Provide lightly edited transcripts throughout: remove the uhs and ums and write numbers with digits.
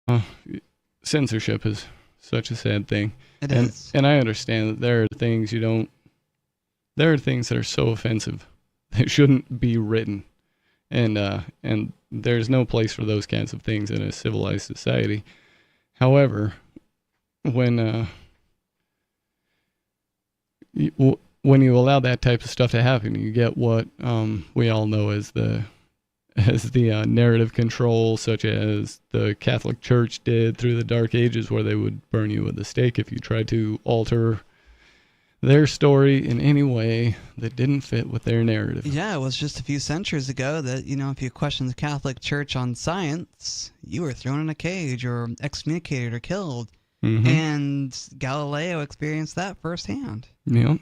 Uh, censorship is such a sad thing. It and is. and I understand that there are things you don't. There are things that are so offensive that shouldn't be written, and there's no place for those kinds of things in a civilized society. However, when when you allow that type of stuff to happen, you get what we all know as the narrative control, such as the Catholic Church did through the Dark Ages, where they would burn you with a stake if you tried to alter their story in any way that didn't fit with their narrative. Yeah, it was just a few centuries ago that, if you questioned the Catholic Church on science, you were thrown in a cage or excommunicated or killed. Mm-hmm. And Galileo experienced that firsthand. Yep.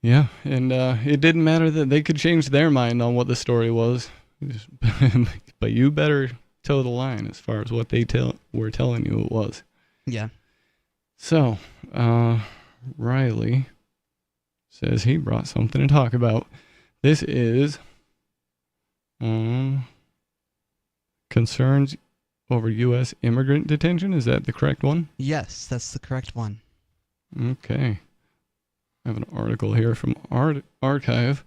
Yeah, and it didn't matter that they could change their mind on what the story was, but you better toe the line as far as what they were telling you it was. Yeah. So, Riley says he brought something to talk about. This is concerns over U.S. immigrant detention. Is that the correct one? Yes, that's the correct one. Okay. I have an article here from Archive.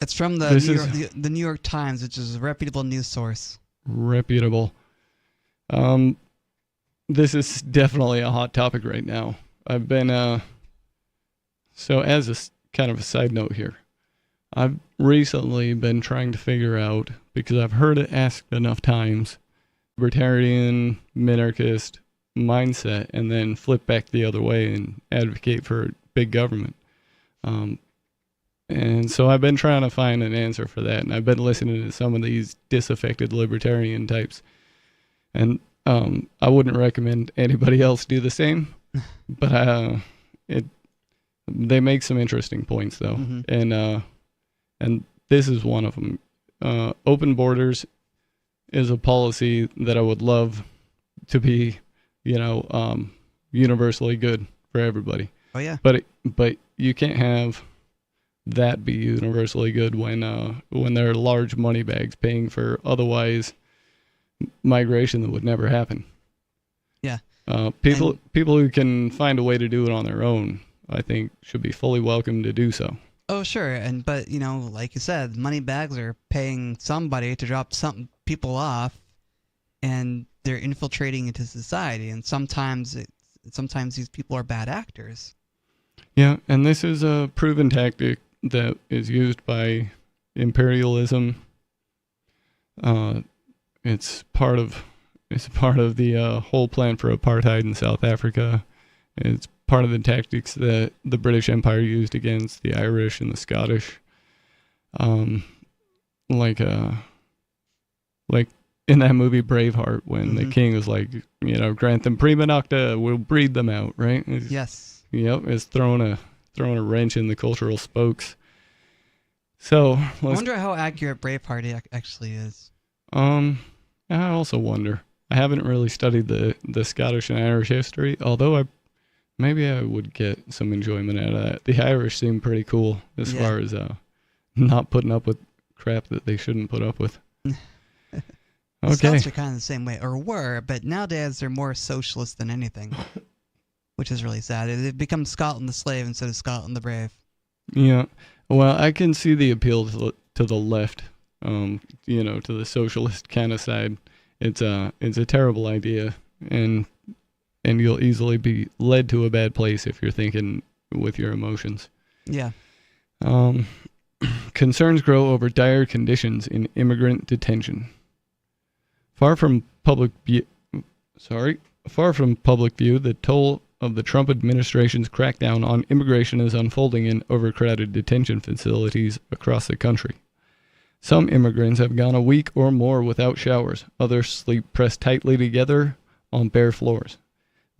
It's from the New York Times, which is a reputable news source. Reputable. This is definitely a hot topic right now. I've been, so as a kind of a side note here, I've recently been trying to figure out, because I've heard it asked enough times, libertarian, minarchist mindset, and then flip back the other way and advocate for big government. And so I've been trying to find an answer for that, and I've been listening to some of these disaffected libertarian types. And I wouldn't recommend anybody else do the same, but they make some interesting points though. Mm-hmm. And this is one of them. Open borders is a policy that I would love to be, universally good for everybody. Oh yeah. But you can't have that be universally good when there are large money bags paying for otherwise migration that would never happen. Yeah. People who can find a way to do it on their own, I think, should be fully welcome to do so. Oh sure, but like you said, money bags are paying somebody to drop some people off, and they're infiltrating into society, and sometimes these people are bad actors. Yeah, and this is a proven tactic that is used by imperialism. It's part of the whole plan for apartheid in South Africa. It's part of the tactics that the British Empire used against the Irish and the Scottish. Like in that movie Braveheart, when the king was like, grant them prima nocta, we'll breed them out, right? Yes. Yep, it's throwing a wrench in the cultural spokes. So I wonder how accurate Braveheart actually is. I also wonder. I haven't really studied the Scottish and Irish history, although maybe I would get some enjoyment out of that. The Irish seem pretty cool as far as not putting up with crap that they shouldn't put up with. The Scots are kind of the same way, or were, but nowadays they're more socialist than anything, which is really sad. They've become Scotland the slave instead of Scotland the brave. Yeah, well, I can see the appeal to the left, to the socialist kind of side. It's a terrible idea, and you'll easily be led to a bad place if you're thinking with your emotions. Yeah. Concerns grow over dire conditions in immigrant detention. Far from public view, the toll of the Trump administration's crackdown on immigration is unfolding in overcrowded detention facilities across the country. Some immigrants have gone a week or more without showers. Others sleep pressed tightly together on bare floors.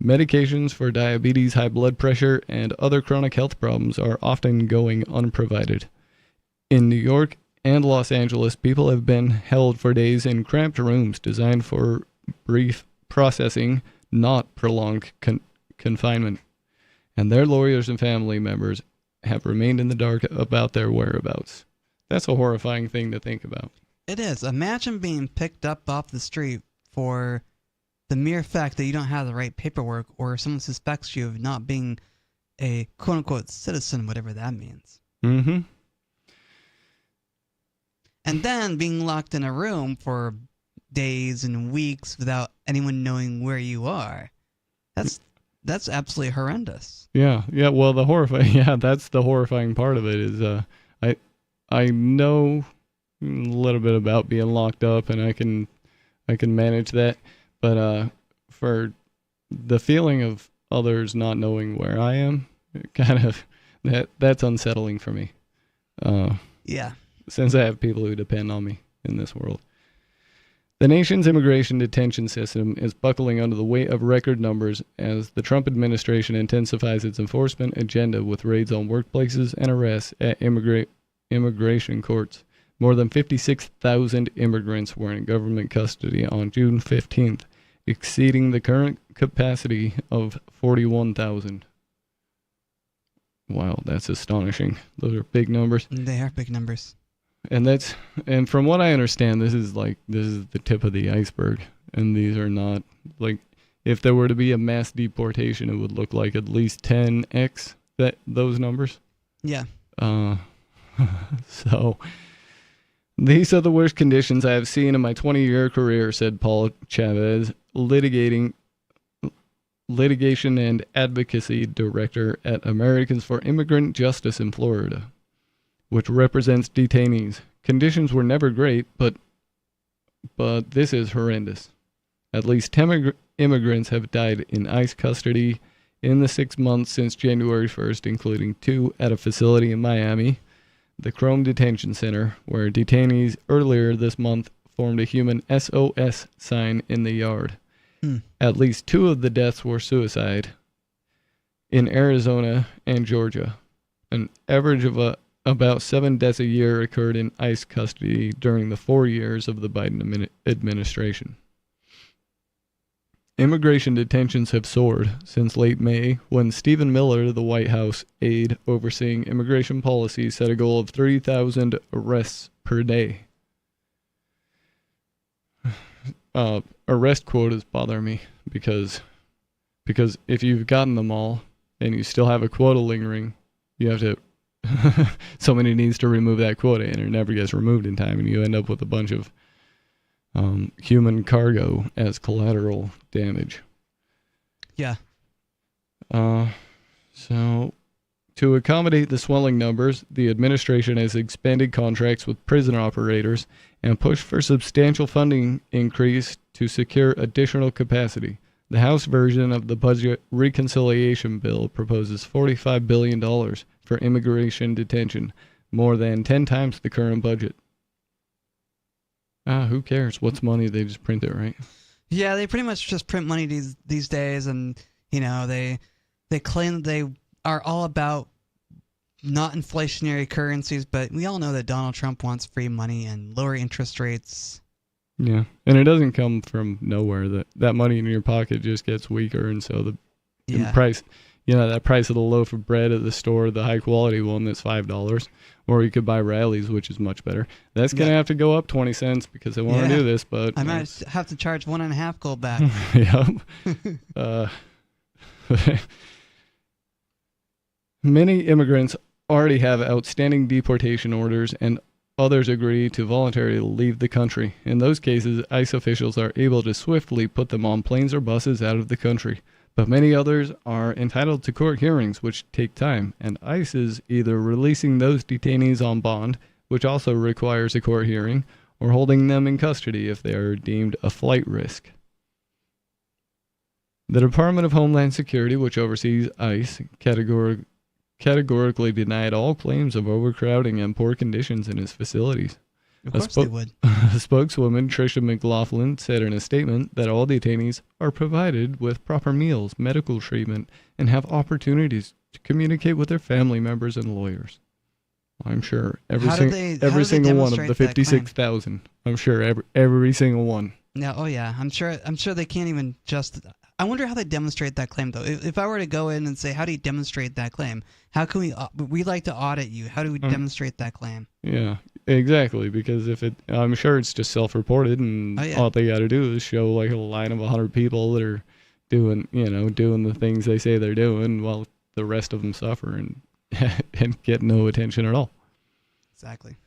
Medications for diabetes, high blood pressure, and other chronic health problems are often going unprovided. In New York and Los Angeles, people have been held for days in cramped rooms designed for brief processing, not prolonged confinement. And their lawyers and family members have remained in the dark about their whereabouts. That's a horrifying thing to think about. It is. Imagine being picked up off the street for the mere fact that you don't have the right paperwork or someone suspects you of not being a quote-unquote citizen, whatever that means. Mm-hmm. And then being locked in a room for days and weeks without anyone knowing where you are. That's absolutely horrendous. Yeah. Well, that's the horrifying part of it is I know a little bit about being locked up, and I can manage that, but for the feeling of others not knowing where I am, kind of that's unsettling for me. Yeah. Since I have people who depend on me in this world. The nation's immigration detention system is buckling under the weight of record numbers as the Trump administration intensifies its enforcement agenda with raids on workplaces and arrests at immigration courts. More than 56,000 immigrants were in government custody on June 15th, exceeding the current capacity of 41,000. Wow, that's astonishing. Those are big numbers. They are big numbers. And from what I understand, this is the tip of the iceberg, and these are not, like, if there were to be a mass deportation, it would look like at least 10x those numbers. Yeah. So these are the worst conditions I have seen in my 20-year career, said Paul Chavez, litigation and advocacy director at Americans for Immigrant Justice in Florida, which represents detainees. Conditions were never great, but this is horrendous. At least 10 immigrants have died in ICE custody in the 6 months since January 1st, including 2 at a facility in Miami, the Chrome Detention Center, where detainees earlier this month formed a human SOS sign in the yard. At least 2 of the deaths were suicide in Arizona and Georgia. An average of about 7 deaths a year occurred in ICE custody during the 4 years of the Biden administration. Immigration detentions have soared since late May, when Stephen Miller, the White House aide overseeing immigration policy, set a goal of 3,000 arrests per day. Arrest quotas bother me because if you've gotten them all and you still have a quota lingering, you have to somebody needs to remove that quota, and it never gets removed in time, and you end up with a bunch of human cargo as collateral damage. Yeah. So to accommodate the swelling numbers, the administration has expanded contracts with prison operators and pushed for substantial funding increase to secure additional capacity. The House version of the budget reconciliation bill proposes $45 billion for immigration detention, more than 10 times the current budget. Who cares? What's money? They just print it, right? Yeah, they pretty much just print money these days, and they claim that they are all about not inflationary currencies, but we all know that Donald Trump wants free money and lower interest rates. Yeah, and it doesn't come from nowhere. That money in your pocket just gets weaker, and so the price, that price of the loaf of bread at the store, the high quality one that's $5, or you could buy Riley's, which is much better. That's gonna have to go up 20 cents because they want to do this, but I might have to charge 1.5 gold back. Yep. Many immigrants already have outstanding deportation orders, and others agree to voluntarily leave the country. In those cases, ICE officials are able to swiftly put them on planes or buses out of the country. But many others are entitled to court hearings, which take time, and ICE is either releasing those detainees on bond, which also requires a court hearing, or holding them in custody if they are deemed a flight risk. The Department of Homeland Security, which oversees ICE, categorically denied all claims of overcrowding and poor conditions in its facilities. Of course they would. A spokeswoman, Tricia McLaughlin, said in a statement that all detainees are provided with proper meals, medical treatment, and have opportunities to communicate with their family members and lawyers. I'm sure every single one of the 56,000. I'm sure every single one. Yeah. Oh yeah. I'm sure they can't even just I wonder how they demonstrate that claim, though. If I were to go in and say, how do you demonstrate that claim? How can we like to audit you. How do we demonstrate that claim? Yeah, exactly. Because I'm sure it's just self-reported, and all they got to do is show like a line of 100 people that are doing the things they say they're doing, while the rest of them suffer and get no attention at all. Exactly.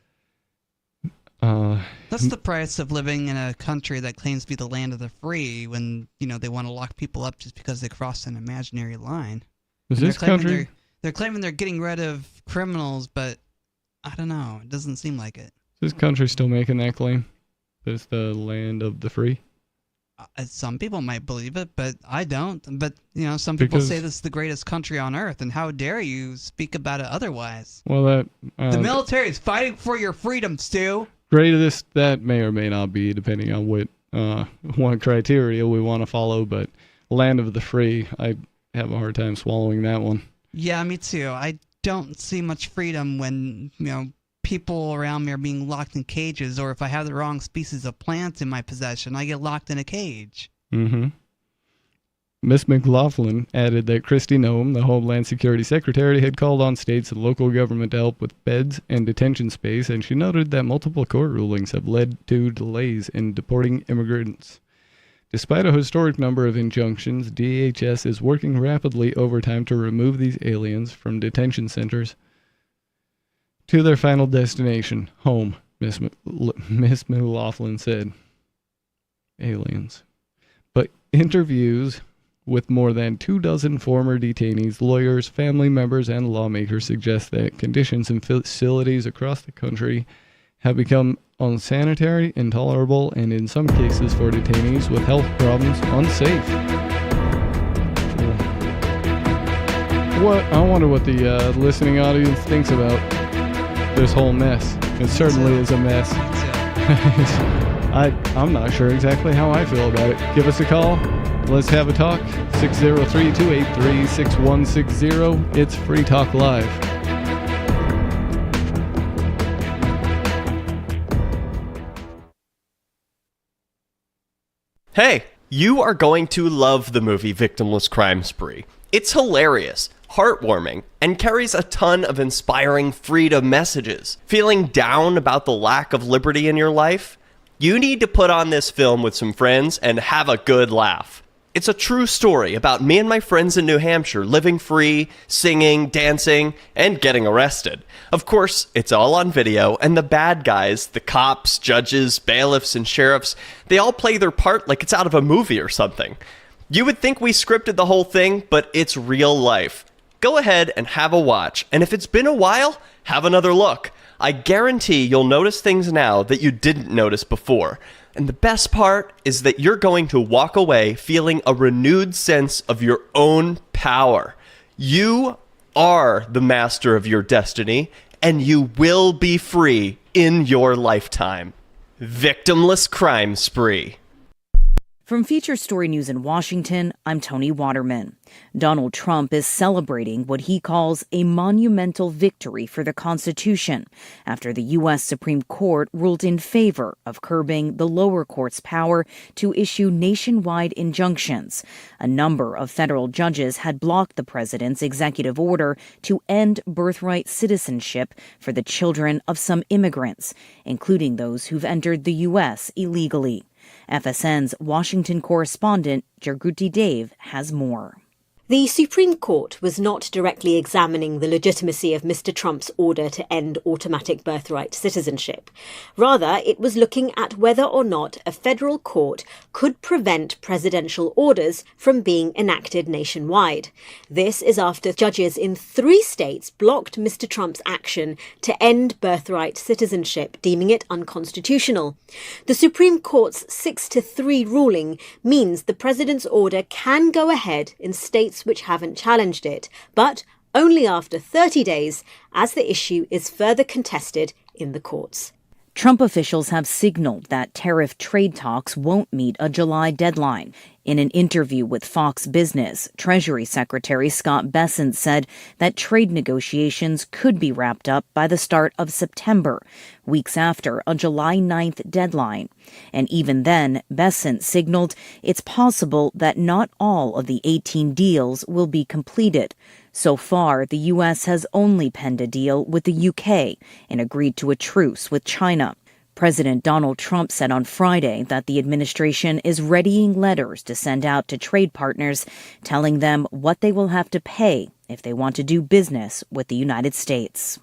That's the price of living in a country that claims to be the land of the free, when they want to lock people up just because they crossed an imaginary line. Is this country? They're claiming they're getting rid of criminals, but I don't know. It doesn't seem like it. Is this country still making that claim? That it's the land of the free? Some people might believe it, but I don't. But, some people say this is the greatest country on earth, and how dare you speak about it otherwise? Well, the military is fighting for your freedom, Stu. Greatest, that may or may not be, depending on what criteria we want to follow, but land of the free, I have a hard time swallowing that one. Yeah, me too. I don't see much freedom when, people around me are being locked in cages, or if I have the wrong species of plants in my possession, I get locked in a cage. Mm-hmm. Ms. McLaughlin added that Kristi Noem, the Homeland Security Secretary, had called on states and local government to help with beds and detention space, and she noted that multiple court rulings have led to delays in deporting immigrants. Despite a historic number of injunctions, DHS is working rapidly overtime to remove these aliens from detention centers to their final destination, home, Ms. McLaughlin said. Aliens. But interviews with more than 24 former detainees, lawyers, family members, and lawmakers suggest that conditions in facilities across the country have become unsanitary, intolerable, and in some cases for detainees with health problems, unsafe. I wonder what the listening audience thinks about this whole mess. It certainly is a mess. I'm not sure exactly how I feel about it. Give us a call. Let's have a talk. 603-283-6160. It's Free Talk Live. Hey, you are going to love the movie Victimless Crime Spree. It's hilarious, heartwarming, and carries a ton of inspiring freedom messages. Feeling down about the lack of liberty in your life? You need to put on this film with some friends and have a good laugh. It's a true story about me and my friends in New Hampshire living free, singing, dancing, and getting arrested. Of course, it's all on video, and the bad guys, the cops, judges, bailiffs, and sheriffs, they all play their part like it's out of a movie or something. You would think we scripted the whole thing, but it's real life. Go ahead and have a watch, and if it's been a while, have another look. I guarantee you'll notice things now that you didn't notice before. And the best part is that you're going to walk away feeling a renewed sense of your own power. You are the master of your destiny, and you will be free in your lifetime. Victimless Crime Spree. From Feature Story News in Washington, I'm Tony Waterman. Donald Trump is celebrating what he calls a monumental victory for the Constitution after the U.S. Supreme Court ruled in favor of curbing the lower court's power to issue nationwide injunctions. A number of federal judges had blocked the president's executive order to end birthright citizenship for the children of some immigrants, including those who've entered the U.S. illegally. FSN's Washington correspondent, Jerguti Dave, has more. The Supreme Court was not directly examining the legitimacy of Mr. Trump's order to end automatic birthright citizenship. Rather, it was looking at whether or not a federal court could prevent presidential orders from being enacted nationwide. This is after judges in 3 states blocked Mr. Trump's action to end birthright citizenship, deeming it unconstitutional. The Supreme Court's 6-3 ruling means the president's order can go ahead in states which haven't challenged it, but only after 30 days, as the issue is further contested in the courts. Trump officials have signaled that tariff trade talks won't meet a July deadline. In an interview with Fox Business, Treasury Secretary Scott Bessent said that trade negotiations could be wrapped up by the start of September, weeks after a July 9th deadline. And even then, Bessent signaled it's possible that not all of the 18 deals will be completed. So far, the U.S. has only penned a deal with the U.K. and agreed to a truce with China. President Donald Trump said on Friday that the administration is readying letters to send out to trade partners, telling them what they will have to pay if they want to do business with the United States.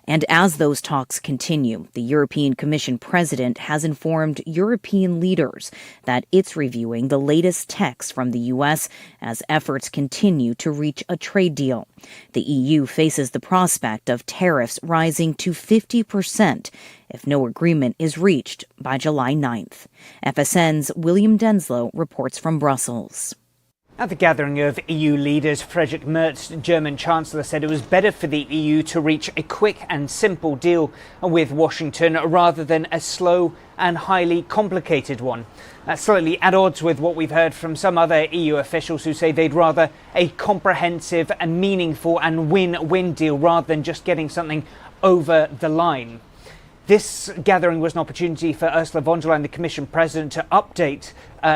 And as those talks continue, the European Commission president has informed European leaders that it's reviewing the latest text from the U.S. as efforts continue to reach a trade deal. The EU faces the prospect of tariffs rising to 50% if no agreement is reached by July 9th. FSN's William Denslow reports from Brussels. At the gathering of EU leaders, Friedrich Merz, German Chancellor, said it was better for the EU to reach a quick and simple deal with Washington rather than a slow and highly complicated one. That's slightly at odds with what we've heard from some other EU officials who say they'd rather a comprehensive and meaningful and win-win deal rather than just getting something over the line. This gathering was an opportunity for Ursula von der Leyen, the Commission President, to update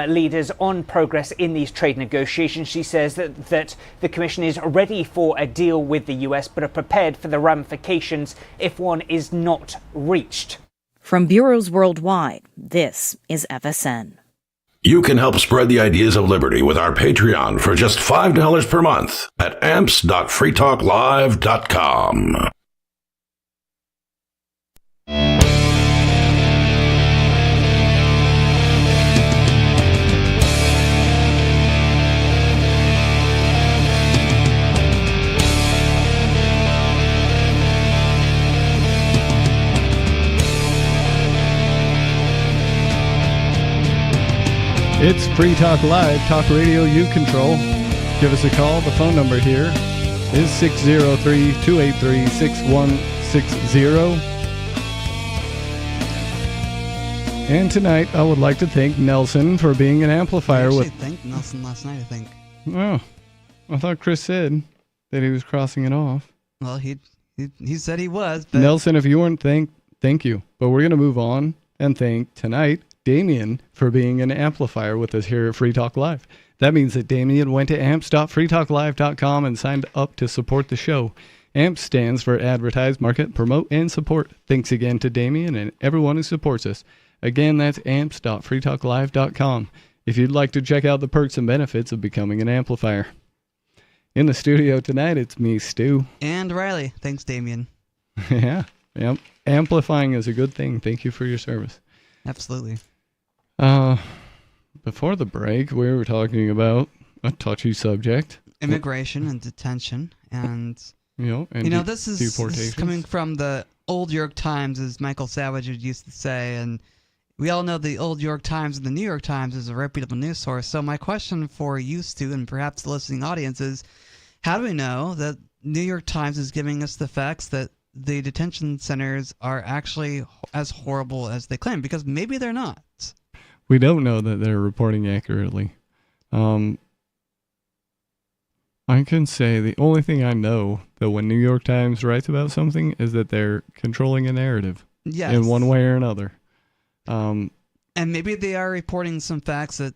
leaders on progress in these trade negotiations. She says that the Commission is ready for a deal with the US, but are prepared for the ramifications if one is not reached. From bureaus worldwide, this is FSN. You can help spread the ideas of liberty with our Patreon for just $5 per month at amps.freetalklive.com. It's Free Talk Live, talk radio you control. Give us a call. The phone number here is 603-283-6160. And tonight, I would like to thank Nelson for being an amplifier I with... actually thanked Nelson last night, I think. Oh, I thought Chris said that he was crossing it off. Well, he said he was, but... Nelson, if you weren't thank you. But we're going to move on and thank tonight Damien for being an amplifier with us here at Free Talk Live. That means that Damien went to amps.freetalklive.com and signed up to support the show. AMPS stands for Advertise, Market, Promote, and Support. Thanks again to Damien and everyone who supports us. Again, that's amps.freetalklive.com if you'd like to check out the perks and benefits of becoming an amplifier. In the studio tonight, it's me, Stu. And Riley. Thanks, Damien. Yeah. Yep. Amplifying is a good thing. Thank you for your service. Absolutely. Before the break, we were talking about a touchy subject. Immigration and detention. And, And this is coming from the old York Times, as Michael Savage used to say. And we all know the old York Times and the New York Times is a reputable news source. So my question for you, Stu, and perhaps the listening audience is, how do we know that New York Times is giving us the facts that the detention centers are actually as horrible as they claim? Because maybe they're not. We don't know that they're reporting accurately. I can say the only thing I know that when New York Times writes about something is that they're controlling a narrative. Yes. In one way or another. And maybe they are reporting some facts that,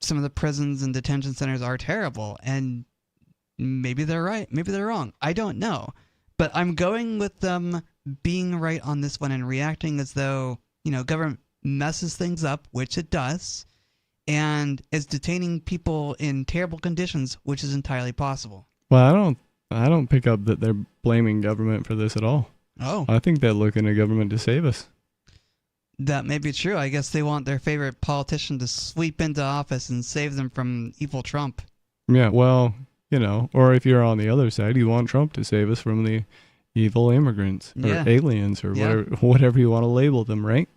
some of the prisons and detention centers are terrible. And maybe they're right. Maybe they're wrong. I don't know. But I'm going with them being right on this one and reacting as though, government messes things up, which it does, and is detaining people in terrible conditions, which is entirely possible. Well, I don't pick up that they're blaming government for this at all. Oh. I think they're looking to government to save us. That may be true. I guess they want their favorite politician to sweep into office and save them from evil Trump. Yeah, well, or if you're on the other side, you want Trump to save us from the evil immigrants or aliens or whatever you want to label them, right?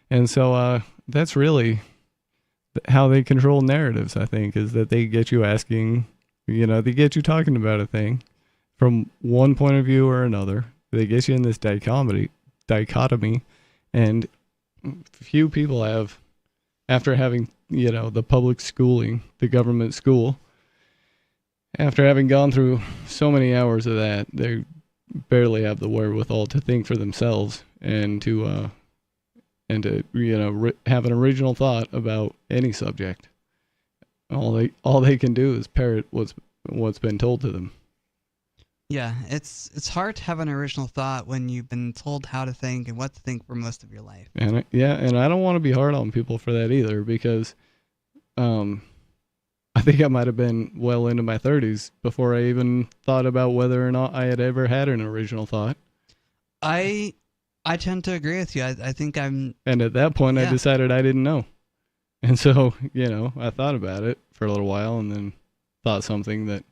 And so that's really how they control narratives, I think, is that they get you asking, they get you talking about a thing from one point of view or another. They get you in this dichotomy, and few people have after having, the public schooling, the government school, after having gone through so many hours of that, they barely have the wherewithal to think for themselves and to have an original thought about any subject. All they can do is parrot what's been told to them. Yeah, it's hard to have an original thought when you've been told how to think and what to think for most of your life. And I don't want to be hard on people for that either, because I think I might have been well into my 30s before I even thought about whether or not I had ever had an original thought. I tend to agree with you. I think I'm... And at that point, Yeah. I decided I didn't know. And so, I thought about it for a little while and then thought something that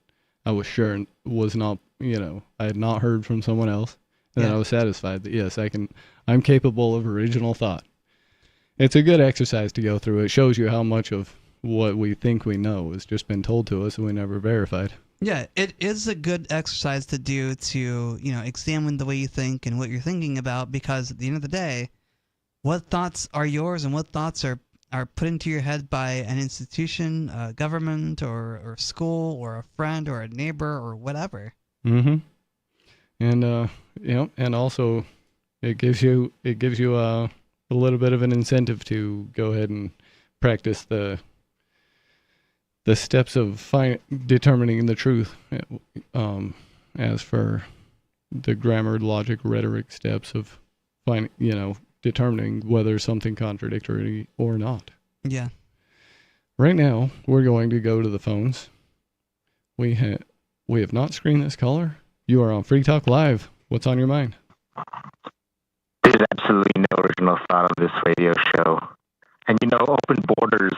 I was sure was not, I had not heard from someone else. And then Yeah. I was satisfied that, yes, I'm capable of original thought. It's a good exercise to go through. It shows you how much of what we think we know has just been told to us and we never verified. Yeah, it is a good exercise to do to, examine the way you think and what you're thinking about, because at the end of the day, what thoughts are yours and what thoughts are put into your head by an institution, a government, or school, or a friend, or a neighbor, or whatever. Mm-hmm. And, and also it gives you a little bit of an incentive to go ahead and practice the steps of determining the truth, as for the grammar, logic, rhetoric steps of determining whether something contradictory or not. Yeah. Right now, we're going to go to the phones. We have not screened this caller. You are on Free Talk Live. What's on your mind? There's absolutely no original thought of this radio show. And open borders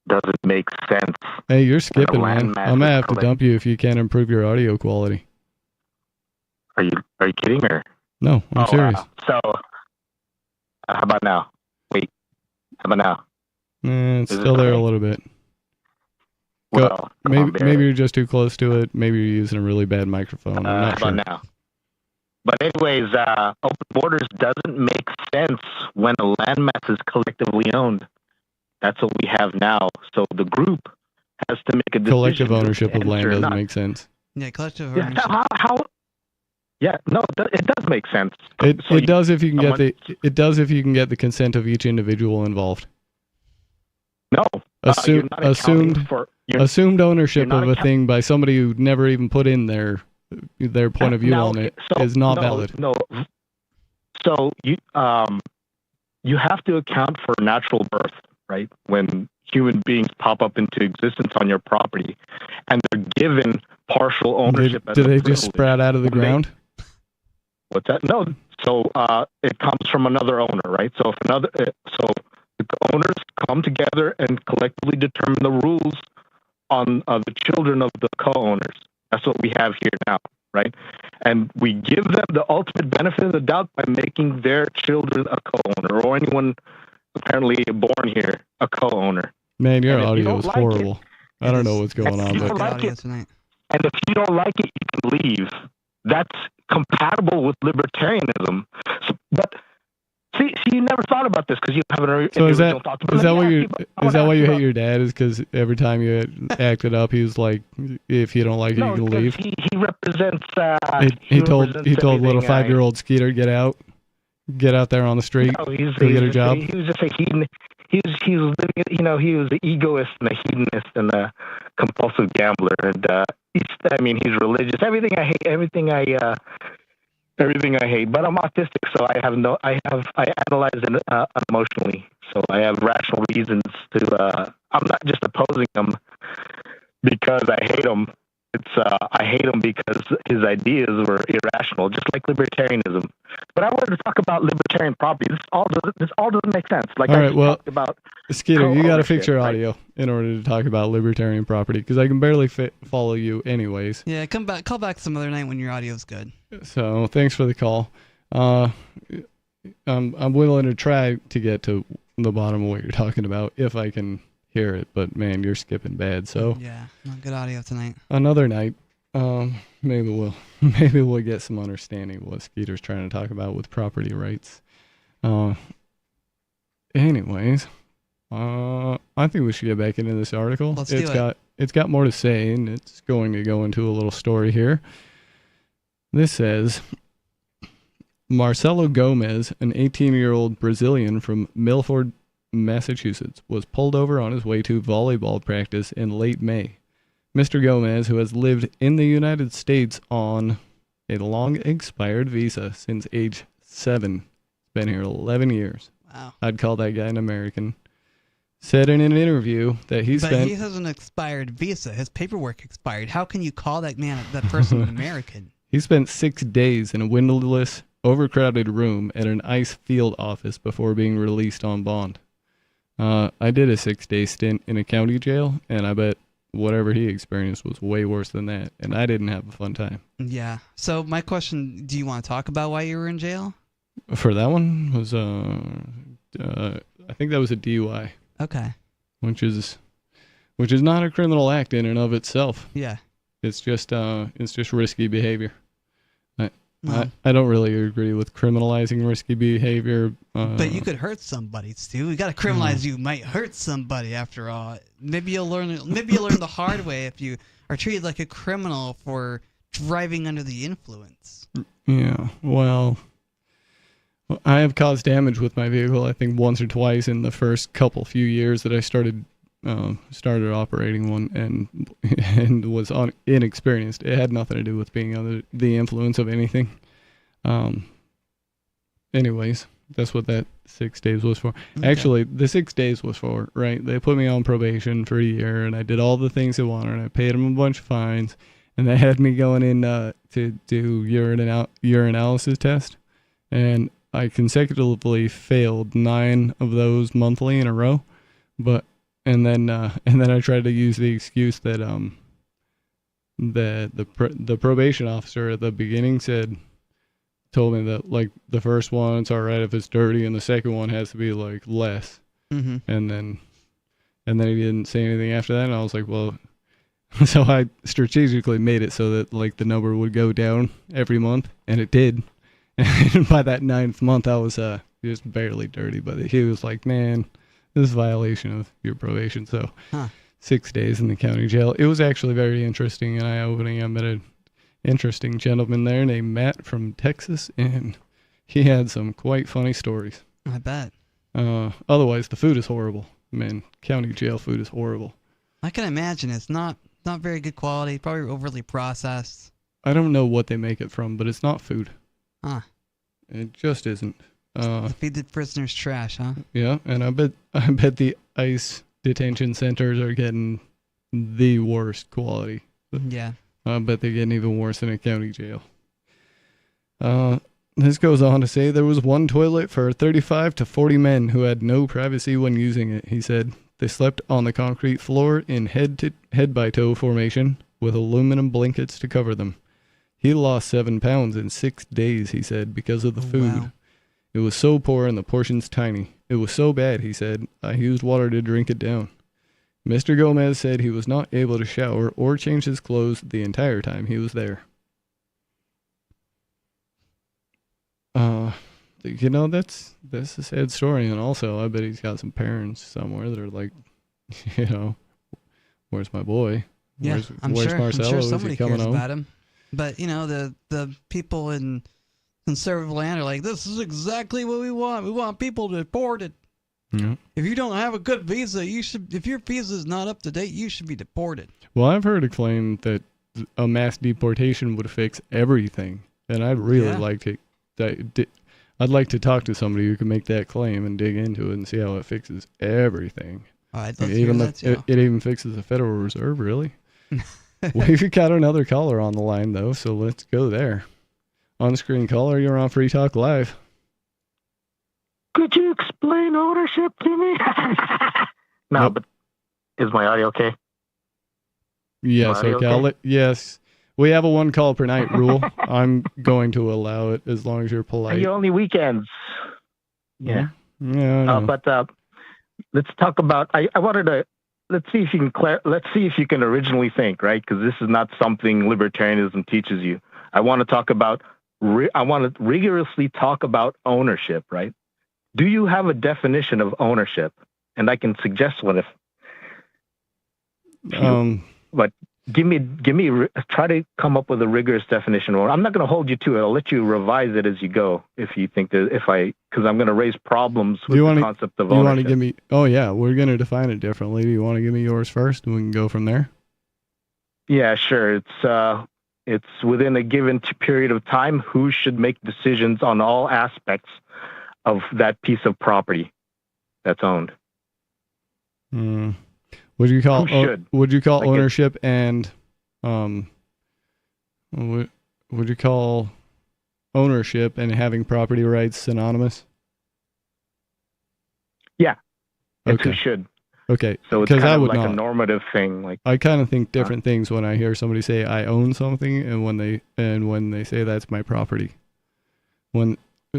doesn't make sense. Hey, you're skipping, man. landmass I'm gonna is have to dump you if you can't improve your audio quality. Are you kidding or? No, I'm serious. Wow. So, how about now? Wait, how about now? It's Is it still there a okay? little bit. Well, Maybe you're just too close to it. Maybe you're using a really bad microphone. I'm how not sure. about now? But anyways, open borders doesn't make sense when a landmass is collectively owned. That's what we have now. So the group has to make a decision. Collective ownership to of land enter or doesn't not. make sense. Yeah, collective Yeah, ownership. how? Yeah, no, it does make sense. It So does if you can get someone- it does if you can get the consent of each individual involved. No, you're Assumed not accounting for. assumed ownership you're not of a thing by somebody who never even put in their point of view Now, on it so- is not no, valid. No. So you have to account for natural birth, right? When human beings pop up into existence on your property, and they're given partial ownership. Do as a they just privilege. sprout out of the When they- ground? What's that? No. So it comes from another owner, right? So if the owners come together and collectively determine the rules on the children of the co-owners. That's what we have here now, right? And we give them the ultimate benefit of the doubt by making their children a co-owner, or anyone apparently born here a co-owner. Man, your And if you audio don't is like it, horrible. I don't know what's going if on, you but don't like audio it, tonight. and if you don't like it, you can leave. That's compatible with libertarianism. But see, you never thought about this because you haven't. so is that thought. But is let that me why ask you you about- I is wanna that why ask you about- hate your dad? Is because every time you acted up, he was like, if you don't like it, No, you can because leave. he represents. He told represents little everything 5-year-old Skeeter, get out there on the street, No, go get a job. He was just a hedon. He was living. He was an egoist and a hedonist and a compulsive gambler. And he's religious. Everything I hate. Everything I hate. But I'm autistic, so I analyze it emotionally. So I have rational reasons to. I'm not just opposing him because I hate him. I hate him because his ideas were irrational, just like libertarianism. But I wanted to talk about libertarian property. This all doesn't make sense. Like All I right, just well, talked about. Skeeter, you got to fix co-ownership, your right? audio in order to talk about libertarian property, because I can barely follow you anyways. Yeah, call back some other night when your audio's good. So thanks for the call. I'm willing to try to get to the bottom of what you're talking about if I can hear it, but man, you're skipping bad. So Yeah, not good audio tonight. another night, maybe we'll get some understanding of what Skeeter's trying to talk about with property rights. Anyways, I think we should get back into this article. Let's do it. It's got more to say, and it's going to go into a little story here. This says Marcelo Gomez, an 18-year-old Brazilian from Milford, Massachusetts, was pulled over on his way to volleyball practice in late May. Mr. Gomez, who has lived in the United States on a long-expired visa since age 7, been here 11 years. Wow. I'd call that guy an American. Said in an interview that he But spent... he has an expired visa. His paperwork expired. How can you call that person an American? He spent 6 days in a windowless, overcrowded room at an ICE field office before being released on bond. I did a 6-day stint in a county jail, and I bet whatever he experienced was way worse than that, and I didn't have a fun time. Yeah. So my question, do you want to talk about why you were in jail? For that one was, I think that was a DUI. Okay. Which is not a criminal act in and of itself. Yeah. It's just risky behavior. Well, I don't really agree with criminalizing risky behavior. but you could hurt somebody, Stu. You got to criminalize you might hurt somebody after all. Maybe you'll learn the hard way if you are treated like a criminal for driving under the influence. Yeah. Well, I have caused damage with my vehicle, I think once or twice in the first few years that I started operating one, and was inexperienced. It had nothing to do with being under the influence of anything. Anyways, that's what that 6 days was for. Okay. Actually, the 6 days was for, right? They put me on probation for a year, and I did all the things they wanted, and I paid them a bunch of fines, and they had me going in to do urinalysis test, and I consecutively failed 9 of those monthly in a row, and then I tried to use the excuse that the probation officer at the beginning told me that like the first one it's all right if it's dirty and the second one has to be like less, and then he didn't say anything after that, and I was like, well, so I strategically made it so that like the number would go down every month, and it did. And by that 9th month, I was just barely dirty, but he was like, man, this is a violation of your probation. So 6 days in the county jail. It was actually very interesting and eye-opening. I met an interesting gentleman there named Matt from Texas, and he had some quite funny stories. I bet. Otherwise, the food is horrible. Man, county jail food is horrible. I can imagine it's not very good quality, probably overly processed. I don't know what they make it from, but it's not food. Huh. It just isn't. Feed the prisoners trash, huh? Yeah, and I bet the ICE detention centers are getting the worst quality. Yeah. I bet they're getting even worse than a county jail. This goes on to say there was one toilet for 35 to 40 men who had no privacy when using it. He said they slept on the concrete floor in head-by-toe formation with aluminum blankets to cover them. He lost 7 pounds in 6 days, he said, because of the food. Wow. It was so poor and the portions tiny. It was so bad, he said, I used water to drink it down. Mr. Gomez said he was not able to shower or change his clothes the entire time he was there. You know, that's a sad story, and also I bet he's got some parents somewhere that are like, you know, where's my boy? Yeah, Where's Marcelo? I'm sure Is he somebody coming cares home? about him. But, you know, the people in conservative land are like, this is exactly what we want. We want people deported. Yeah. If you don't have a good visa, if your visa is not up to date, you should be deported. Well, I've heard a claim that a mass deportation would fix everything, and I'd really like to. I'd like to talk to somebody who can make that claim and dig into it and see how it fixes everything. I'd love to hear that too. It even fixes the Federal Reserve, really. We've got another caller on the line, though, so let's go there. On-screen caller, you're on Free Talk Live. Could you explain ownership to me? No, Nope. but is my audio okay? Yes, Audio okay. okay? Yes. We have a one call per night rule. I'm going to allow it as long as you're polite. Your only weekends. Yeah. Yeah. But let's talk about. I wanted to. Let's see if you can. Let's see if you can originally think, right? Because this is not something libertarianism teaches you. I want to talk about. I want to rigorously talk about ownership, right? Do you have a definition of ownership? and I can suggest one if. But try to come up with a rigorous definition. Or I'm not going to hold you to it. I'll let you revise it as you go if you think that because I'm going to raise problems with the concept of ownership. You want to give me? Oh yeah, we're going to define it differently. Do you want to give me yours first, and we can go from there? Yeah, sure. It's within a given period of time who should make decisions on all aspects of that piece of property that's owned. Would you call ownership and would you call ownership and having property rights synonymous? Yeah. It's okay. Who should. Okay. So it's kind of like a normative thing. Like I kind of think different things when I hear somebody say I own something and when they say that's my property.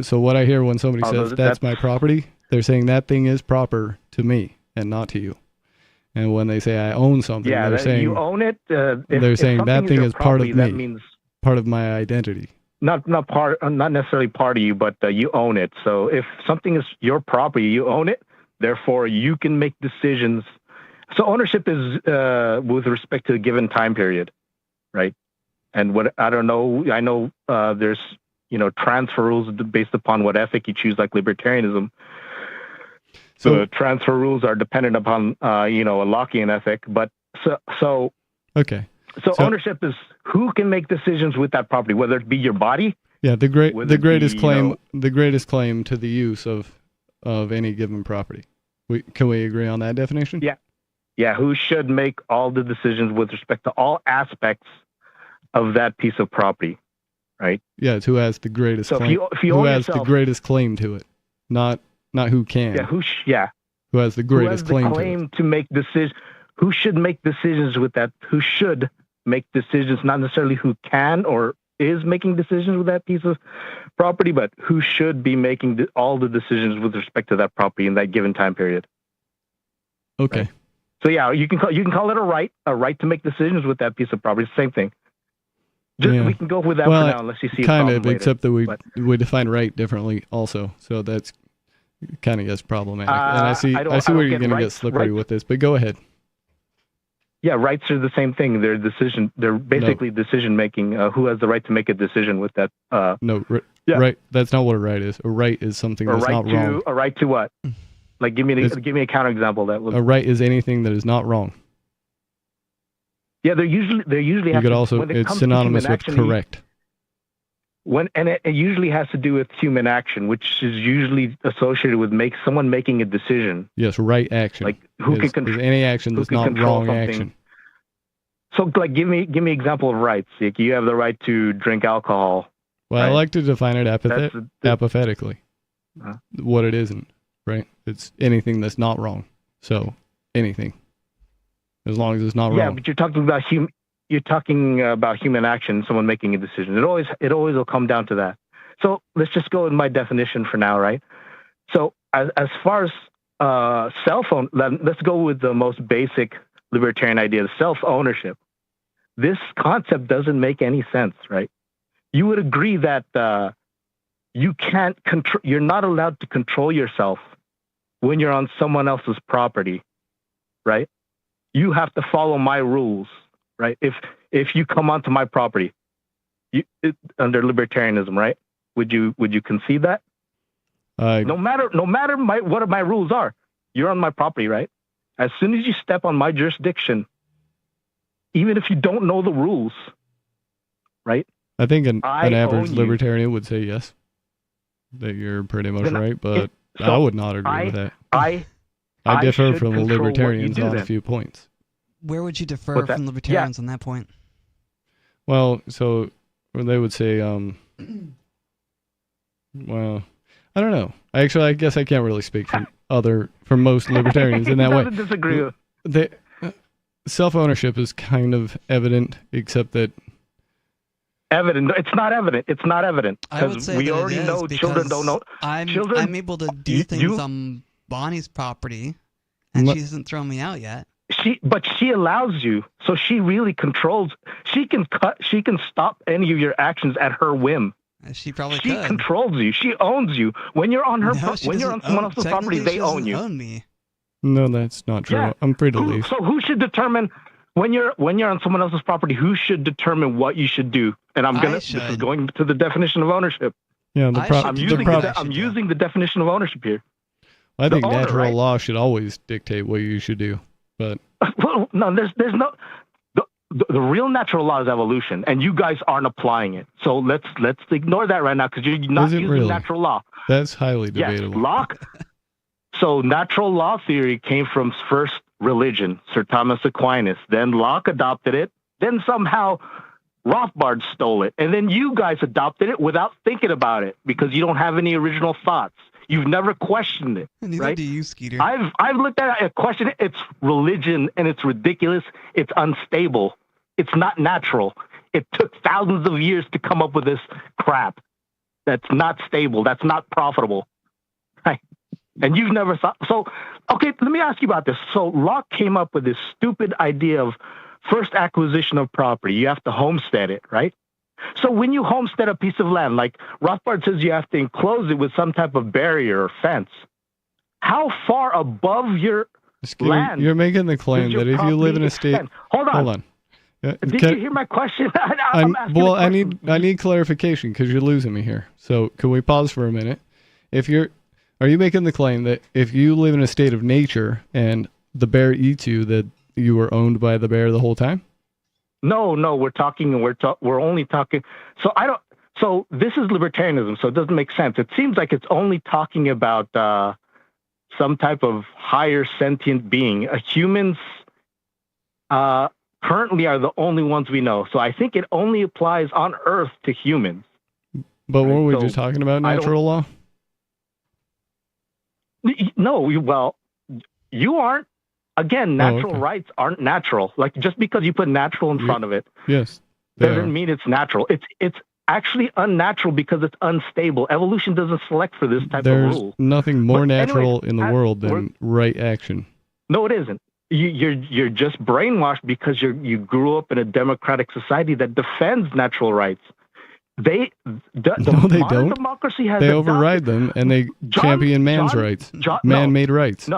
So what I hear when somebody says that's my property, they're saying that thing is proper to me and not to you. And when they say I own something, they're saying you own it. They're saying that thing is part of me. That means part of my identity. Not necessarily part of you, but you own it. So if something is your property, you own it. Therefore, you can make decisions. So ownership is with respect to a given time period, right? And I know there's transfer rules based upon what ethic you choose, like libertarianism. So the transfer rules are dependent upon a Lockean ethic, but so okay. So ownership is who can make decisions with that property, whether it be your body. Yeah, the greatest claim to the use of any given property. Can we agree on that definition? Yeah. Who should make all the decisions with respect to all aspects of that piece of property, right? Yeah, it's who has the greatest claim. Who has the greatest claim to it, not who can. Yeah, who has the greatest claim to make decisions. Who should make decisions with that? Who should make decisions? Not necessarily who can or is making decisions with that piece of property, but who should be making all the decisions with respect to that property in that given time period. Okay. Right? So yeah, you can call it a right to make decisions with that piece of property. It's the same thing. We can go with that for now, unless you see kind a of, except that we define right differently also. So that's kind of gets problematic. And I see where you're going to get slippery with this, but go ahead. Yeah, rights are the same thing. They're basically decision making. Who has the right to make a decision with that? Right. That's not what a right is. A right is something that's not wrong. A right to what? Like, give me a counterexample. A right is anything that is not wrong. Yeah, they're usually. You could also. It's synonymous with correct. It usually has to do with human action, which is usually associated with someone making a decision. Yes, right action. Like who can control any action that's not wrong something. Action. So, like, give me an example of rights. Like, you have the right to drink alcohol. Well, right? I like to define it apathetically. What it isn't, right? It's anything that's not wrong. So anything, as long as it's not wrong. Yeah, but you're talking about human action, someone making a decision. It always will come down to that. So let's just go with my definition for now, right? So as far as self-own, let's go with the most basic libertarian idea, self-ownership. This concept doesn't make any sense, right? You would agree that you can't control. You're not allowed to control yourself when you're on someone else's property, right? You have to follow my rules. Right. If you come onto my property, under libertarianism, right? Would you concede that? No matter what my rules are, you're on my property, right? As soon as you step on my jurisdiction, even if you don't know the rules, right? I think an average libertarian would say yes, that you're pretty much right, but I would not agree with that. I differ from the libertarians on a few points. Where would you defer from libertarians on that point? Well, so they would say, well, I don't know. I guess I can't really speak from most libertarians in that way. Disagree. Self-ownership is kind of evident, except that evident. It's not evident. It's not evident. I would say we already know children don't know. I'm able to do things on Bonnie's property, and she hasn't thrown me out yet. But she allows you, so she really controls. She can stop any of your actions at her whim. She probably could. She controls you. She owns you. When you're on her, when you're on someone else's property, they own you. Own me. No, that's not true. Yeah. I'm free to leave. So who should determine when you're on someone else's property? Who should determine what you should do? And this is going to the definition of ownership. Yeah, I'm using the definition of ownership here. I think owner, natural right? law should always dictate what you should do. But well, no, there's no the real natural law is evolution, and you guys aren't applying it. So let's ignore that right now because you're not using really? natural law. That's highly debatable. Yes, Locke. So natural law theory came from first religion, Sir Thomas Aquinas. Then Locke adopted it. Then somehow Rothbard stole it, and then you guys adopted it without thinking about it because you don't have any original thoughts. You've never questioned it. Neither right? do you, Skeeter. I've looked at it, questioned it. It's religion, and it's ridiculous. It's unstable. It's not natural. It took thousands of years to come up with this crap. That's not stable. That's not profitable. Right? And you've never thought. So, okay, let me ask you about this. So Locke came up with this stupid idea of first acquisition of property. You have to homestead it, right? So when you homestead a piece of land, like Rothbard says you have to enclose it with some type of barrier or fence. How far above your land? You're making the claim that if you live in a state... Hold on. Did you hear my question? I need clarification because you're losing me here. So can we pause for a minute? Are you making the claim that if you live in a state of nature and the bear eats you, that you were owned by the bear the whole time? No, we're only talking. So this is libertarianism, so it doesn't make sense. It seems like it's only talking about some type of higher sentient being. Humans currently are the only ones we know. So I think it only applies on Earth to humans. But weren't we just talking about natural law? No, you aren't. Again, natural rights aren't natural. Like just because you put natural in front of it, yes, doesn't mean it's natural. It's actually unnatural because it's unstable. Evolution doesn't select for this type of rule. There's nothing more natural in the world than right action. No, it isn't. You're just brainwashed because you grew up in a democratic society that defends natural rights. They don't. Democracy has override them and they champion man's rights, man-made rights.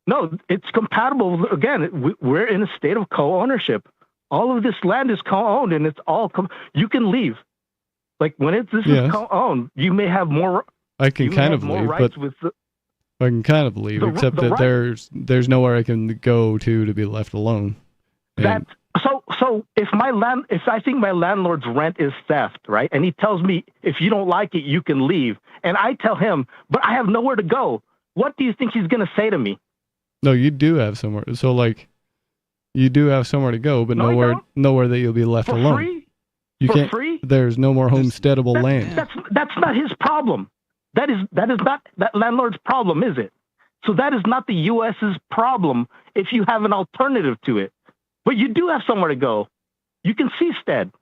No, it's compatible. Again, we're in a state of co-ownership. All of this land is co-owned, and it's all you can leave. Like when is co-owned, you may have more. I can kind of leave, but I can kind of leave, except that there's nowhere I can go to be left alone. So if I think my landlord's rent is theft, right? And he tells me if you don't like it, you can leave, and I tell him, but I have nowhere to go. What do you think he's going to say to me? No, you do have somewhere. So you do have somewhere to go, but nowhere that you'll be left alone. Free? You For can't. Free? There's no more homesteadable land. That's not his problem. That is not that landlord's problem, is it? So that is not the U.S.'s problem if you have an alternative to it. But you do have somewhere to go. You can seastead.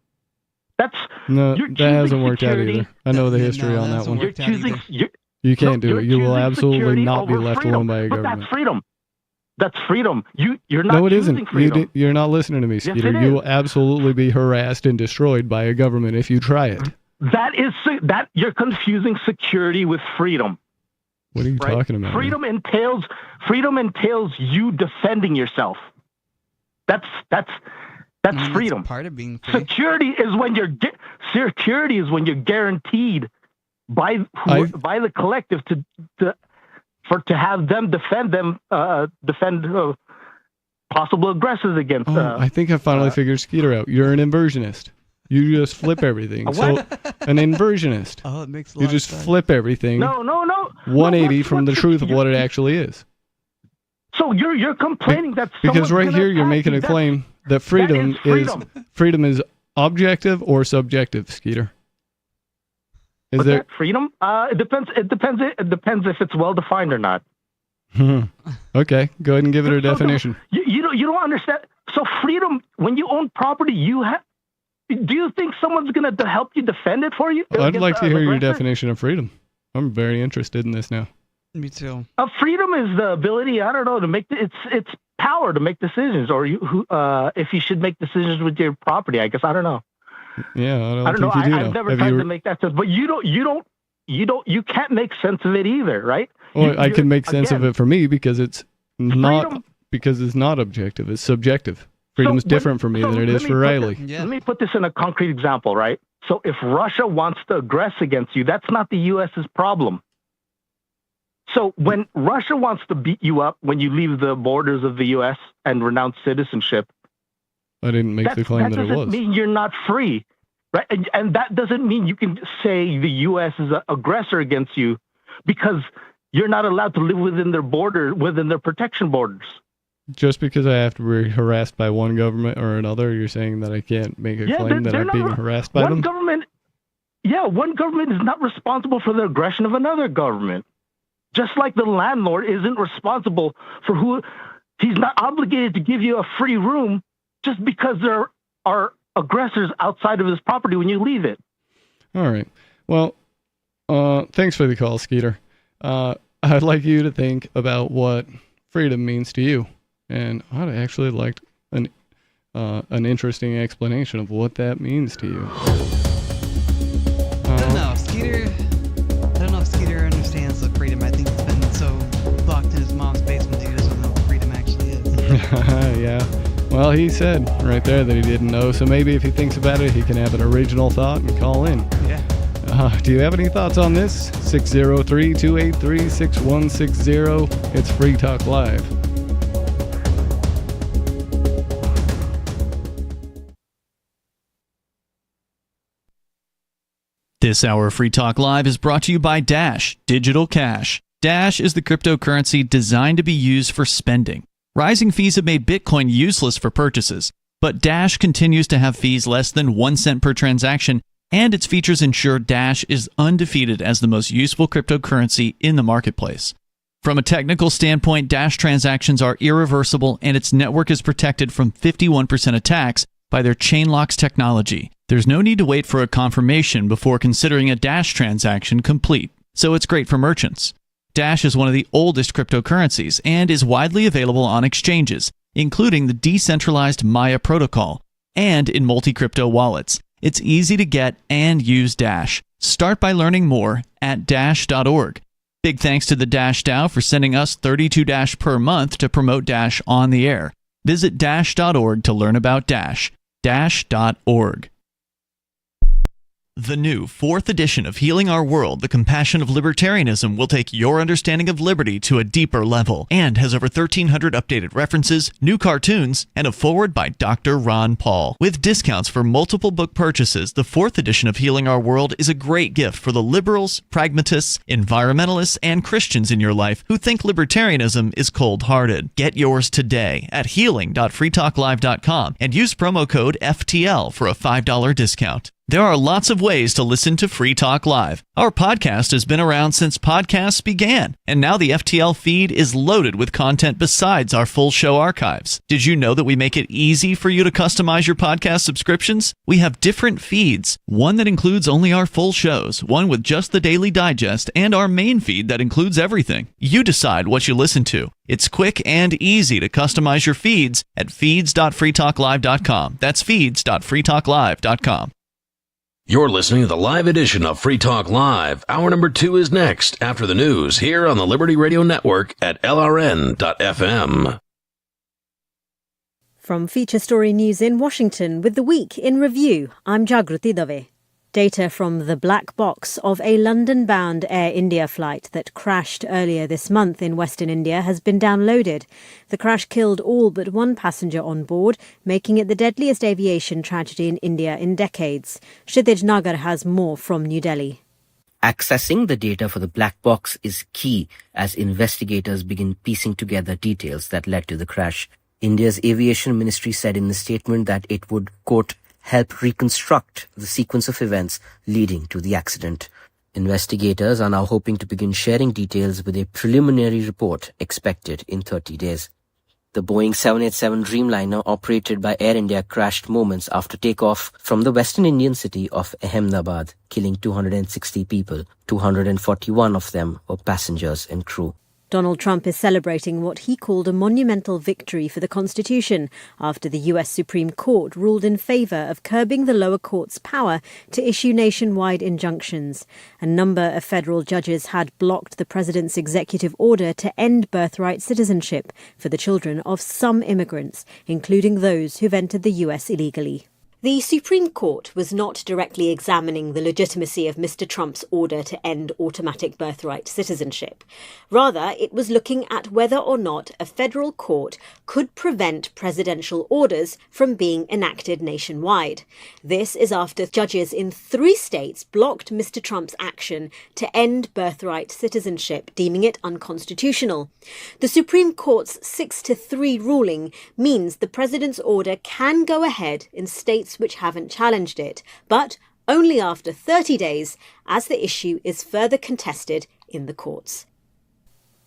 That hasn't worked out either. I know the history on that one. You can't do it. You will absolutely not be left alone by a government. That's freedom. That's freedom. You're not. No, it isn't. Freedom. You're not listening to me, Skeeter. You will absolutely be harassed and destroyed by a government if you try it. That you're confusing security with freedom. What are you talking about? Freedom entails you defending yourself. That's freedom. Part of being free. Security is when you're guaranteed by the collective to have them defend possible aggressors against. I think I finally figured Skeeter out. You're an inversionist. You just flip everything. So an inversionist. Oh, it makes a lot You just of sense. flip everything. No. 180 from the truth of what it actually is. So you're complaining that because right here you're making a claim that freedom is objective or subjective, Skeeter. Is there freedom? It depends if it's well defined or not. Okay, go ahead and give it a definition. You don't understand. So freedom, when you own property, do you think someone's going to help you defend it for you? I'd like to hear your definition of freedom. I'm very interested in this now. Me too. Freedom is the ability, I don't know, to make it's power to make decisions, or if you should make decisions with your property. I guess I don't know. Yeah, I don't know. I've never tried to make that sense, but you can't make sense of it either, right? Well, I can make sense of again, it for me because it's not freedom- objective. It's subjective. Freedom's different for me than it is for Riley. Yeah. Let me put this in a concrete example, right? So if Russia wants to aggress against you, that's not the U.S.'s problem. So when Russia wants to beat you up when you leave the borders of the U.S. and renounce citizenship, I didn't make the claim that it doesn't was. mean you're not free, right? And that doesn't mean you can say the U.S. is an aggressor against you because you're not allowed to live within their border, within their protection borders. Just because I have to be harassed by one government or another, you're saying that I can't make a claim that I'm being harassed by them? One government is not responsible for the aggression of another government. Just like the landlord isn't responsible for he's not obligated to give you a free room just because there are aggressors outside of his property when you leave it. All right. Well, thanks for the call, Skeeter. I'd like you to think about what freedom means to you. And I'd actually like an interesting explanation of what that means to you. I don't know. I don't know if Skeeter understands the freedom. I think he's been so locked in his mom's basement that he doesn't know what freedom actually is. Yeah. Well, he said right there that he didn't know. So maybe if he thinks about it, he can have an original thought and call in. Yeah. Do you have any thoughts on this? 603-283-6160. It's Free Talk Live. This hour of Free Talk Live is brought to you by Dash Digital Cash. Dash is the cryptocurrency designed to be used for spending. Rising fees have made Bitcoin useless for purchases, but Dash continues to have fees less than 1 cent per transaction, and its features ensure Dash is undefeated as the most useful cryptocurrency in the marketplace. From a technical standpoint, Dash transactions are irreversible, and its network is protected from 51% attacks by their Chainlocks technology. There's no need to wait for a confirmation before considering a Dash transaction complete, so it's great for merchants. Dash is one of the oldest cryptocurrencies and is widely available on exchanges, including the decentralized Maya protocol, and in multi-crypto wallets. It's easy to get and use Dash. Start by learning more at Dash.org. Big thanks to the Dash DAO for sending us 32 Dash per month to promote Dash on the air. Visit Dash.org to learn about Dash. Dash.org. The new 4th edition of Healing Our World, The Compassion of Libertarianism will take your understanding of liberty to a deeper level and has over 1,300 updated references, new cartoons, and a foreword by Dr. Ron Paul. With discounts for multiple book purchases, the 4th edition of Healing Our World is a great gift for the liberals, pragmatists, environmentalists, and Christians in your life who think libertarianism is cold-hearted. Get yours today at healing.freetalklive.com and use promo code FTL for a $5 discount. There are lots of ways to listen to Free Talk Live. Our podcast has been around since podcasts began, and now the FTL feed is loaded with content besides our full show archives. Did you know that we make it easy for you to customize your podcast subscriptions? We have different feeds, one that includes only our full shows, one with just the Daily Digest, and our main feed that includes everything. You decide what you listen to. It's quick and easy to customize your feeds at feeds.freetalklive.com. That's feeds.freetalklive.com. You're listening to the live edition of Free Talk Live. Hour number 2 is next after the news here on the Liberty Radio Network at LRN.FM. From Feature Story News in Washington with the Week in Review, I'm Jagruti Dave. Data from the black box of a London-bound Air India flight that crashed earlier this month in Western India has been downloaded. The crash killed all but one passenger on board, making it the deadliest aviation tragedy in India in decades. Kshitij Nagar has more from New Delhi. Accessing the data for the black box is key as investigators begin piecing together details that led to the crash. India's aviation ministry said in a statement that it would, quote, help reconstruct the sequence of events leading to the accident. Investigators are now hoping to begin sharing details with a preliminary report expected in 30 days. The Boeing 787 Dreamliner operated by Air India crashed moments after takeoff from the western Indian city of Ahmedabad, killing 260 people. 241 of them were passengers and crew. Donald Trump is celebrating what he called a monumental victory for the Constitution after the US Supreme Court ruled in favour of curbing the lower court's power to issue nationwide injunctions. A number of federal judges had blocked the president's executive order to end birthright citizenship for the children of some immigrants, including those who've entered the US illegally. The Supreme Court was not directly examining the legitimacy of Mr. Trump's order to end automatic birthright citizenship. Rather, it was looking at whether or not a federal court could prevent presidential orders from being enacted nationwide. This is after judges in 3 states blocked Mr. Trump's action to end birthright citizenship, deeming it unconstitutional. The Supreme Court's 6-3 ruling means the president's order can go ahead in states which haven't challenged it, but only after 30 days, as the issue is further contested in the courts.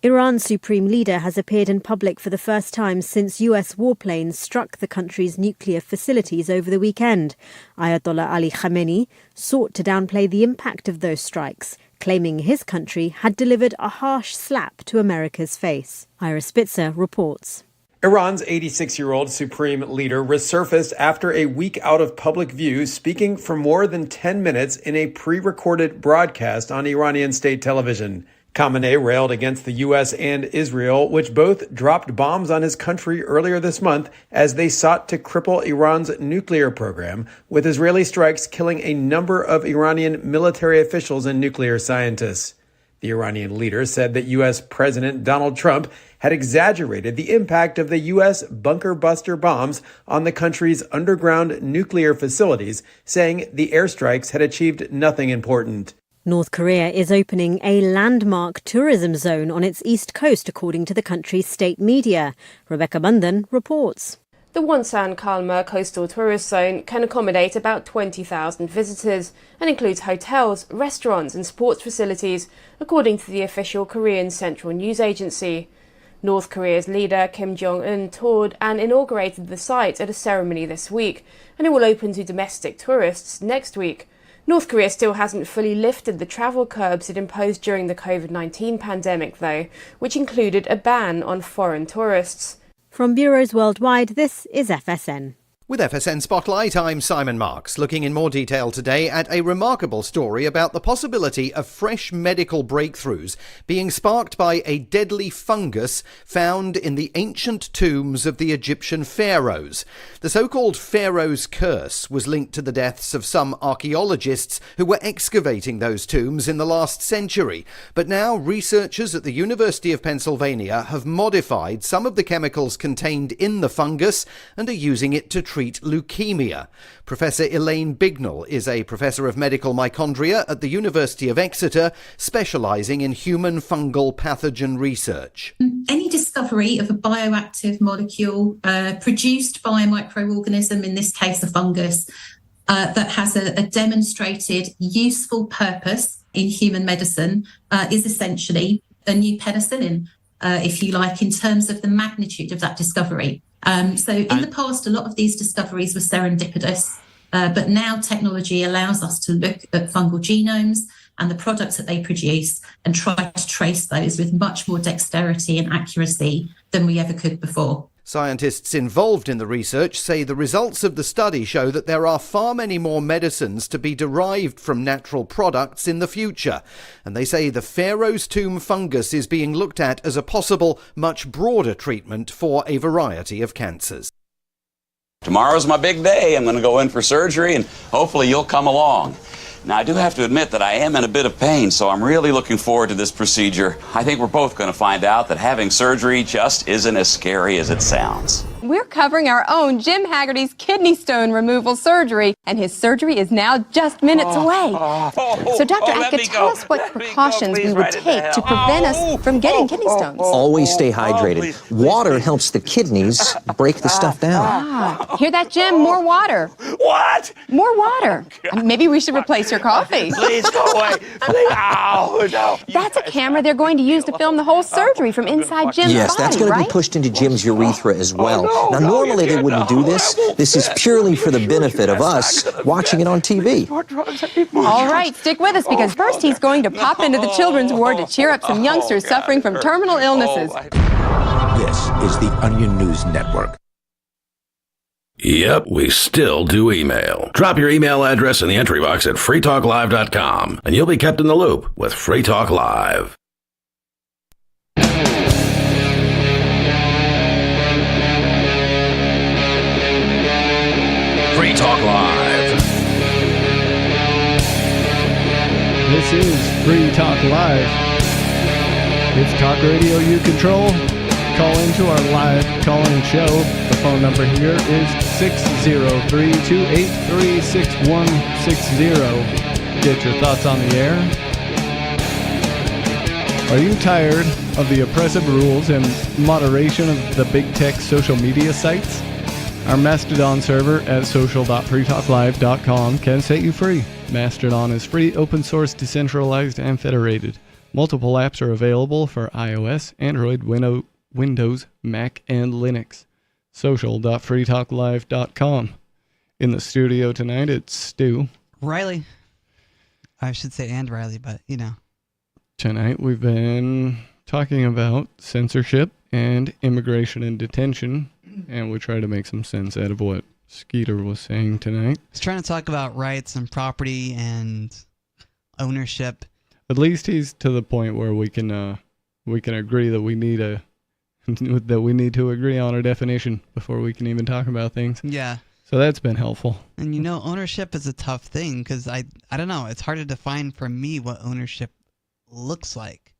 Iran's supreme leader has appeared in public for the first time since US warplanes struck the country's nuclear facilities over the weekend. Ayatollah Ali Khamenei sought to downplay the impact of those strikes, claiming his country had delivered a harsh slap to America's face. Ira Spitzer reports. Iran's 86-year-old supreme leader resurfaced after a week out of public view, speaking for more than 10 minutes in a pre-recorded broadcast on Iranian state television. Khamenei railed against the U.S. and Israel, which both dropped bombs on his country earlier this month as they sought to cripple Iran's nuclear program, with Israeli strikes killing a number of Iranian military officials and nuclear scientists. The Iranian leader said that U.S. President Donald Trump had exaggerated the impact of the U.S. bunker buster bombs on the country's underground nuclear facilities, saying the airstrikes had achieved nothing important. North Korea is opening a landmark tourism zone on its east coast, according to the country's state media. Rebecca Bundan reports. The Wonsan Kalma Coastal Tourist Zone can accommodate about 20,000 visitors and includes hotels, restaurants and sports facilities, according to the official Korean Central News Agency. North Korea's leader Kim Jong-un toured and inaugurated the site at a ceremony this week, and it will open to domestic tourists next week. North Korea still hasn't fully lifted the travel curbs it imposed during the COVID-19 pandemic, though, which included a ban on foreign tourists. From bureaus worldwide, this is FSN. With FSN Spotlight, I'm Simon Marks, looking in more detail today at a remarkable story about the possibility of fresh medical breakthroughs being sparked by a deadly fungus found in the ancient tombs of the Egyptian pharaohs. The so-called Pharaoh's Curse was linked to the deaths of some archaeologists who were excavating those tombs in the last century. But now researchers at the University of Pennsylvania have modified some of the chemicals contained in the fungus and are using it to treat leukemia. Professor Elaine Bignell is a professor of medical mitochondria at the University of Exeter, specialising in human fungal pathogen research. Any discovery of a bioactive molecule produced by a microorganism, in this case a fungus, that has a demonstrated useful purpose in human medicine is essentially a new penicillin, if you like, in terms of the magnitude of that discovery. So in the past, a lot of these discoveries were serendipitous, but now technology allows us to look at fungal genomes and the products that they produce and try to trace those with much more dexterity and accuracy than we ever could before. Scientists involved in the research say the results of the study show that there are far many more medicines to be derived from natural products in the future. And they say the Pharaoh's Tomb fungus is being looked at as a possible, much broader treatment for a variety of cancers. Tomorrow's my big day. I'm going to go in for surgery and hopefully you'll come along. Now, I do have to admit that I am in a bit of pain, so I'm really looking forward to this procedure. I think we're both going to find out that having surgery just isn't as scary as it sounds. We're covering our own Jim Haggerty's kidney stone removal surgery, and his surgery is now just minutes away. So, Dr. Atka, tell us what precautions we would take to prevent us from getting kidney stones. Always stay hydrated. Water helps the kidneys break the stuff down. Hear that, Jim? More water. What? More water. Maybe we should replace your coffee. Please go away. Please. Ow, no. That's a camera they're going to use to film the whole surgery from inside Jim's body, yes, that's going right? to be pushed into Jim's urethra as well. Now, normally they wouldn't do this. This is purely for the benefit of us watching it on TV. All right, stick with us because first he's going to pop into the children's ward to cheer up some youngsters suffering from terminal illnesses. This is the Onion News Network. Yep, we still do email. Drop your email address in the entry box at freetalklive.com, and you'll be kept in the loop with Free Talk Live. Free Talk Live. This is Free Talk Live. It's talk radio you control. Call into our live call-in show. The phone number here is 603-283-6160. Get your thoughts on the air. Are you tired of the oppressive rules and moderation of the big tech social media sites? Our Mastodon server at social.freetalklive.com can set you free. Mastodon is free, open source, decentralized, and federated. Multiple apps are available for iOS, Android, Windows, Mac, and Linux. Social.freetalklive.com. In the studio tonight, it's Stu. Riley. I should say and Riley, but you know. Tonight we've been talking about censorship and immigration and detention, and we try to make some sense out of what Skeeter was saying tonight. He's trying to talk about rights and property and ownership. At least he's to the point where we can agree that we need to agree on a definition before we can even talk about things. Yeah. So that's been helpful. And ownership is a tough thing because I don't know. It's hard to define for me what ownership looks like.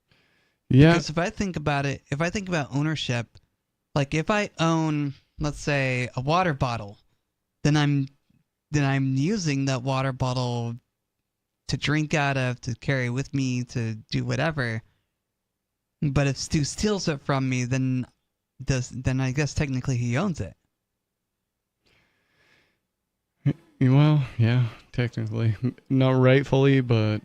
Yeah. Because if I think about ownership, like if I own, let's say, a water bottle, then I'm using that water bottle to drink out of, to carry with me, to do whatever. But if Stu steals it from me, then I guess technically he owns it. Well, yeah, technically, not rightfully, but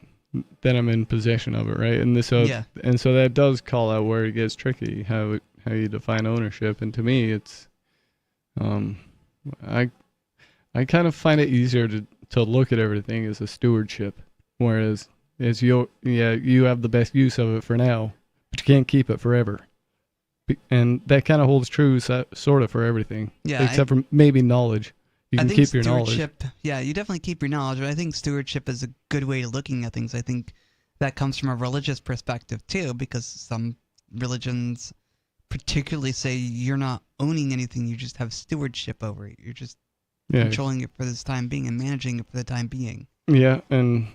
then I'm in possession of it, right? And so that does call out where it gets tricky, how you define ownership. And to me, it's I kind of find it easier to look at everything as a stewardship, whereas you have the best use of it for now, but you can't keep it forever. And that kind of holds true sort of for everything, except for maybe knowledge. You can keep your knowledge. Yeah, you definitely keep your knowledge, but I think stewardship is a good way of looking at things. I think that comes from a religious perspective too, because some religions particularly say you're not owning anything, you just have stewardship over it. You're just controlling it for this time being and managing it for the time being. Yeah, and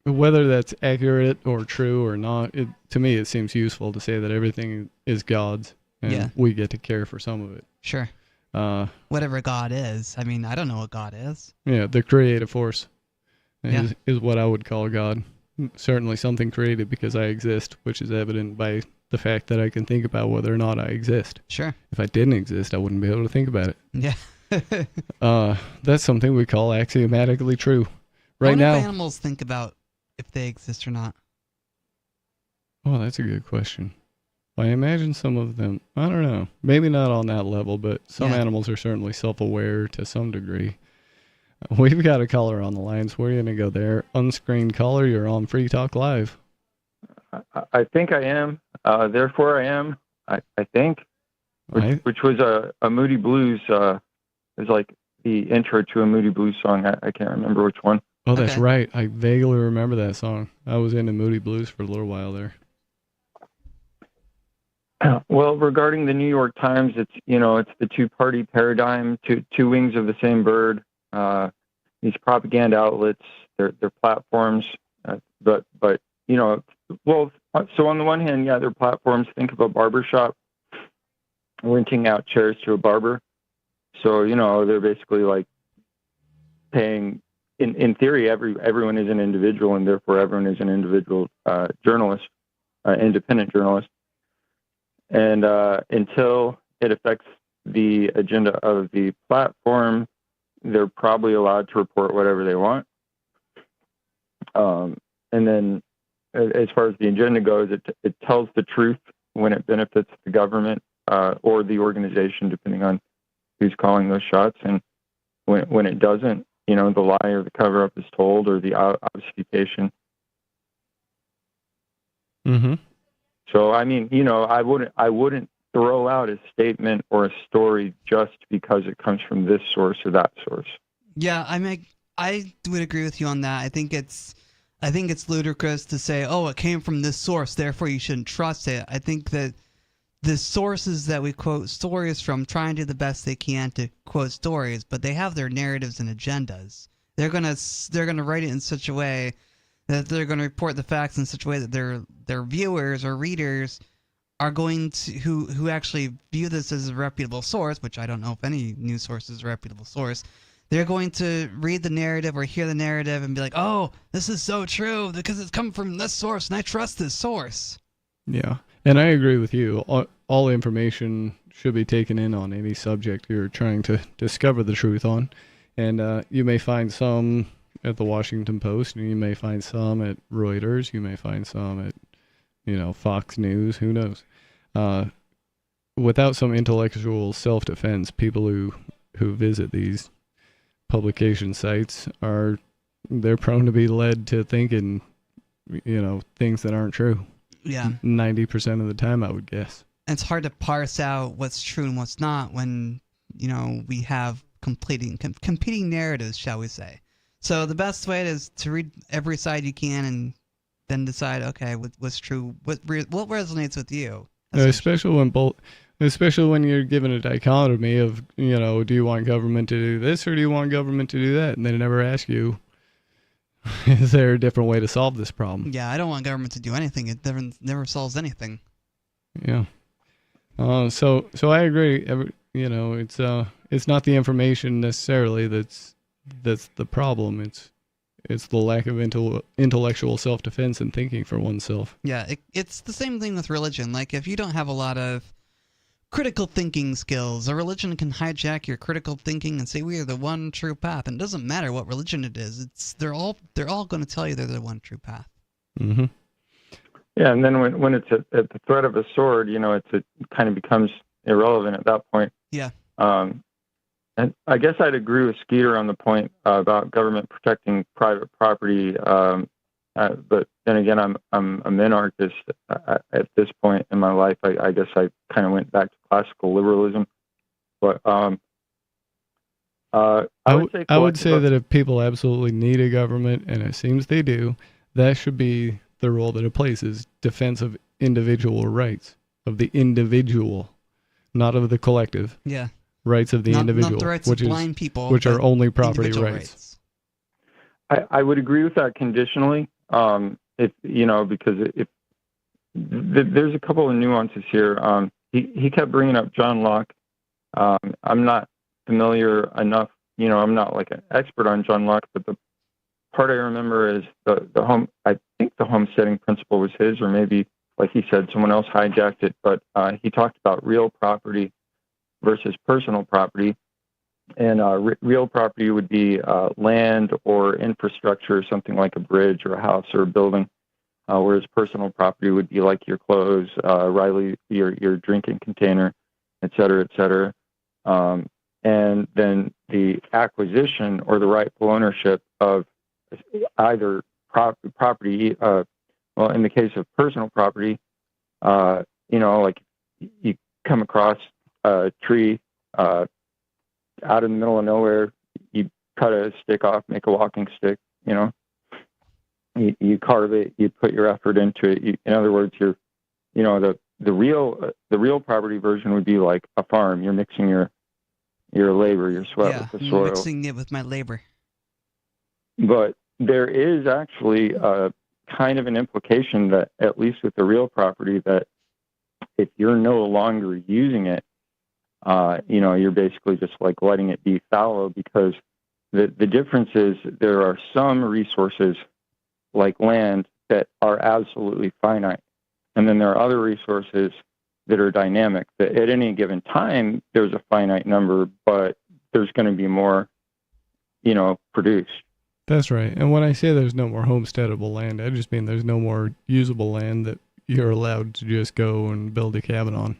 whether that's accurate or true or not, to me it seems useful to say that everything is God's, and we get to care for some of it. Sure. Whatever God is. I mean, I don't know what God is. Yeah, the creative force is what I would call God. Certainly something created because I exist, which is evident by the fact that I can think about whether or not I exist. Sure. If I didn't exist, I wouldn't be able to think about it. Yeah. That's something we call axiomatically true. Right now, if animals think about if they exist or not. Oh, that's a good question. I imagine some of them, I don't know, maybe not on that level, but some animals are certainly self-aware to some degree. We've got a caller on the line, so we're going to go there. Unscreened caller, you're on Free Talk Live. I think I am. Therefore I am. I think. Which was a Moody Blues. It was like the intro to a Moody Blues song. I can't remember which one. Oh, that's right. I vaguely remember that song. I was into Moody Blues for a little while there. Well, regarding the New York Times, it's the two-party paradigm, two wings of the same bird. These propaganda outlets, their platforms, but so on the one hand, their platforms. Think of a barbershop renting out chairs to a barber. So they're basically like paying. In theory, everyone is an individual, and therefore everyone is an individual journalist, independent journalist. And until it affects the agenda of the platform, they're probably allowed to report whatever they want. And then as far as the agenda goes, it tells the truth when it benefits the government or the organization, depending on who's calling those shots. And when it doesn't, the lie or the cover-up is told, or the obfuscation. Mm-hmm. So, I mean, I wouldn't throw out a statement or a story just because it comes from this source or that source. Yeah, I would agree with you on that. I think it's ludicrous to say, oh, it came from this source, therefore you shouldn't trust it. I think that the sources that we quote stories from try and do the best they can to quote stories, but they have their narratives and agendas. They're gonna write it in such a way that they're going to report the facts in such a way that their viewers or readers are going to who actually view this as a reputable source, which I don't know if any news source is a reputable source. They're going to read the narrative or hear the narrative and be like, oh, this is so true because it's come from this source and I trust this source. Yeah, and I agree with you. All information should be taken in on any subject you're trying to discover the truth on. And you may find some at the Washington Post, and you may find some at Reuters, you may find some at, Fox News, who knows. Without some intellectual self-defense, people who visit these publication sites they're prone to be led to thinking, things that aren't true. Yeah. 90% of the time, I would guess. It's hard to parse out what's true and what's not when, we have competing narratives, shall we say. So the best way is to read every side you can and then decide, okay, what's true, what resonates with you. Especially when you're given a dichotomy of, do you want government to do this or do you want government to do that? And they never ask you, is there a different way to solve this problem? Yeah, I don't want government to do anything. It never solves anything. Yeah. So I agree. It's not the information necessarily that's the problem. It's the lack of intellectual self-defense and thinking for oneself. Yeah, it's the same thing with religion. Like, if you don't have a lot of critical thinking skills, a religion can hijack your critical thinking and say we are the one true path. And it doesn't matter what religion it is. They're all going to tell you they're the one true path. Mm-hmm. Yeah, and then when it's at the threat of a sword, it kind of becomes irrelevant at that point. Yeah. And I guess I'd agree with Skeeter on the point about government protecting private property. But then again, I'm a minarchist at this point in my life. I guess I kind of went back to classical liberalism. But I would say that if people absolutely need a government, and it seems they do, that should be the role that it plays, is defense of individual rights, of the individual, not of the collective. Yeah. Rights of the individual, not the rights of blind people, which are only property rights. I would agree with that conditionally. If there's a couple of nuances here. He kept bringing up John Locke. I'm not familiar enough. I'm not like an expert on John Locke, but the part I remember is I think the homesteading principle was his, or maybe, like he said, someone else hijacked it. But he talked about real property versus personal property, and real property would be land or infrastructure, something like a bridge or a house or a building, whereas personal property would be like your clothes, your drinking container, et cetera, and then the acquisition or the rightful ownership of either property. Well, in the case of personal property, like you come across a tree out in the middle of nowhere, you cut a stick off, make a walking stick, you carve it, you put your effort into it. In other words, the real property version would be like a farm. You're mixing your labor, your sweat with the soil. Mixing it with my labor. But there is actually kind of an implication that, at least with the real property, that if you're no longer using it, you're basically just like letting it be fallow, because the difference is there are some resources like land that are absolutely finite. And then there are other resources that are dynamic, that at any given time, there's a finite number, but there's going to be more, produced. That's right. And when I say there's no more homesteadable land, I just mean there's no more usable land that you're allowed to just go and build a cabin on.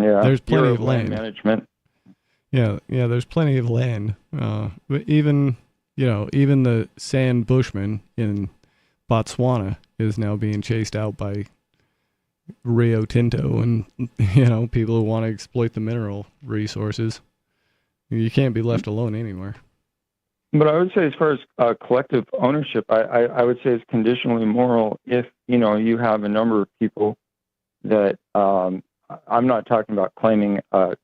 Yeah, there's plenty Bureau of land. management. Yeah, there's plenty of land. But even the sand bushman in Botswana is now being chased out by Rio Tinto and people who want to exploit the mineral resources. You can't be left alone anywhere. But I would say, as far as collective ownership, I would say it's conditionally moral if you have a number of people that I'm not talking about claiming an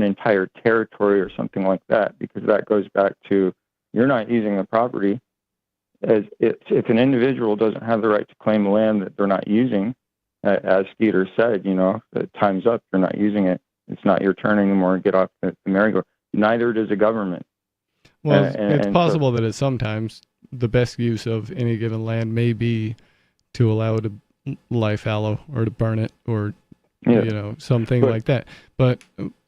entire territory or something like that, because that goes back to you're not using the property. As if an individual doesn't have the right to claim land that they're not using, as Skeeter said, time's up, you're not using it. It's not your turn anymore. Get off the merry-go. Neither does a government. Well, it's possible that at sometimes the best use of any given land may be to allow it to lie fallow or to burn it or something like that. But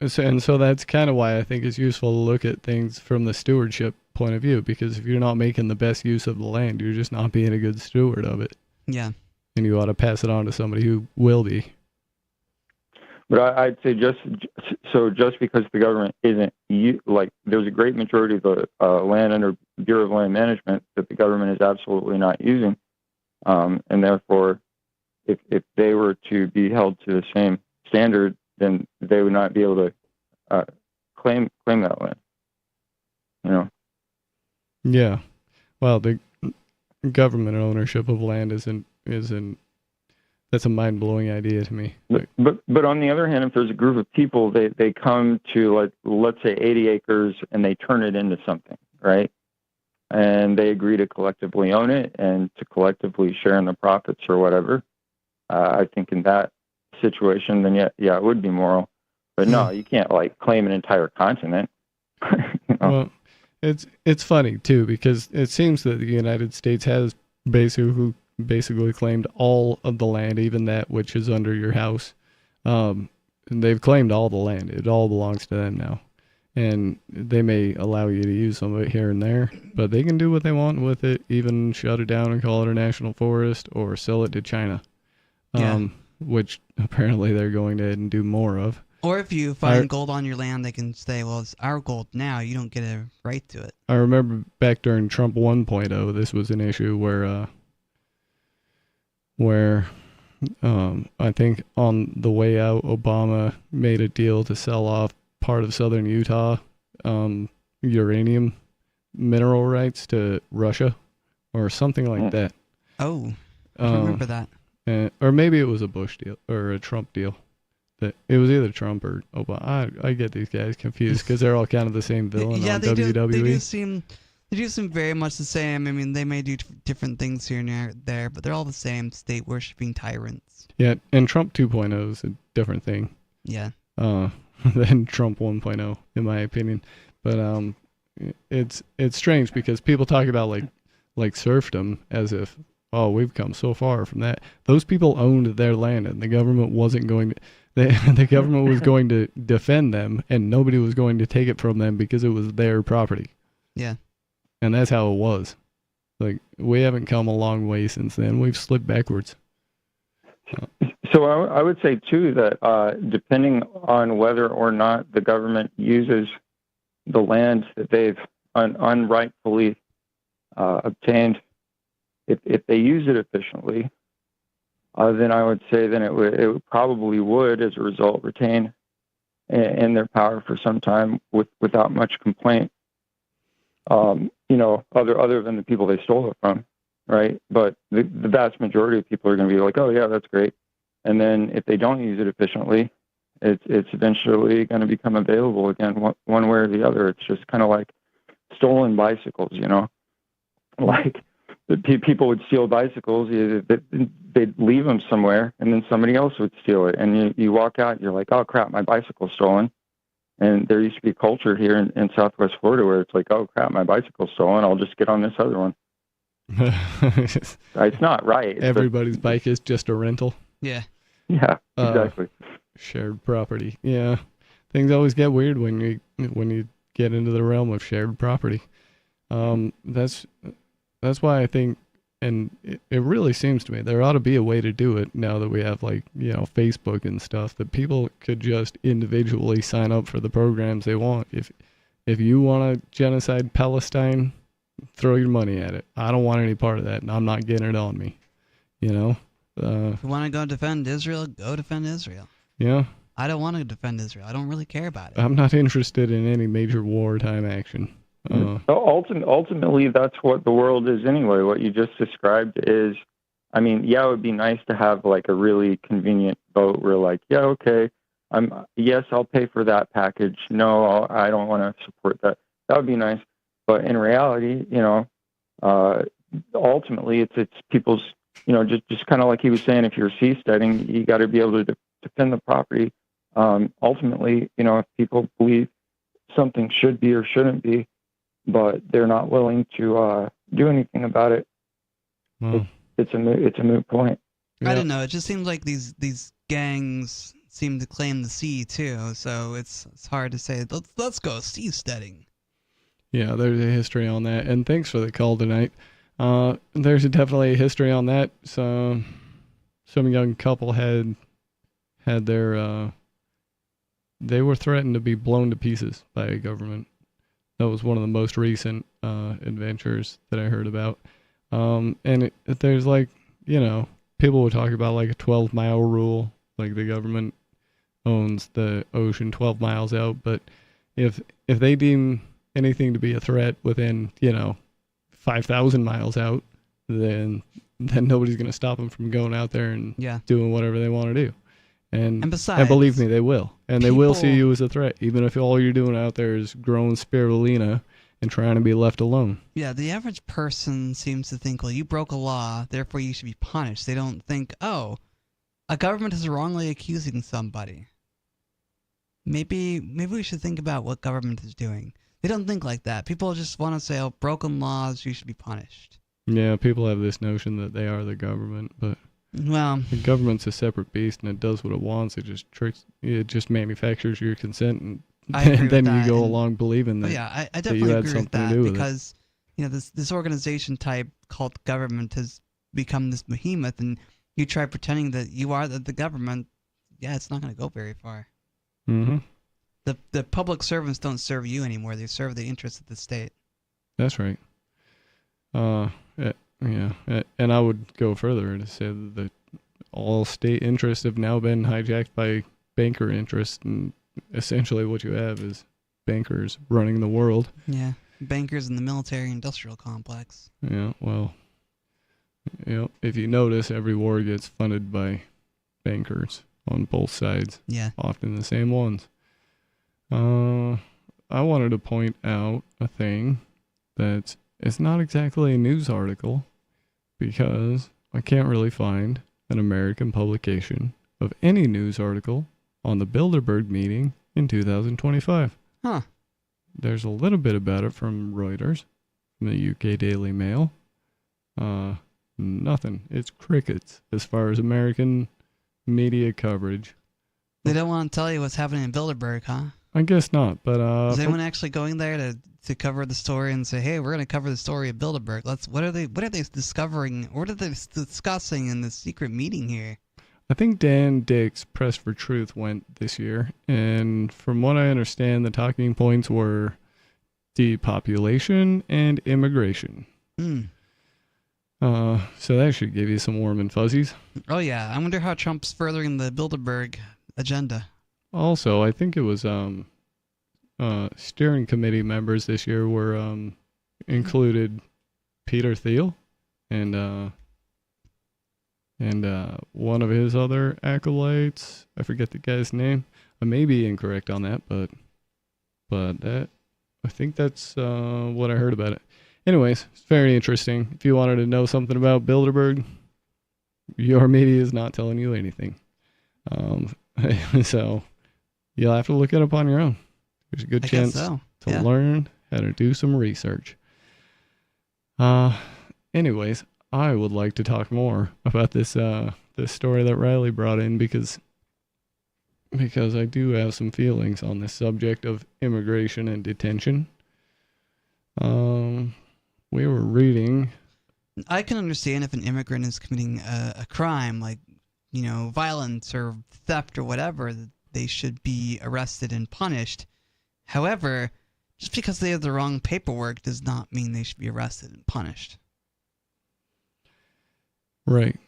so that's kind of why I think it's useful to look at things from the stewardship point of view, because if you're not making the best use of the land, you're just not being a good steward of it. Yeah. And you ought to pass it on to somebody who will be. But I'd say just because the government isn't, there's a great majority of the land under Bureau of Land Management that the government is absolutely not using. And therefore, if they were to be held to the same standard, then they would not be able to claim that land. Yeah. Well, the government ownership of land isn't that's a mind-blowing idea to me. But on the other hand, if there's a group of people, they come to, let's say 80 acres and they turn it into something, right? And they agree to collectively own it and to collectively share in the profits or whatever. I think in that situation, then yeah, it would be moral. But no, you can't claim an entire continent. Well, it's funny too, because it seems that the United States has basically claimed all of the land, even that which is under your house. And they've claimed all the land. It all belongs to them now. And they may allow you to use some of it here and there, but they can do what they want with it, even shut it down and call it a national forest or sell it to China, which apparently they're going to do more of. Or if you find gold on your land, they can say, well, it's our gold now. You don't get a right to it. I remember back during Trump 1.0, this was an issue where I think on the way out, Obama made a deal to sell off part of southern Utah uranium mineral rights to Russia or something like that. Oh, I remember that. Or maybe it was a Bush deal or a Trump deal. It was either Trump or Obama. I get these guys confused because they're all kind of the same villain on WWE. They do seem very much the same. I mean, they may do different things here and there, but they're all the same state-worshipping tyrants. Yeah, and Trump 2.0 is a different thing. Yeah. Than Trump 1.0, in my opinion. But it's strange because people talk about like serfdom as if, oh, we've come so far from that. Those people owned their land, and the government wasn't going to. The government was going to defend them, and nobody was going to take it from them because it was their property. Yeah. And that's how it was. We haven't come a long way since then. We've slipped backwards. So I would say, too, that depending on whether or not the government uses the land that they've unrightfully obtained, if they use it efficiently, then I would say then it probably would, as a result, retain in their power for some time without much complaint. Other than the people they stole it from, right? But the vast majority of people are going to be like, oh yeah, that's great. And then if they don't use it efficiently, it's eventually going to become available again, one way or the other. It's just kind of like stolen bicycles, like the people would steal bicycles, they'd leave them somewhere, and then somebody else would steal it. And you walk out, you're like, oh crap, my bicycle's stolen. And there used to be a culture here in Southwest Florida where it's like, oh crap, my bicycle's stolen, I'll just get on this other one. It's not right. Everybody's bike is just a rental. Yeah. Yeah, exactly. Shared property. Yeah. Things always get weird when you get into the realm of shared property. That's why I think and it really seems to me there ought to be a way to do it now that we have, like, Facebook and stuff, that people could just individually sign up for the programs they want. If you want to genocide Palestine, throw your money at it. I don't want any part of that, and I'm not getting it on me. If you want to go defend Israel, go defend Israel. Yeah. I don't want to defend Israel. I don't really care about it. I'm not interested in any major wartime action. Ultimately, that's what the world is anyway. What you just described is, I mean, yeah, it would be nice to have like a really convenient vote where, like, yeah, okay, yes, I'll pay for that package. No, I don't want to support that. That would be nice. But in reality, ultimately, it's people's, just kind of like he was saying, if you're seasteading, you got to be able to defend the property. Ultimately, if people believe something should be or shouldn't be, but they're not willing to do anything about it, it's a moot point. I don't know. It just seems like these gangs seem to claim the sea too, so it's hard to say. Let's go seasteading. Yeah, there's a history on that, and thanks for the call tonight. There's definitely a history on that. So some young couple had their they were threatened to be blown to pieces by a government. That was one of the most recent adventures that I heard about. And there's like, people would talk about like a 12-mile rule, like the government owns the ocean 12 miles out. But if they deem anything to be a threat within, 5,000 miles out, then nobody's going to stop them from going out there and doing whatever they want to do. And besides, believe me, they will. And they will see you as a threat, even if all you're doing out there is growing spirulina and trying to be left alone. Yeah, the average person seems to think, well, you broke a law, therefore you should be punished. They don't think, oh, a government is wrongly accusing somebody. Maybe we should think about what government is doing. They don't think like that. People just want to say, oh, broken laws, you should be punished. Yeah, people have this notion that they are the government, but well, the government's a separate beast, and it does what it wants. It just manufactures your consent, and then you go along believing that. Yeah, I definitely agree with that, because this organization type called government has become this behemoth, and you try pretending that you are the government. Yeah, it's not going to go very far. Mm-hmm. The public servants don't serve you anymore; they serve the interests of the state. That's right. Yeah, and I would go further to say that all state interests have now been hijacked by banker interests, and essentially what you have is bankers running the world. Yeah, bankers in the military-industrial complex. Yeah, well, if you notice, every war gets funded by bankers on both sides. Yeah. Often the same ones. I wanted to point out a thing that it's not exactly a news article, because I can't really find an American publication of any news article on the Bilderberg meeting in 2025. Huh. There's a little bit about it from Reuters, from the UK Daily Mail. Nothing. It's crickets as far as American media coverage. They don't want to tell you what's happening in Bilderberg, huh? I guess not, but is anyone actually going there to cover the story and say, "Hey, we're going to cover the story of Bilderberg"? What are they discovering? What are they discussing in this secret meeting here? I think Dan Dick's Press for Truth went this year, and from what I understand, the talking points were depopulation and immigration. So that should give you some warm and fuzzies. Oh yeah, I wonder how Trump's furthering the Bilderberg agenda. Also, I think it was steering committee members this year were included Peter Thiel and one of his other acolytes. I forget the guy's name. I may be incorrect on that, but that I think that's what I heard about it. Anyways, it's very interesting. If you wanted to know something about Bilderberg, your media is not telling you anything. So you'll have to look it up on your own. There's a good chance to learn how to do some research. Anyways, I would like to talk more about this story that Riley brought in, because I do have some feelings on this subject of immigration and detention. We were reading I can understand if an immigrant is committing a crime like, violence or theft or whatever, that they should be arrested and punished. However, just because they have the wrong paperwork does not mean they should be arrested and punished. Right.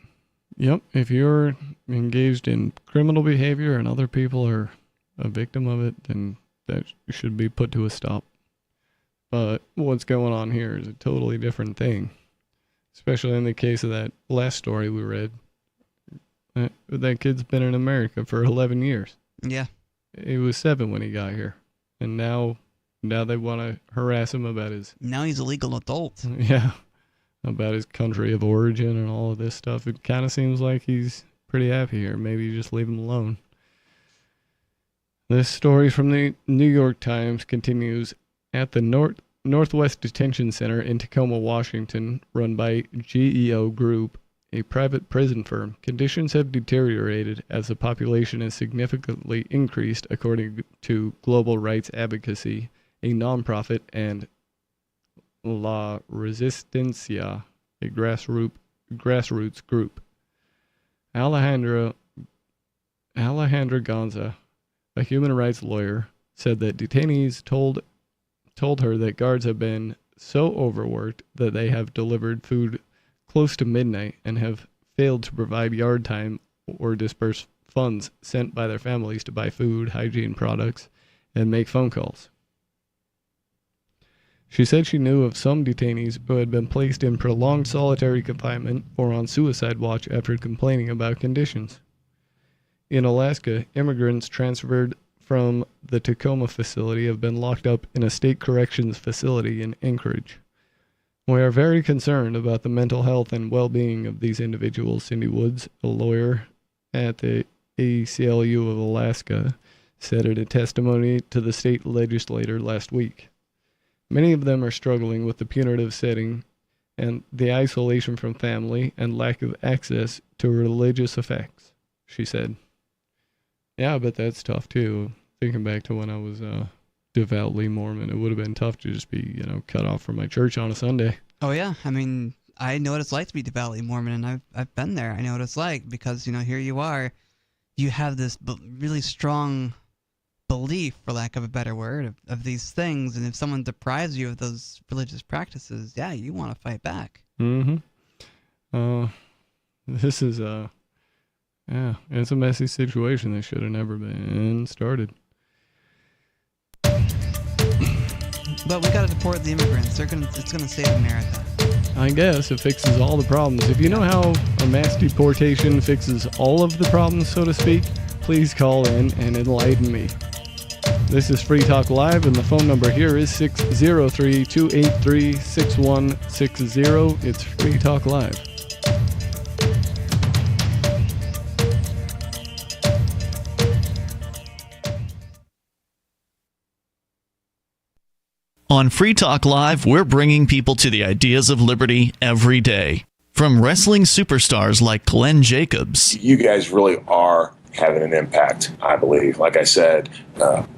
Yep. If you're engaged in criminal behavior and other people are a victim of it, then that should be put to a stop. But what's going on here is a totally different thing. Especially in the case of that last story we read. That kid's been in America for 11 years. Yeah. He was 7 when he got here. And now they want to harass him about his... Now he's a legal adult. Yeah. About his country of origin and all of this stuff. It kind of seems like he's pretty happy here. Maybe you just leave him alone. This story from the New York Times continues. At the Northwest Detention Center in Tacoma, Washington, run by GEO Group, a private prison firm, conditions have deteriorated as the population has significantly increased, according to Global Rights Advocacy, a nonprofit, and La Resistencia, a grassroots group. Alejandra Gonza, a human rights lawyer, said that detainees told her that guards have been so overworked that they have delivered food close to midnight and have failed to provide yard time or disperse funds sent by their families to buy food, hygiene products, and make phone calls. She said she knew of some detainees who had been placed in prolonged solitary confinement or on suicide watch after complaining about conditions. In Alaska, immigrants transferred from the Tacoma facility have been locked up in a state corrections facility in Anchorage. We are very concerned about the mental health and well-being of these individuals, Cindy Woods, a lawyer at the ACLU of Alaska, said in a testimony to the state legislature last week. Many of them are struggling with the punitive setting and the isolation from family and lack of access to religious effects, she said. Yeah, I bet that's tough too. Thinking back to when I was devoutly Mormon, it would have been tough to just be, cut off from my church on a Sunday. Oh yeah, I mean, I know what it's like to be devoutly Mormon, and I've been there. I know what it's like because here you are, you have this really strong belief, for lack of a better word, of these things, and if someone deprives you of those religious practices, yeah, you want to fight back. Mm-hmm. This is it's a messy situation that should have never been started. But we gotta deport the immigrants. It's gonna save America. I guess it fixes all the problems. If you know how a mass deportation fixes all of the problems, so to speak, please call in and enlighten me. This is Free Talk Live, and the phone number here is 603-283-6160. It's Free Talk Live. On Free Talk Live, we're bringing people to the ideas of liberty every day. From wrestling superstars like Glenn Jacobs. You guys really are having an impact, I believe. Like I said,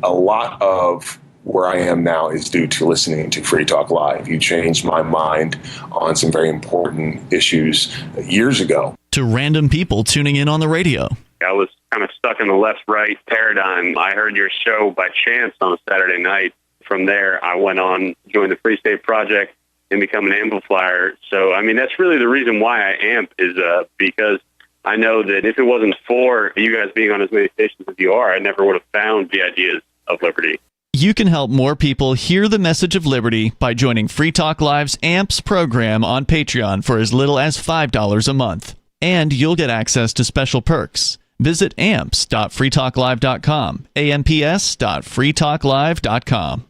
a lot of where I am now is due to listening to Free Talk Live. You changed my mind on some very important issues years ago. To random people tuning in on the radio. I was kind of stuck in the left-right paradigm. I heard your show by chance on a Saturday night. From there, I went on, joined the Free State Project, and become an amplifier. So, I mean, that's really the reason why I amp is because I know that if it wasn't for you guys being on as many stations as you are, I never would have found the ideas of liberty. You can help more people hear the message of liberty by joining Free Talk Live's AMPS program on Patreon for as little as $5 a month. And you'll get access to special perks. Visit amps.freetalklive.com, amps.freetalklive.com.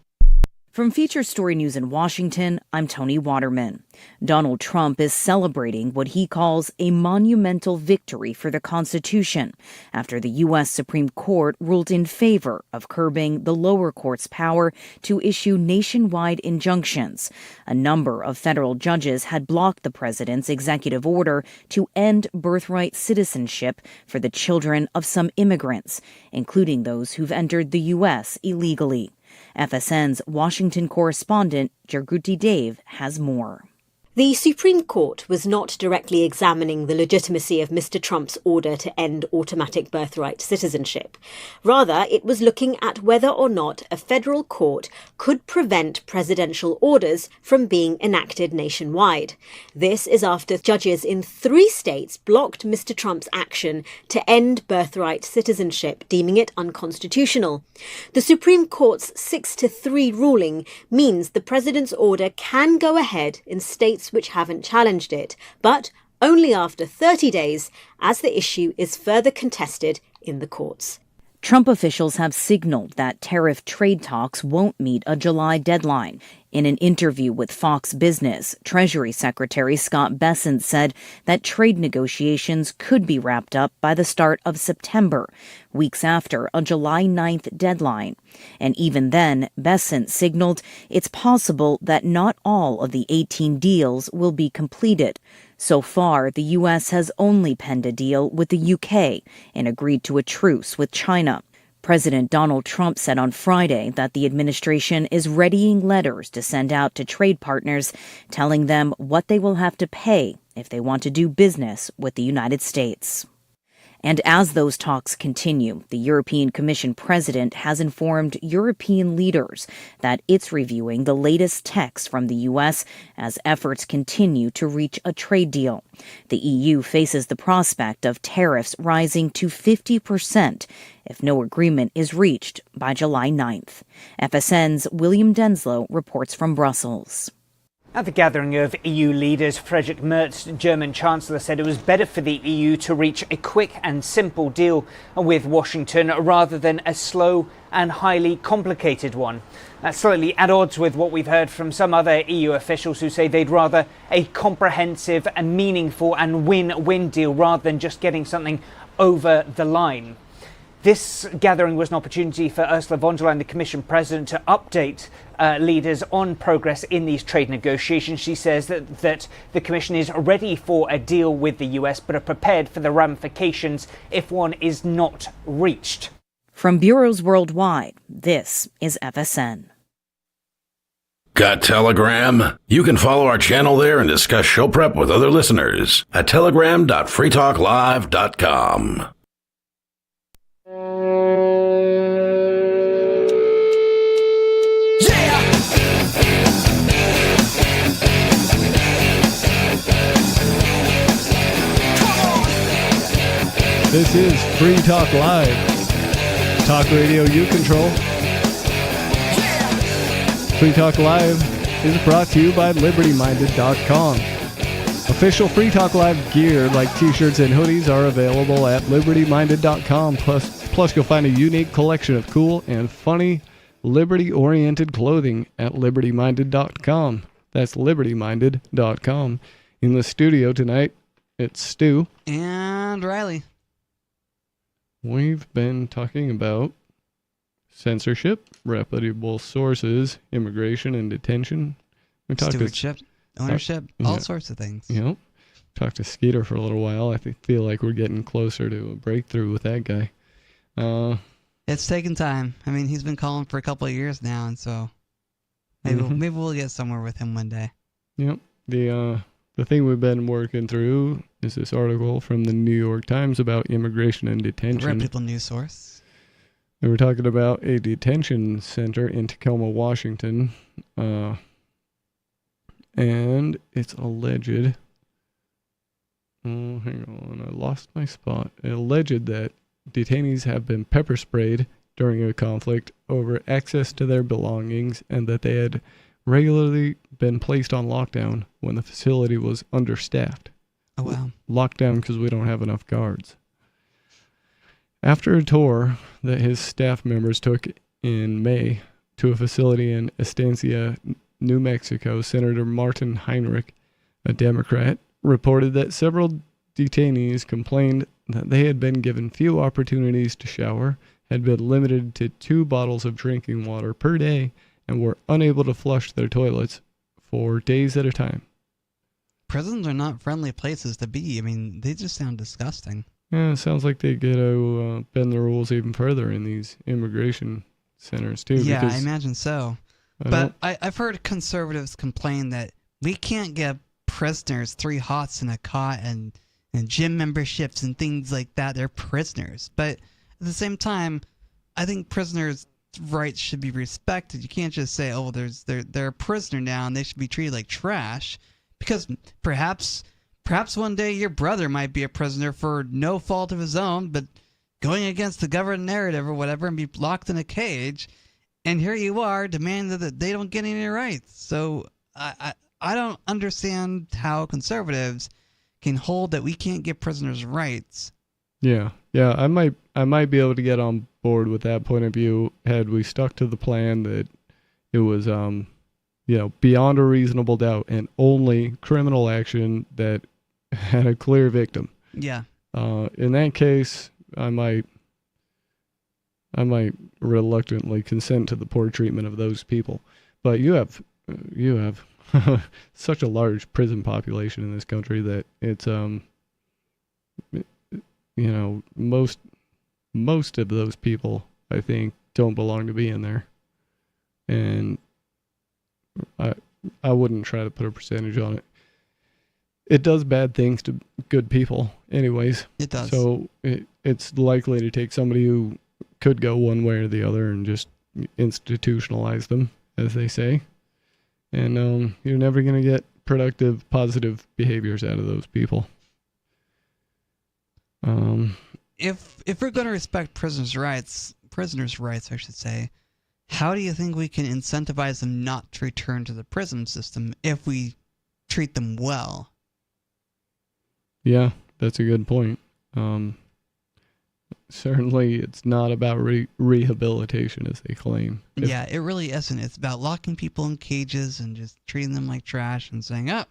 From Feature Story News in Washington, I'm Tony Waterman. Donald Trump is celebrating what he calls a monumental victory for the Constitution after the U.S. Supreme Court ruled in favor of curbing the lower court's power to issue nationwide injunctions. A number of federal judges had blocked the president's executive order to end birthright citizenship for the children of some immigrants, including those who've entered the U.S. illegally. FSN's Washington correspondent Jerguti Dave has more. The Supreme Court was not directly examining the legitimacy of Mr. Trump's order to end automatic birthright citizenship. Rather, it was looking at whether or not a federal court could prevent presidential orders from being enacted nationwide. This is after judges in 3 states blocked Mr. Trump's action to end birthright citizenship, deeming it unconstitutional. The Supreme Court's 6-3 ruling means the president's order can go ahead in states which haven't challenged it, but only after 30 days, as the issue is further contested in the courts. Trump officials have signaled that tariff trade talks won't meet a July deadline. In an interview with Fox Business, Treasury Secretary Scott Bessent said that trade negotiations could be wrapped up by the start of September, weeks after a July 9th deadline. And even then, Bessent signaled it's possible that not all of the 18 deals will be completed. So far, the U.S. has only penned a deal with the U.K. and agreed to a truce with China. President Donald Trump said on Friday that the administration is readying letters to send out to trade partners, telling them what they will have to pay if they want to do business with the United States. And as those talks continue, the European Commission president has informed European leaders that it's reviewing the latest text from the U.S. as efforts continue to reach a trade deal. The EU faces the prospect of tariffs rising to 50% if no agreement is reached by July 9th. FSN's William Denslow reports from Brussels. At the gathering of EU leaders, Friedrich Merz, German Chancellor, said it was better for the EU to reach a quick and simple deal with Washington rather than a slow and highly complicated one. That's slightly at odds with what we've heard from some other EU officials who say they'd rather a comprehensive and meaningful and win-win deal rather than just getting something over the line. This gathering was an opportunity for Ursula von der Leyen, the Commission President, to update leaders on progress in these trade negotiations. She says that the Commission is ready for a deal with the US, but are prepared for the ramifications if one is not reached. From bureaus worldwide, this is FSN. Got Telegram? You can follow our channel there and discuss show prep with other listeners at telegram.freetalklive.com. This is Free Talk Live. Talk radio you control. Free Talk Live is brought to you by LibertyMinded.com. Official Free Talk Live gear like t-shirts and hoodies are available at LibertyMinded.com. Plus you'll find a unique collection of cool and funny liberty-oriented clothing at LibertyMinded.com. That's LibertyMinded.com. In the studio tonight, it's Stu. And Riley. We've been talking about censorship, reputable sources, immigration and detention. We talked stewardship, ownership, all sorts of things. Yep. Talked to Skeeter for a little while. I feel like we're getting closer to a breakthrough with that guy. It's taken time. I mean, he's been calling for a couple of years now, and so maybe we'll get somewhere with him one day. Yep. The thing we've been working through is this article from the New York Times about immigration and detention. Reputable news source. They were talking about a detention center in Tacoma, Washington, and it's alleged. Oh, hang on, I lost my spot. It alleged that detainees have been pepper sprayed during a conflict over access to their belongings, and that they had regularly been placed on lockdown when the facility was understaffed. Oh, wow. Lockdown because we don't have enough guards. After a tour that his staff members took in May to a facility in Estancia, New Mexico, Senator Martin Heinrich, a Democrat, reported that several detainees complained that they had been given few opportunities to shower, had been limited to 2 bottles of drinking water per day, and were unable to flush their toilets for days at a time. Prisons are not friendly places to be. I mean, they just sound disgusting. Yeah, it sounds like they get to bend the rules even further in these immigration centers, too. Yeah, I imagine so. But I've heard conservatives complain that we can't get prisoners, 3 hots in a cot and gym memberships and things like that. They're prisoners. But at the same time, I think prisoners' rights should be respected. You can't just say, oh, they're a prisoner now and they should be treated like trash. Because perhaps one day your brother might be a prisoner for no fault of his own, but going against the government narrative or whatever and be locked in a cage. And here you are demanding that they don't get any rights. So I don't understand how conservatives can hold that we can't give prisoners rights. Yeah, I might be able to get on board with that point of view had we stuck to the plan that it was beyond a reasonable doubt and only criminal action that had a clear victim. Yeah. In that case, I might reluctantly consent to the poor treatment of those people. But you have such a large prison population in this country that it's most of those people, I think, don't belong to be in there. And I wouldn't try to put a percentage on it. It does bad things to good people anyways. It does. So it's likely to take somebody who could go one way or the other and just institutionalize them, as they say. And you're never going to get productive, positive behaviors out of those people. If we're going to respect prisoners' rights, I should say, how do you think we can incentivize them not to return to the prison system if we treat them well? Yeah, that's a good point. Certainly, it's not about rehabilitation, as they claim. Yeah, it really isn't. It's about locking people in cages and just treating them like trash and saying, oh,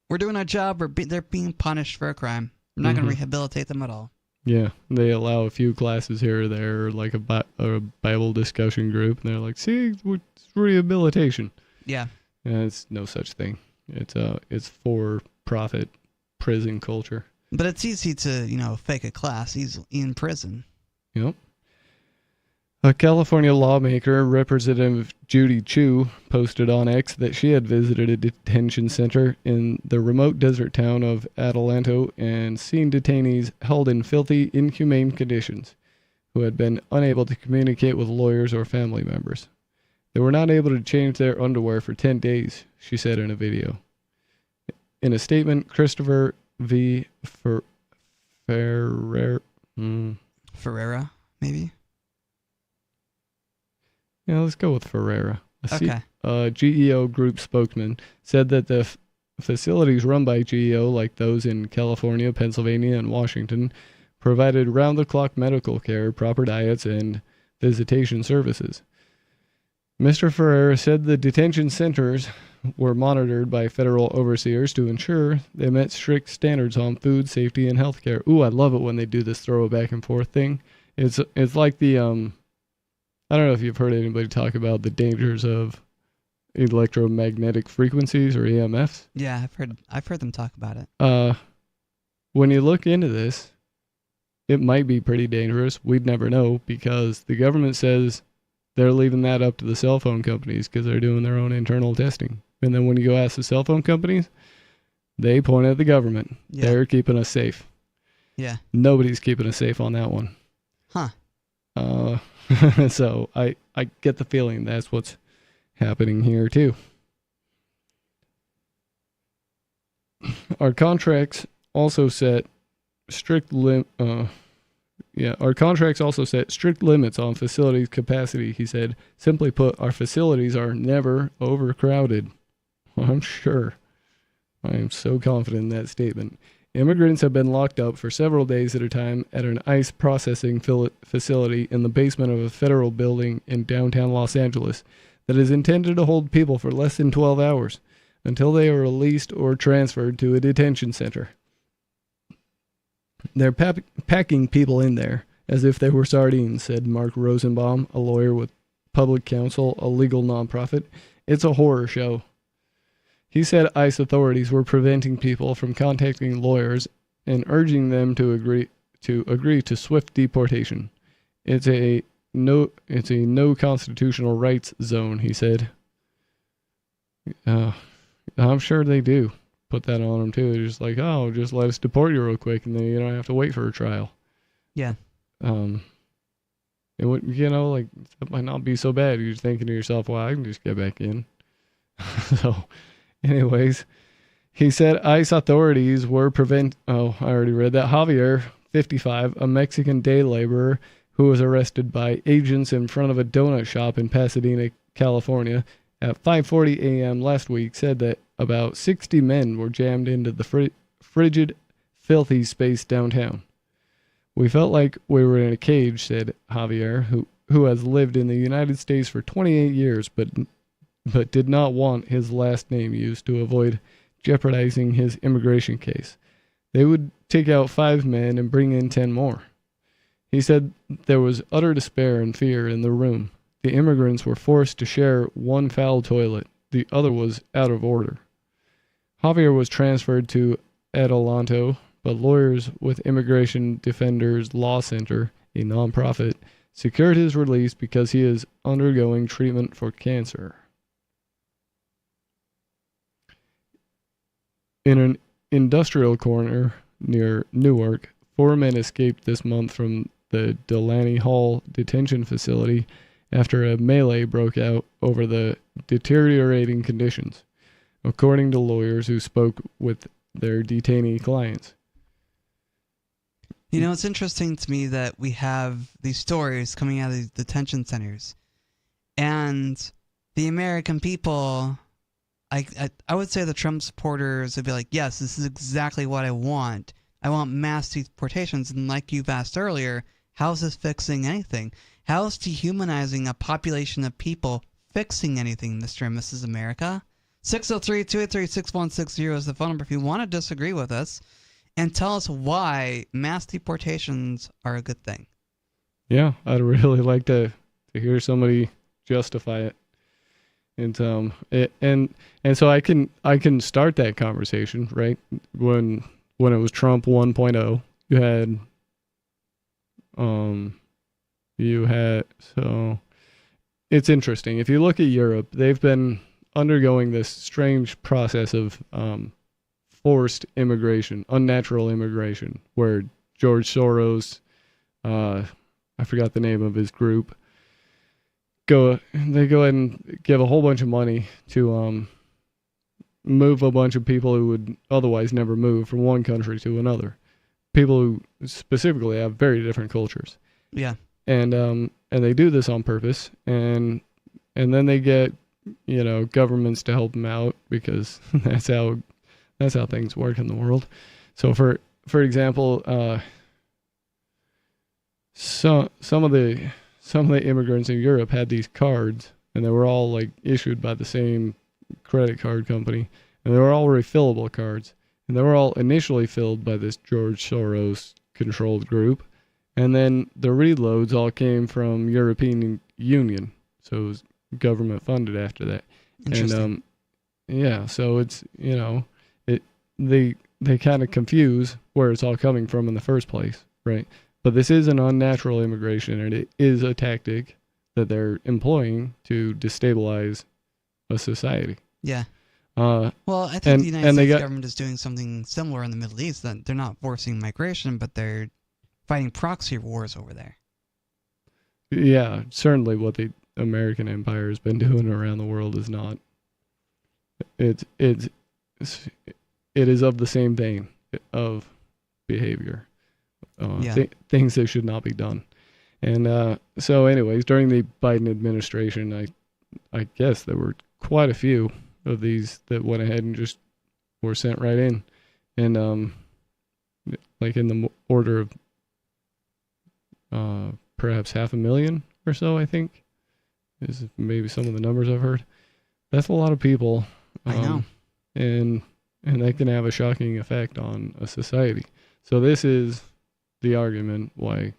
we're doing our job, they're being punished for a crime. We're not going to rehabilitate them at all. Yeah, they allow a few classes here or there, or like a Bible discussion group, and they're like, see, it's rehabilitation. Yeah. And it's no such thing. It's for-profit prison culture. But it's easy to, fake a class in prison. Yep. A California lawmaker, Representative Judy Chu, posted on X that she had visited a detention center in the remote desert town of Adelanto and seen detainees held in filthy, inhumane conditions who had been unable to communicate with lawyers or family members. They were not able to change their underwear for 10 days, she said in a video. In a statement, Christopher V. Ferreira, maybe? Yeah, let's go with Ferreira. Okay. GEO group spokesman said that the facilities run by GEO, like those in California, Pennsylvania, and Washington, provided round-the-clock medical care, proper diets, and visitation services. Mr. Ferreira said the detention centers were monitored by federal overseers to ensure they met strict standards on food, safety, and health care. Ooh, I love it when they do this throw back and forth thing. It's like the I don't know if you've heard anybody talk about the dangers of electromagnetic frequencies or EMFs. Yeah, I've heard them talk about it. When you look into this, it might be pretty dangerous. We'd never know because the government says they're leaving that up to the cell phone companies because they're doing their own internal testing. And then when you go ask the cell phone companies, they point at the government. Yeah. They're keeping us safe. Yeah. Nobody's keeping us safe on that one. Huh. So I get the feeling that's what's happening here too. Our contracts also set strict limits on facilities capacity, he said. Simply put, our facilities are never overcrowded. I'm sure. I am so confident in that statement. Immigrants have been locked up for several days at a time at an ICE processing facility in the basement of a federal building in downtown Los Angeles that is intended to hold people for less than 12 hours until they are released or transferred to a detention center. They're packing people in there as if they were sardines, said Mark Rosenbaum, a lawyer with Public Counsel, a legal nonprofit. It's a horror show. He said ICE authorities were preventing people from contacting lawyers and urging them to agree to swift deportation. It's a no constitutional rights zone, he said. I'm sure they do. put that on them too. They're just like, oh, just let us deport you real quick, and then you don't have to wait for a trial. Yeah. It would, you know, like, that might not be so bad. You're thinking to yourself, well, I can just get back in. So, anyways, he said ICE authorities were I already read that. Javier, 55, a Mexican day laborer who was arrested by agents in front of a donut shop in Pasadena, California at 5:40 a.m. last week, said that about 60 men were jammed into the frigid, filthy space downtown. We felt like we were in a cage, said Javier, who has lived in the United States for 28 years, but did not want his last name used to avoid jeopardizing his immigration case. They would take out 5 men and bring in 10 more. He said there was utter despair and fear in the room. The immigrants were forced to share one foul toilet. The other was out of order. Javier was transferred to Adelanto, but lawyers with Immigration Defenders Law Center, a nonprofit, secured his release because he is undergoing treatment for cancer. In an industrial corner near Newark, 4 men escaped this month from the Delaney Hall detention facility after a melee broke out over the deteriorating conditions, according to lawyers who spoke with their detainee clients. You know, it's interesting to me that we have these stories coming out of these detention centers, and the American people, I would say the Trump supporters would be like, yes, this is exactly what I want. I want mass deportations. And like you've asked earlier, how is this fixing anything? How is dehumanizing a population of people fixing anything, Mr. and Mrs. America? 603-283-6160 is the phone number if you want to disagree with us and tell us why mass deportations are a good thing. Yeah, I'd really like to hear somebody justify it. And and so I can start that conversation, right? When it was Trump 1.0, so it's interesting. If you look at Europe, they've been undergoing this strange process of forced immigration, unnatural immigration, where George Soros, I forgot the name of his group, they go ahead and give a whole bunch of money to move a bunch of people who would otherwise never move from one country to another. People who specifically have very different cultures. Yeah. And they do this on purpose, and then they get, you know, governments to help them out, because that's how things work in the world. So for example, some of the immigrants in Europe had these cards, and they were all like issued by the same credit card company, and they were all refillable cards, and they were all initially filled by this George Soros controlled group, and then the reloads all came from European Union, so it was government funded after that. Interesting. And yeah, so it's, you know, they kind of confuse where it's all coming from in the first place, right? But this is an unnatural immigration, and it is a tactic that they're employing to destabilize a society. Yeah. Well, I think the United States government is doing something similar in the Middle East. That they're not forcing migration, but they're fighting proxy wars over there. Yeah, certainly what the American empire has been doing around the world is not. It is of the same vein of behavior. Things that should not be done. And so anyways, during the Biden administration, I guess there were quite a few of these that went ahead and just were sent right in. And like in the order of perhaps 500,000 or so, I think, is maybe some of the numbers I've heard. That's a lot of people. I know. And that can have a shocking effect on a society. So this is the argument why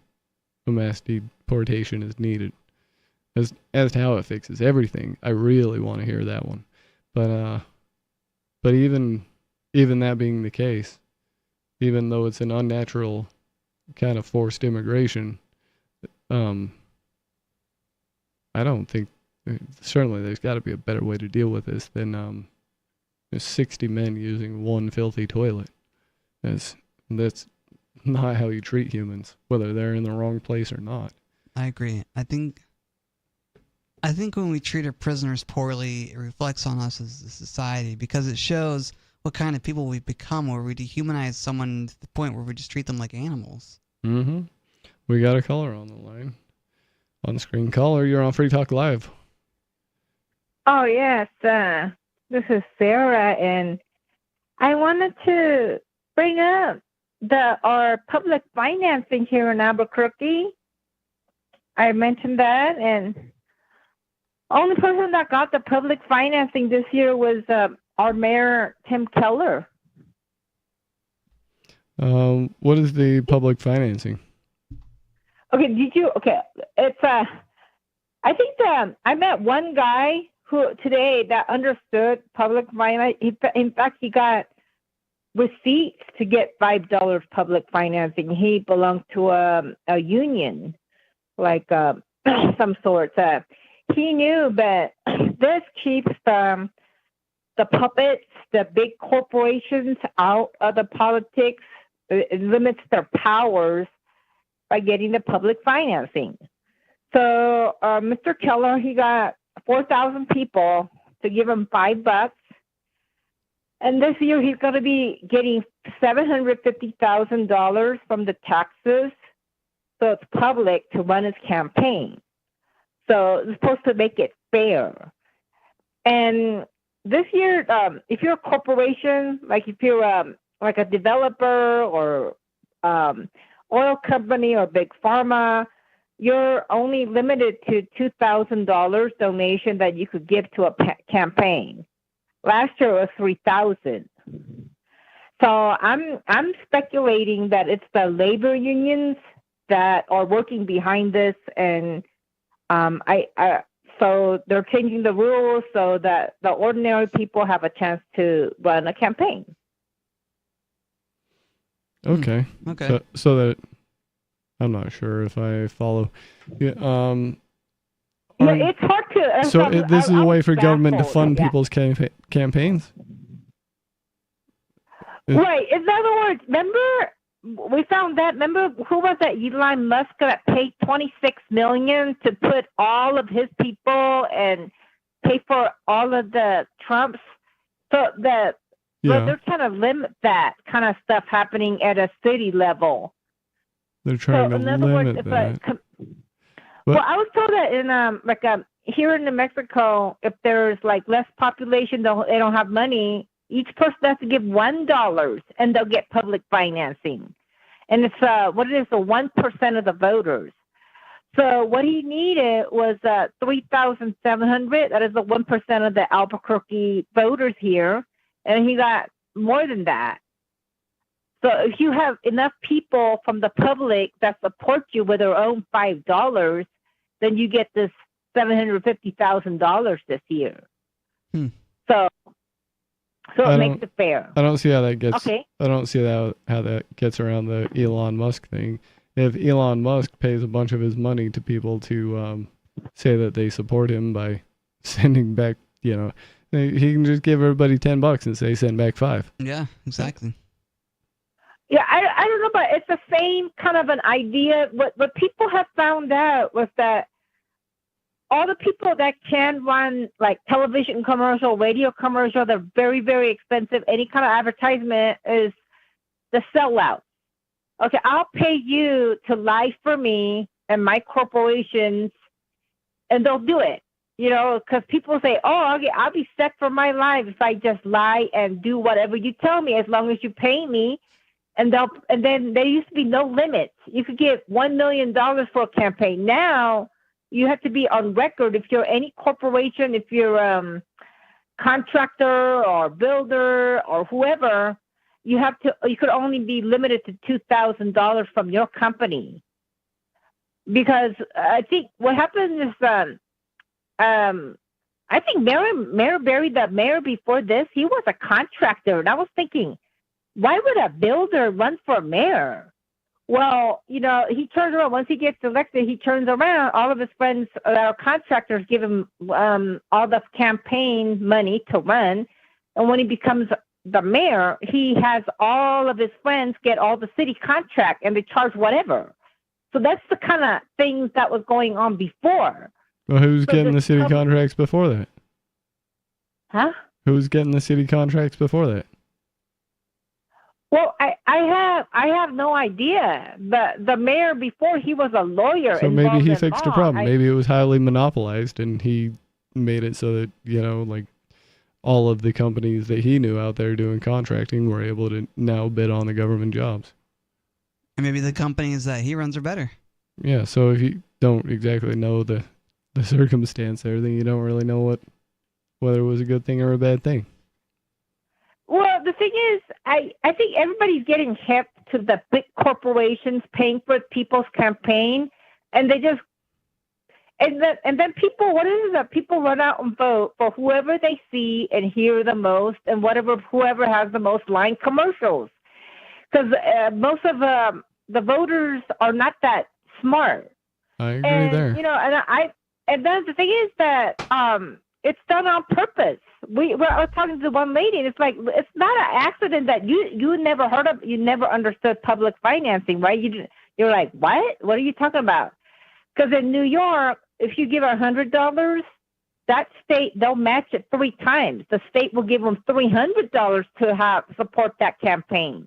a mass deportation is needed. As to how it fixes everything, I really want to hear that one. But even that being the case, even though it's an unnatural kind of forced immigration, I don't think, certainly there's got to be a better way to deal with this than There's 60 men using one filthy toilet. That's not how you treat humans, whether they're in the wrong place or not. I agree. I think when we treat our prisoners poorly, it reflects on us as a society because it shows what kind of people we've become, where we dehumanize someone to the point where we just treat them like animals. Mm-hmm. We got a caller on the line. On-screen caller, you're on Free Talk Live. Oh, yes. This is Sarah, and I wanted to bring up our public financing here in Albuquerque. I mentioned that, and only person that got the public financing this year was our mayor, Tim Keller. What is the public financing? Okay, it's I think I met one guy who today that understood public finance. In fact, he got receipts to get $5 public financing. He belonged to a union, like some sort. He knew that this keeps the puppets, the big corporations out of the politics. It limits their powers by getting the public financing. So Mr. Keller, he got 4,000 people to give him $5. And this year he's going to be getting $750,000 from the taxes. So it's public to run his campaign. So it's supposed to make it fair. And this year, if you're a corporation, like if you're like a developer or oil company or big pharma, you're only limited to $2,000 donation that you could give to a campaign. Last year it was $3,000. So I'm speculating that it's the labor unions that are working behind this, and so they're changing the rules so that the ordinary people have a chance to run a campaign. Okay. Okay. So that I'm not sure if I follow. Yeah. It's hard to. So this is a way for government to fund people's campaigns. Right. In other words, remember we found that. Remember who was that? Elon Musk that paid $26 million to put all of his people and pay for all of the Trumps. So that. Yeah. But they're trying to limit that kind of stuff happening at a city level. They're trying to limit that. Well, I was told that in here in New Mexico, if there's like less population, they don't have money. Each person has to give $1, and they'll get public financing. And it's what it is, the 1% of the voters. So what he needed was 3,700. That is the 1% of the Albuquerque voters here. And he got more than that. So if you have enough people from the public that support you with their own $5, then you get this $750,000 this year. So it makes it fair. I don't see how that gets. Okay. I don't see how that gets around the Elon Musk thing. If Elon Musk pays a bunch of his money to people to say that they support him by sending back, he can just give everybody $10 and say send back $5. Yeah, exactly. Yeah, I don't know, but it's the same kind of an idea. What people have found out was that all the people that can run like television commercial, radio commercial, they're very, very expensive. Any kind of advertisement is the sellout. Okay, I'll pay you to lie for me and my corporations, and they'll do it. Because people say, oh, okay, I'll be set for my life if I just lie and do whatever you tell me as long as you pay me. And then there used to be no limits. You could get $1 million for a campaign. Now you have to be on record. If you're any corporation, if you're a contractor or builder or whoever, you could only be limited to $2,000 from your company. Because I think what happens is I think Mayor Berry, the mayor before this, he was a contractor. And I was thinking, why would a builder run for mayor? Well, he turns around. Once he gets elected, he turns around. All of his friends that are contractors give him all the campaign money to run. And when he becomes the mayor, he has all of his friends get all the city contract and they charge whatever. So that's the kind of things that was going on before. Well, who's So getting the this city public- contracts before that? Huh? Who's getting the city contracts before that? Well, I have no idea. The mayor before, he was a lawyer. So maybe involved he in fixed the law. problem. Maybe it was highly monopolized, and he made it so that, like all of the companies that he knew out there doing contracting were able to now bid on the government jobs. And maybe the companies that he runs are better. Yeah, so if you don't exactly know the circumstance there, then you don't really know whether it was a good thing or a bad thing. Well, the thing is, I think everybody's getting hip to the big corporations paying for people's campaign, and they just and then people, what is it that people run out and vote for whoever they see and hear the most, and whoever has the most line commercials, because most of the voters are not that smart. I agree And there. and then the thing is that it's done on purpose. I was talking to one lady, and it's like, it's not an accident that you never heard of, you never understood public financing, right? You're like, what? What are you talking about? Because in New York, if you give $100, that state, they'll match it 3 times. The state will give them $300 to support that campaign.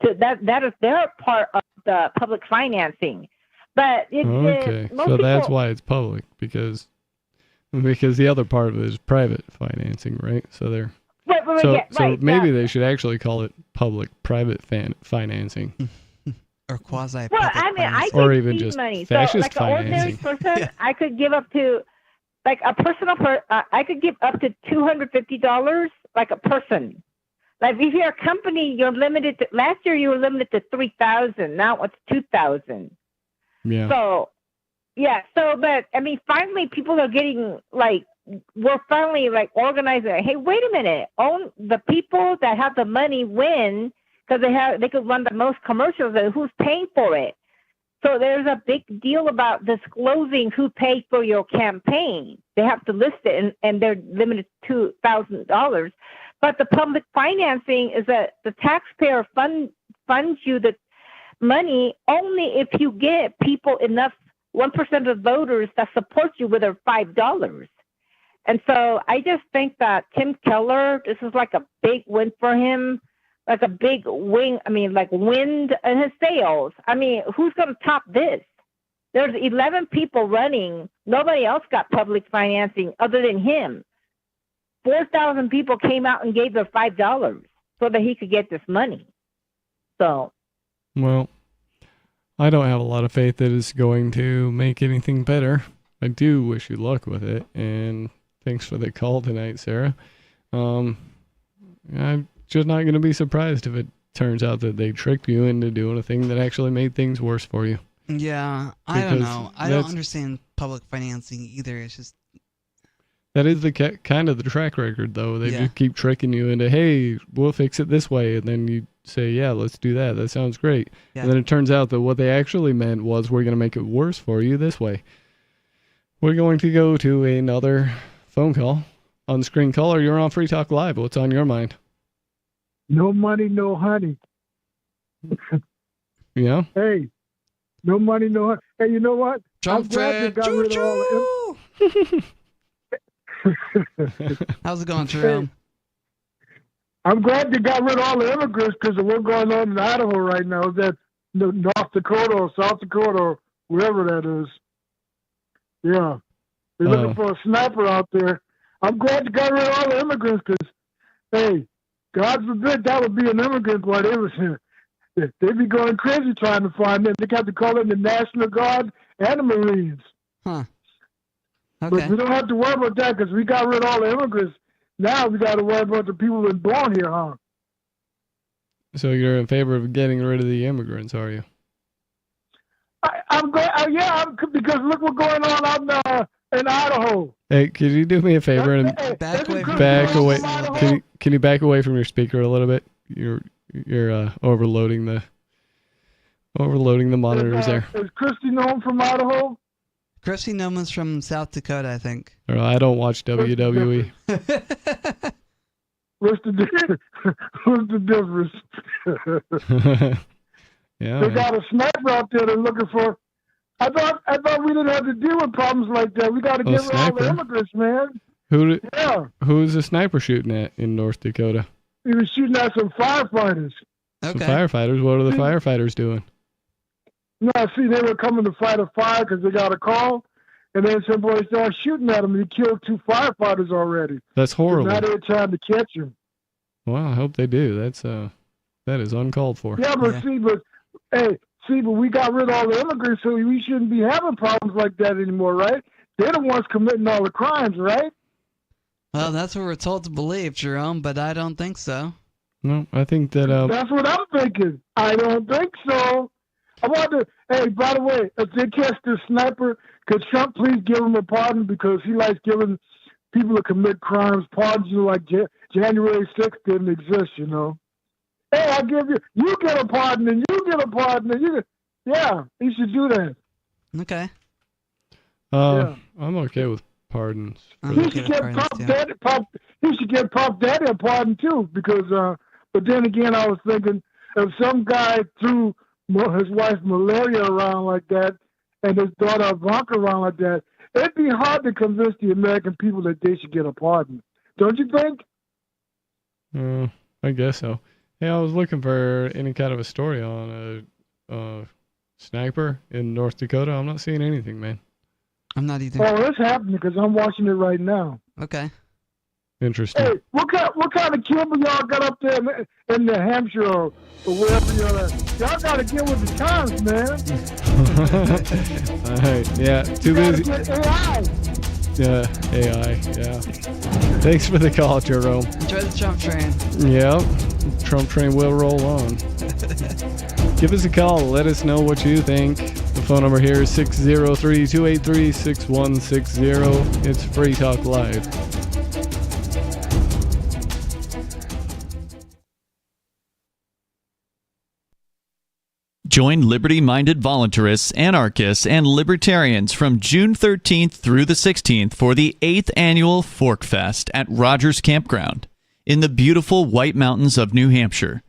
So that is their part of the public financing. But Okay, so that's why it's public, because the other part of it is private financing, right? So they're so maybe they should actually call it public-private financing. Or quasi. Well, I mean, I Or could even see just money. fascist so, like an ordinary financing. person, I could give up to, like a personal, I could give up to $250, like a person. Like if you're a company, you're limited to. Last year you were limited to 3,000. Now it's 2,000. Yeah. So, yeah. So, but I mean, finally, people are getting we're finally organizing. Hey, wait a minute. The people that have the money win because they could run the most commercials. And who's paying for it? So there's a big deal about disclosing who paid for your campaign. They have to list it, and they're limited to $2,000. But the public financing is that the taxpayer funds you the money only if you get people enough, 1% of voters that support you with their $5. And so I just think that Tim Keller, this is like a big win for him, like a big wind in his sails. I mean, who's going to top this? There's 11 people running. Nobody else got public financing other than him. 4,000 people came out and gave their $5 so that he could get this money. So, Well, I don't have a lot of faith that it's going to make anything better. I do wish you luck with it, and thanks for the call tonight, Sarah. I'm just not going to be surprised if it turns out that they tricked you into doing a thing that actually made things worse for you. Yeah, I don't Because know. I don't understand public financing either. It's just That is the kind of the track record, though. They Yeah. just keep tricking you into, hey, we'll fix it this way, and then you say, yeah, let's do that. That sounds great. Yeah. And then it turns out that what they actually meant was, we're going to make it worse for you this way. We're going to go to another phone call. On-screen caller, you're on Free Talk Live. What's on your mind? No money, no honey. Yeah? Hey, no money, no honey. Hey, you know what? Trump glad they got rid of all the How's it going, Terrell? I'm glad they got rid of all the immigrants because of what's going on in Idaho right now. That North Dakota or South Dakota or wherever that is. Yeah. They're looking for a sniper out there. I'm glad they got rid of all the immigrants because, hey, God forbid that would be an immigrant while they was here. They'd be going crazy trying to find them. They got to call in the National Guard and the Marines. Huh. But Okay. we don't have to worry about that because we got rid of all the immigrants. Now we got to worry about the people that were born here, huh? So you're in favor of getting rid of the immigrants, are you? I'm going. Because look what's going on out in Idaho. Hey, could you do me a favor and back away from back away? Can you back away from your speaker a little bit? You're overloading the monitors there. Is Christy known from Idaho? Chrissy Noman's from South Dakota, I think. I don't watch WWE. What's the difference? Yeah. They got a sniper out there they're looking for. I thought we didn't have to deal with problems like that. We got to get rid of all the immigrants, man. Who's the sniper shooting at in North Dakota? He was shooting at some firefighters. Some firefighters. What are the firefighters doing? No, see, they were coming to fight a fire because they got a call, and then somebody started shooting at them. And he killed 2 firefighters already. That's horrible. Now they're trying to catch him. Well, I hope they do. That is uncalled for. Yeah, but we got rid of all the immigrants, so we shouldn't be having problems like that anymore, right? They're the ones committing all the crimes, right? Well, that's what we're told to believe, Jerome, but I don't think so. No, I think that... That's what I'm thinking. I don't think so. I wonder, hey, by the way, if they catch this sniper, could Trump please give him a pardon because he likes giving people that commit crimes pardons, like January 6th didn't exist, you know? Hey, I'll give you get a pardon, and you get a pardon, and yeah, he should do that. Okay. I'm okay with pardons. He should get Pop Daddy a pardon too, because. But then again, I was thinking if some guy threw his wife Malaria around like that, and his daughter Ivanka around like that, it'd be hard to convince the American people that they should get a pardon. Don't you think? I guess so. Hey, I was looking for any kind of a story on a sniper in North Dakota. I'm not seeing anything, man. I'm not either. Oh, it's happening because I'm watching it right now. Okay. Interesting. Hey, what kind of cable y'all got up there in New Hampshire or wherever y'all at? Y'all got to get with the times, man. All right. Yeah. Too busy. AI. Yeah. AI. Yeah. Thanks for the call, Jerome. Enjoy the Trump train. Yeah. Trump train will roll on. Give us a call. Let us know what you think. The phone number here is 603-283-6160. It's Free Talk Live. Join liberty-minded voluntarists, anarchists, and libertarians from June 13th through the 16th for the 8th annual Fork Fest at Rogers Campground in the beautiful White Mountains of New Hampshire.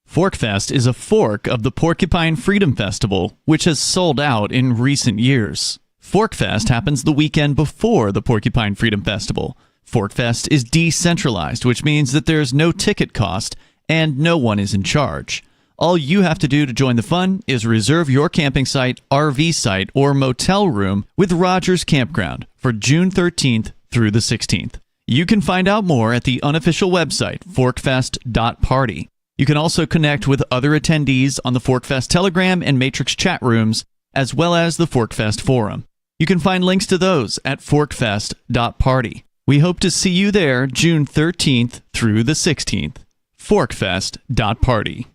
Fork Fest is a fork of the Porcupine Freedom Festival, which has sold out in recent years. Fork Fest happens the weekend before the Porcupine Freedom Festival. Fork Fest is decentralized, which means that there's no ticket cost and no one is in charge. All you have to do to join the fun is reserve your camping site, RV site, or motel room with Rogers Campground for June 13th through the 16th. You can find out more at the unofficial website, forkfest.party. You can also connect with other attendees on the Forkfest Telegram and Matrix chat rooms, as well as the Forkfest forum. You can find links to those at forkfest.party. We hope to see you there June 13th through the 16th. Forkfest.party.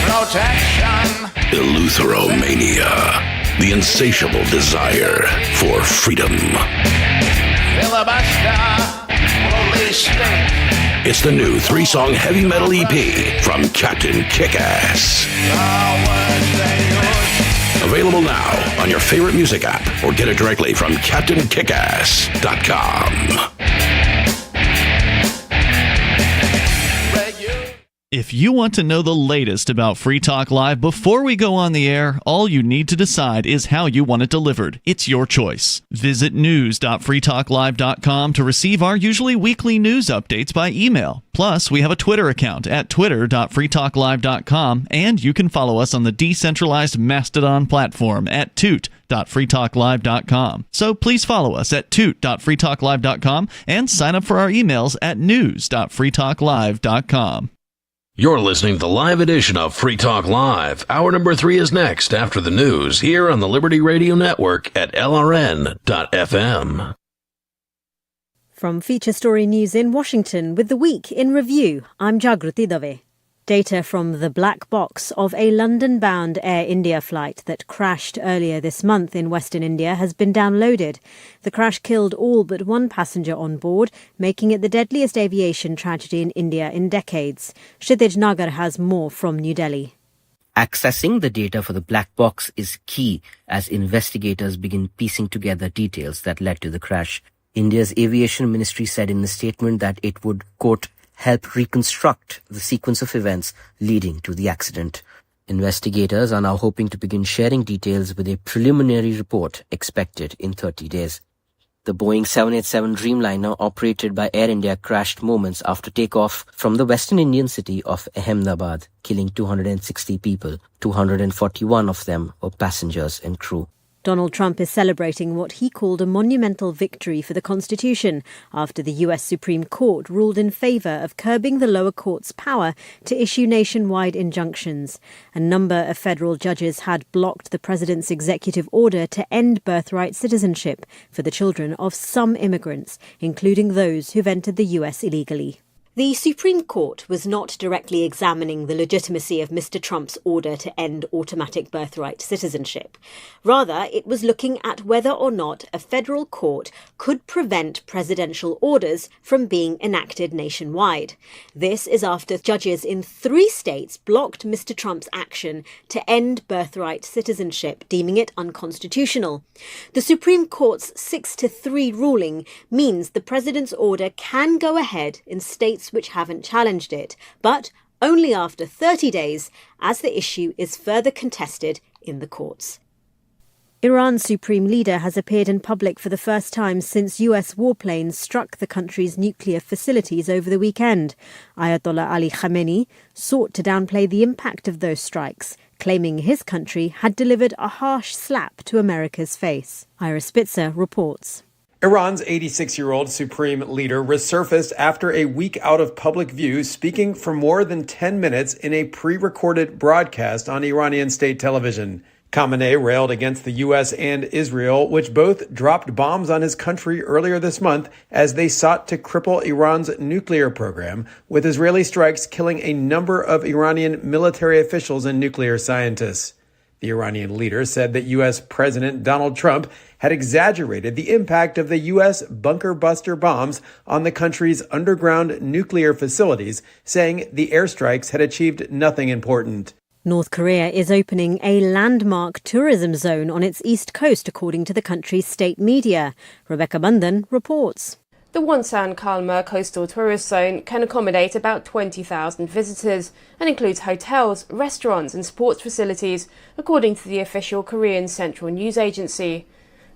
Protection. Eleutheromania. The insatiable desire for freedom. Filibuster. Police state. It's the new 3-song heavy metal EP from Captain Kickass. Available now on your favorite music app or get it directly from CaptainKickass.com. If you want to know the latest about Free Talk Live before we go on the air, all you need to decide is how you want it delivered. It's your choice. Visit news.freetalklive.com to receive our usually weekly news updates by email. Plus, we have a Twitter account at twitter.freetalklive.com, and you can follow us on the decentralized Mastodon platform at toot.freetalklive.com. So please follow us at toot.freetalklive.com and sign up for our emails at news.freetalklive.com. You're listening to the live edition of Free Talk Live. Hour number 3 is next after the news here on the Liberty Radio Network at LRN.FM. From Feature Story News in Washington with the Week in Review, I'm Jagruti Dave. Data from the black box of a London-bound Air India flight that crashed earlier this month in Western India has been downloaded. The crash killed all but one passenger on board, making it the deadliest aviation tragedy in India in decades. Kshitij Nagar has more from New Delhi. Accessing the data for the black box is key as investigators begin piecing together details that led to the crash. India's aviation ministry said in a statement that it would, quote, help reconstruct the sequence of events leading to the accident. Investigators are now hoping to begin sharing details with a preliminary report expected in 30 days. The Boeing 787 Dreamliner operated by Air India crashed moments after takeoff from the western Indian city of Ahmedabad, killing 260 people. 241 of them were passengers and crew. Donald Trump is celebrating what he called a monumental victory for the Constitution after the US Supreme Court ruled in favour of curbing the lower court's power to issue nationwide injunctions. A number of federal judges had blocked the president's executive order to end birthright citizenship for the children of some immigrants, including those who've entered the US illegally. The Supreme Court was not directly examining the legitimacy of Mr. Trump's order to end automatic birthright citizenship. Rather, it was looking at whether or not a federal court could prevent presidential orders from being enacted nationwide. This is after judges in 3 states blocked Mr. Trump's action to end birthright citizenship, deeming it unconstitutional. The Supreme Court's 6-3 ruling means the president's order can go ahead in states which haven't challenged it, but only after 30 days, as the issue is further contested in the courts. Iran's supreme leader has appeared in public for the first time since US warplanes struck the country's nuclear facilities over the weekend. Ayatollah Ali Khamenei sought to downplay the impact of those strikes, claiming his country had delivered a harsh slap to America's face. Ira Spitzer reports. Iran's 86-year-old supreme leader resurfaced after a week out of public view, speaking for more than 10 minutes in a pre-recorded broadcast on Iranian state television. Khamenei railed against the U.S. and Israel, which both dropped bombs on his country earlier this month as they sought to cripple Iran's nuclear program, with Israeli strikes killing a number of Iranian military officials and nuclear scientists. The Iranian leader said that U.S. President Donald Trump had exaggerated the impact of the U.S. bunker buster bombs on the country's underground nuclear facilities, saying the airstrikes had achieved nothing important. North Korea is opening a landmark tourism zone on its east coast, according to the country's state media. Rebecca Bundan reports. The Wonsan Kalma Coastal Tourist Zone can accommodate about 20,000 visitors and includes hotels, restaurants and sports facilities, according to the official Korean Central News Agency.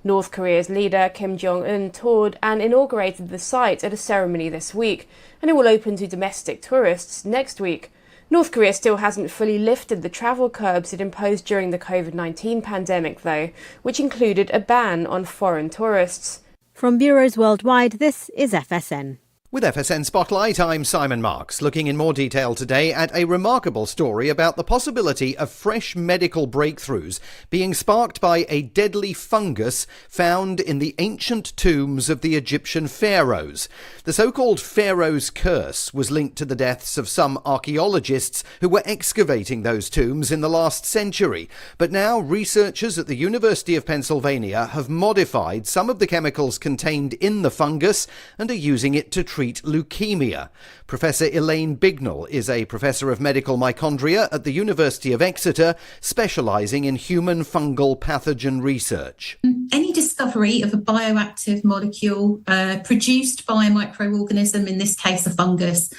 North Korea's leader Kim Jong-un toured and inaugurated the site at a ceremony this week, and it will open to domestic tourists next week. North Korea still hasn't fully lifted the travel curbs it imposed during the COVID-19 pandemic, though, which included a ban on foreign tourists. From bureaus worldwide, this is FSN. With FSN Spotlight, I'm Simon Marks, looking in more detail today at a remarkable story about the possibility of fresh medical breakthroughs being sparked by a deadly fungus found in the ancient tombs of the Egyptian pharaohs. The so-called Pharaoh's Curse was linked to the deaths of some archaeologists who were excavating those tombs in the last century. But now researchers at the University of Pennsylvania have modified some of the chemicals contained in the fungus and are using it to treat leukemia. Professor Elaine Bignell is a professor of medical mitochondria at the University of Exeter, specialising in human fungal pathogen research. Any discovery of a bioactive molecule produced by a microorganism, in this case a fungus,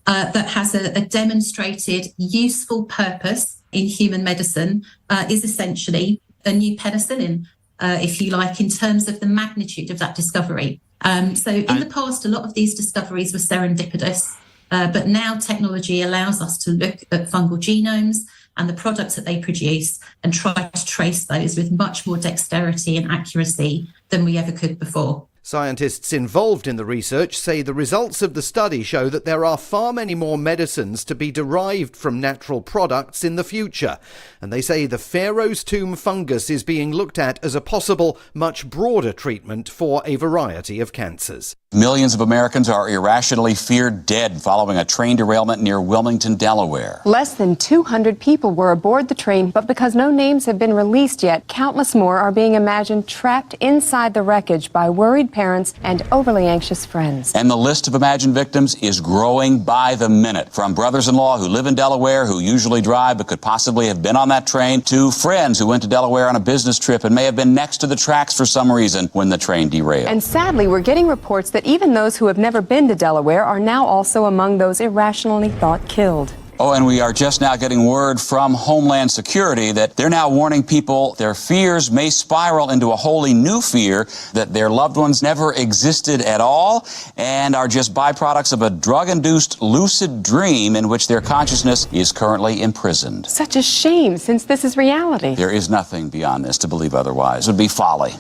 that has a demonstrated useful purpose in human medicine is essentially a new penicillin, if you like, in terms of the magnitude of that discovery. So in the past, a lot of these discoveries were serendipitous, but now technology allows us to look at fungal genomes and the products that they produce and try to trace those with much more dexterity and accuracy than we ever could before. Scientists involved in the research say the results of the study show that there are far many more medicines to be derived from natural products in the future. And they say the Pharaoh's Tomb fungus is being looked at as a possible, much broader treatment for a variety of cancers. Millions of Americans are irrationally feared dead following a train derailment near Wilmington, Delaware. Less than 200 people were aboard the train, but because no names have been released yet, countless more are being imagined trapped inside the wreckage by worried worried parents and overly anxious friends. And the list of imagined victims is growing by the minute. From brothers-in-law who live in Delaware, who usually drive but could possibly have been on that train, to friends who went to Delaware on a business trip and may have been next to the tracks for some reason when the train derailed. And sadly, we're getting reports that even those who have never been to Delaware are now also among those irrationally thought killed. Oh, and we are just now getting word from Homeland Security that they're now warning people their fears may spiral into a wholly new fear that their loved ones never existed at all and are just byproducts of a drug-induced lucid dream in which their consciousness is currently imprisoned. Such a shame, since this is reality. There is nothing beyond this. To believe otherwise would be folly.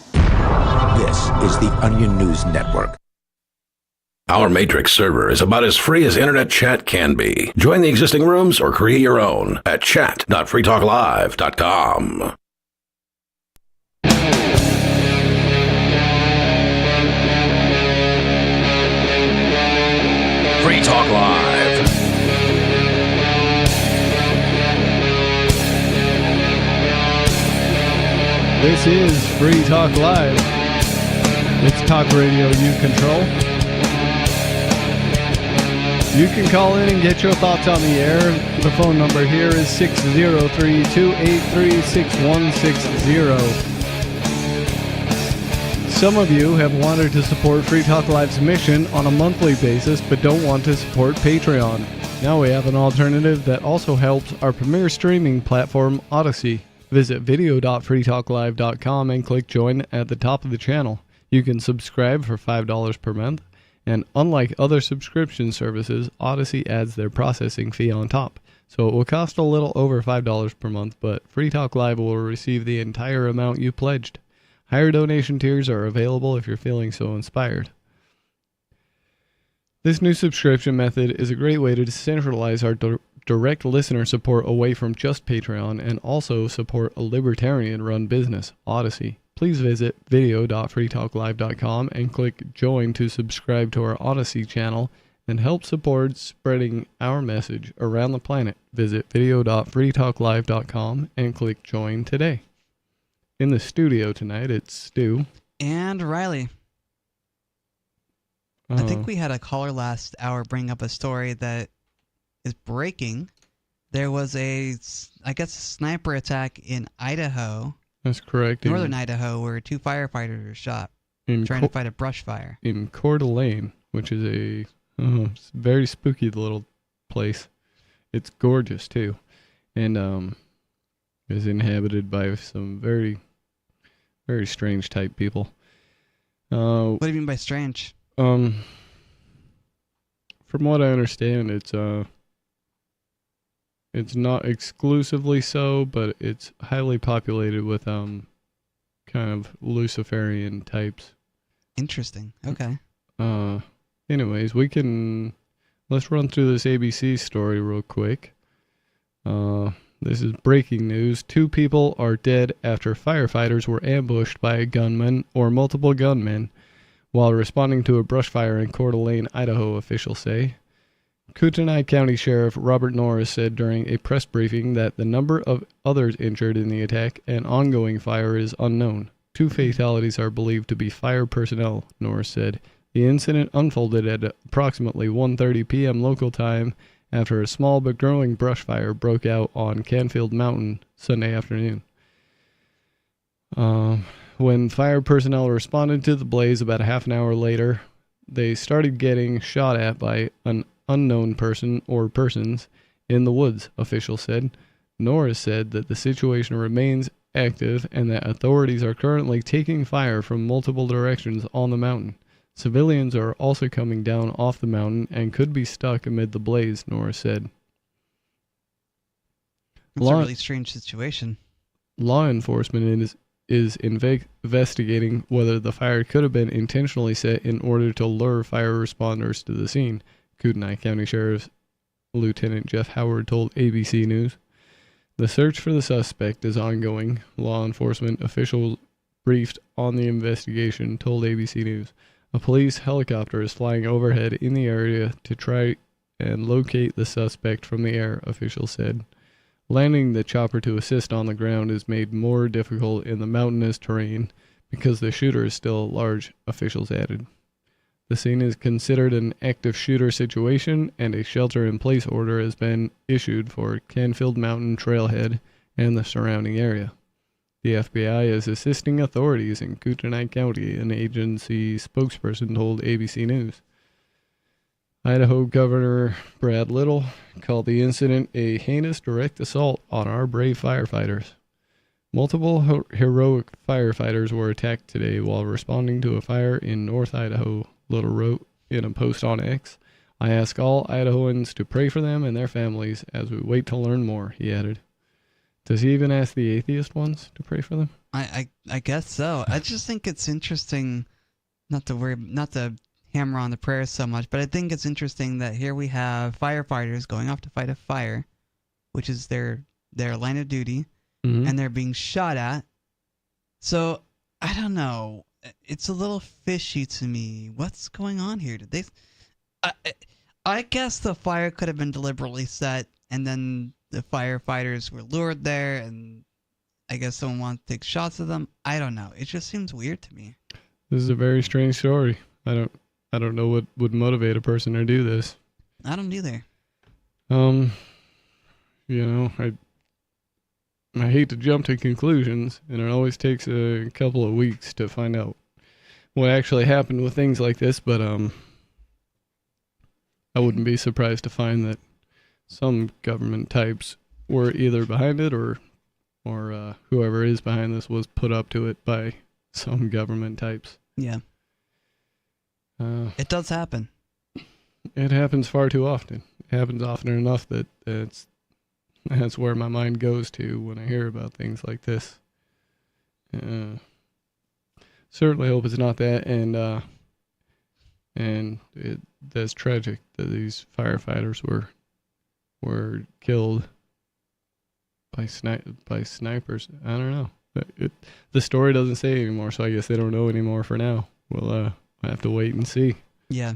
This is the Onion News Network. Our Matrix server is about as free as internet chat can be. Join the existing rooms or create your own at chat.freetalklive.com. Free Talk Live. This is Free Talk Live. It's talk radio you control. You can call in and get your thoughts on the air. The phone number here is 603-283-6160. Some of you have wanted to support Free Talk Live's mission on a monthly basis but don't want to support Patreon. Now we have an alternative that also helps our premier streaming platform, Odyssey. Visit video.freetalklive.com and click join at the top of the channel. You can subscribe for $5 per month. And unlike other subscription services, Odyssey adds their processing fee on top. So it will cost a little over $5 per month, but Free Talk Live will receive the entire amount you pledged. Higher donation tiers are available if you're feeling so inspired. This new subscription method is a great way to decentralize our direct listener support away from just Patreon and also support a libertarian-run business, Odyssey. Please visit video.freetalklive.com and click join to subscribe to our Odyssey channel and help support spreading our message around the planet. Visit video.freetalklive.com and click join today. In the studio tonight, it's Stu. And Riley. I think we had a caller last hour bring up a story that is breaking. There was a sniper attack in Idaho. That's correct. Northern Idaho, where 2 firefighters were shot trying to fight a brush fire. In Coeur d'Alene, which is a it's very spooky little place. It's gorgeous, too. And is inhabited by some very, very strange type people. What do you mean by strange? From what I understand, it's not exclusively so, but it's highly populated with kind of Luciferian types. Interesting. Okay. Anyways, let's run through this ABC story real quick. This is breaking news. 2 people are dead after firefighters were ambushed by a gunman or multiple gunmen while responding to a brush fire in Coeur d'Alene, Idaho, officials say. Kootenai County Sheriff Robert Norris said during a press briefing that the number of others injured in the attack and ongoing fire is unknown. 2 fatalities are believed to be fire personnel, Norris said. The incident unfolded at approximately 1:30 p.m. local time after a small but growing brush fire broke out on Canfield Mountain Sunday afternoon. When fire personnel responded to the blaze about a half an hour later, they started getting shot at by an unknown person or persons in the woods, officials said. Norris said that the situation remains active and that authorities are currently taking fire from multiple directions on the mountain. Civilians are also coming down off the mountain and could be stuck amid the blaze, Norris said. It's a really strange situation. Law enforcement is investigating whether the fire could have been intentionally set in order to lure fire responders to the scene, Kootenai County Sheriff Lieutenant Jeff Howard told ABC News. The search for the suspect is ongoing, law enforcement officials briefed on the investigation told ABC News. A police helicopter is flying overhead in the area to try and locate the suspect from the air, officials said. Landing the chopper to assist on the ground is made more difficult in the mountainous terrain because the shooter is still at large, officials added. The scene is considered an active shooter situation, and a shelter-in-place order has been issued for Canfield Mountain Trailhead and the surrounding area. The FBI is assisting authorities in Kootenai County, an agency spokesperson told ABC News. Idaho Governor Brad Little called the incident a heinous direct assault on our brave firefighters. Multiple heroic firefighters were attacked today while responding to a fire in North Idaho, Little wrote in a post on X. I ask all Idahoans to pray for them and their families as we wait to learn more, he added. Does he even ask the atheist ones to pray for them? I guess so. I just think it's interesting, not to hammer on the prayers so much, but I think it's interesting that here we have firefighters going off to fight a fire, which is their line of duty, and they're being shot at. So, I don't know. It's a little fishy to me. What's going on here? Did they... I guess the fire could have been deliberately set, and then the firefighters were lured there, and I guess someone wanted to take shots of them. I don't know. It just seems weird to me. This is a very strange story. I don't know what would motivate a person to do this. I don't either. I hate to jump to conclusions, and it always takes a couple of weeks to find out what actually happened with things like this, but I wouldn't be surprised to find that some government types were either behind it or whoever is behind this was put up to it by some government types. Yeah. It does happen. It happens far too often. It happens often enough that that's where my mind goes to when I hear about things like this. Certainly hope it's not that, and that's tragic that these firefighters were killed by snipers. I don't know. The story doesn't say anymore, so I guess they don't know anymore for now. We'll have to wait and see. Yeah.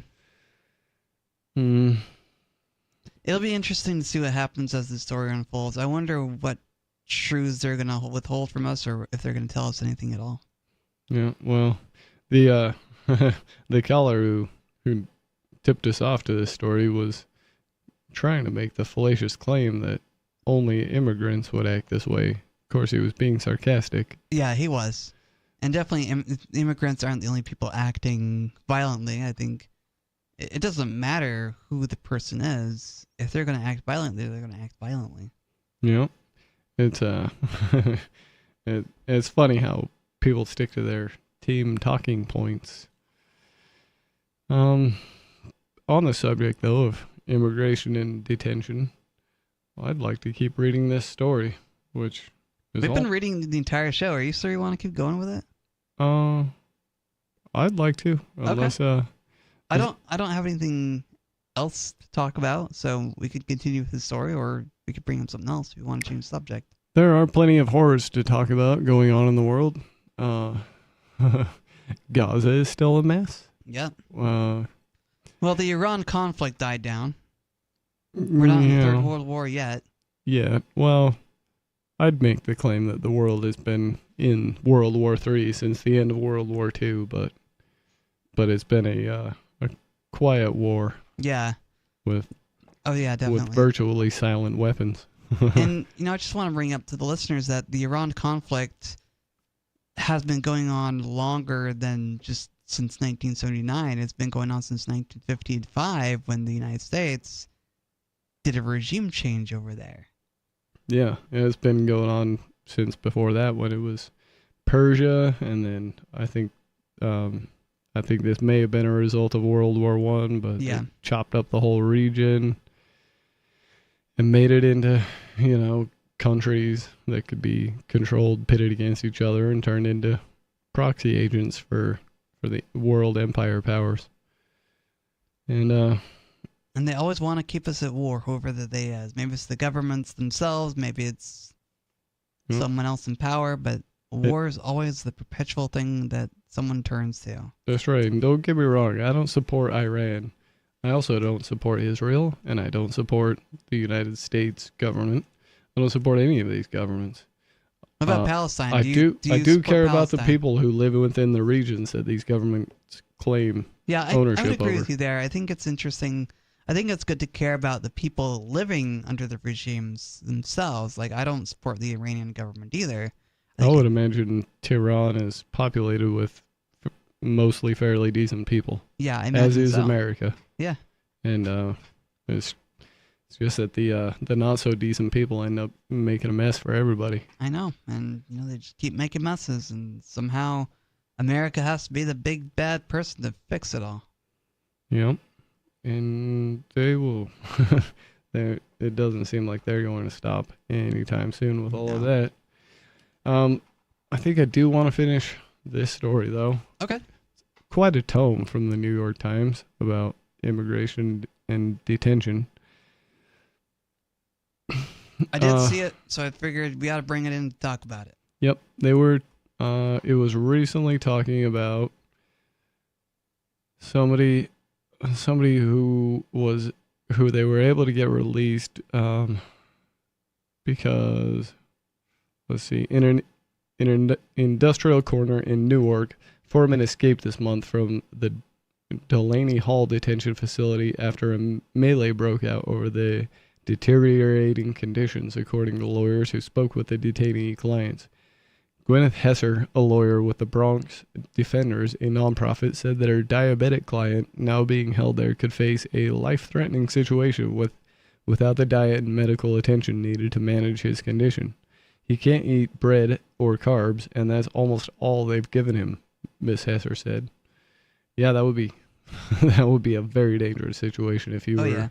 It'll be interesting to see what happens as the story unfolds. I wonder what truths they're going to withhold from us, or if they're going to tell us anything at all. Yeah, well, the the caller who tipped us off to this story was trying to make the fallacious claim that only immigrants would act this way. Of course, he was being sarcastic. Yeah, he was. And definitely immigrants aren't the only people acting violently. I think it doesn't matter who the person is. If they're going to act violently, they're going to act violently. Yeah. It's it's funny how people stick to their team talking points. On the subject, though, of immigration and detention, I'd like to keep reading this story, which is We've been reading the entire show. Are you sure you want to keep going with it? I'd like to, unless I don't have anything else to talk about, so we could continue with the story, or we could bring up something else if you want to change the subject. There are plenty of horrors to talk about going on in the world. Gaza is still a mess. Yeah. Well, the Iran conflict died down. We're not in the Third World War yet. Yeah, well, I'd make the claim that the world has been in World War III since the end of World War II, but it's been a quiet war. Yeah. Definitely. With virtually silent weapons. And, I just want to bring up to the listeners that the Iran conflict has been going on longer than just since 1979. It's been going on since 1955 when the United States did a regime change over there. Yeah, it's been going on since before that when it was Persia, and then I think this may have been a result of World War I, but they chopped up the whole region and made it into, countries that could be controlled, pitted against each other, and turned into proxy agents for the world empire powers. And they always want to keep us at war, whoever that they is. Maybe it's the governments themselves, maybe it's someone else in power, but war is always the perpetual thing that someone turns to. That's right. And don't get me wrong, I don't support Iran. I also don't support Israel, and I don't support the United States government. I don't support any of these governments. What about Palestine? I do you do support care about the Palestine? people who live within the regions that these governments claim Yeah, I ownership would agree over. with you there. I think it's interesting. I think it's good to care about the people living under the regimes themselves. Like, I don't support the Iranian government either. I would imagine Tehran is populated with mostly fairly decent people. Yeah, I as imagine is so. America. Yeah. And it's just that the not so decent people end up making a mess for everybody. I know, and they just keep making messes, and somehow America has to be the big bad person to fix it all. Yep. And they will. It doesn't seem like they're going to stop anytime soon with all of that. I think I do want to finish this story, though. Okay. Quite a tome from the New York Times about immigration and detention. I did see it, so I figured we ought to bring it in to talk about it. Yep. They were. It was recently talking about somebody who they were able to get released because, let's see, in an industrial corner in Newark, 4 men escaped this month from the Delaney Hall detention facility after a melee broke out over the deteriorating conditions, according to lawyers who spoke with the detainee clients. Gwyneth Hesser, a lawyer with the Bronx Defenders, a nonprofit, said that her diabetic client, now being held there, could face a life-threatening situation without the diet and medical attention needed to manage his condition. He can't eat bread or carbs, and that's almost all they've given him, Miss Hesser said. Yeah, that would be that would be a very dangerous situation if you were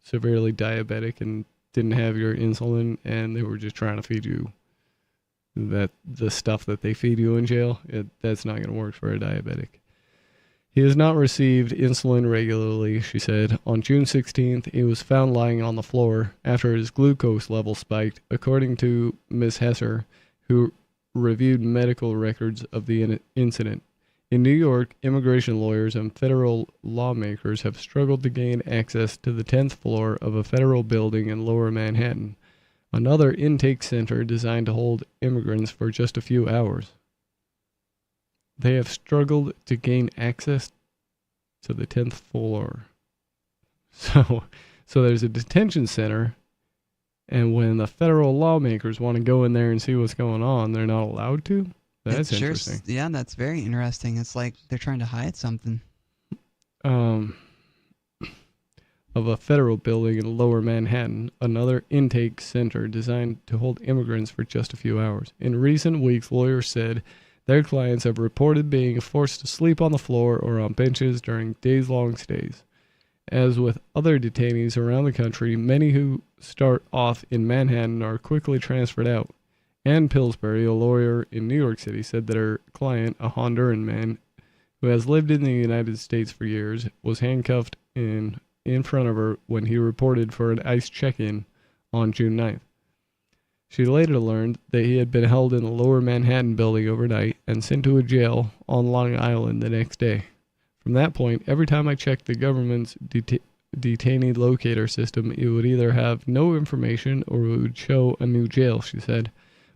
severely diabetic and didn't have your insulin, and they were just trying to feed you the stuff that they feed you in jail. That's not going to work for a diabetic. He has not received insulin regularly, she said. On June 16th, he was found lying on the floor after his glucose level spiked, according to Ms. Hesser, who reviewed medical records of the incident. In New York, immigration lawyers and federal lawmakers have struggled to gain access to the 10th floor of a federal building in Lower Manhattan, another intake center designed to hold immigrants for just a few hours. They have struggled to gain access to the 10th floor. So there's a detention center, and when the federal lawmakers want to go in there and see what's going on, they're not allowed to? That's interesting. Yeah, that's very interesting. It's like they're trying to hide something. Of a federal building in Lower Manhattan, another intake center designed to hold immigrants for just a few hours. In recent weeks, lawyers said their clients have reported being forced to sleep on the floor or on benches during days-long stays. As with other detainees around the country, many who start off in Manhattan are quickly transferred out. Ann Pillsbury, a lawyer in New York City, said that her client, a Honduran man who has lived in the United States for years, was handcuffed in front of her when he reported for an ICE check-in on June 9th. She later learned that he had been held in the Lower Manhattan building overnight and sent to a jail on Long Island the next day. From that point, every time I checked the government's detainee locator system, it would either have no information or it would show a new jail, she said.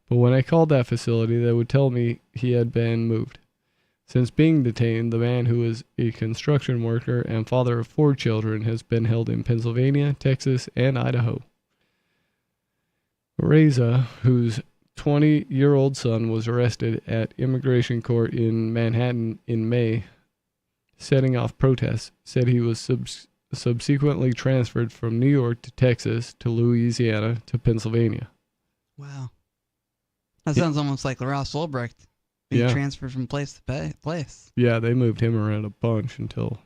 But when I called that facility, they would tell me he had been moved. Since being detained, the man, who is a construction worker and father of 4 children, has been held in Pennsylvania, Texas, and Idaho. Reza, whose 20-year-old son was arrested at immigration court in Manhattan in May, setting off protests, said he was subsequently transferred from New York to Texas to Louisiana to Pennsylvania. Wow. That sounds almost like Ross Ulbricht being transferred from place to place. Yeah, they moved him around a bunch until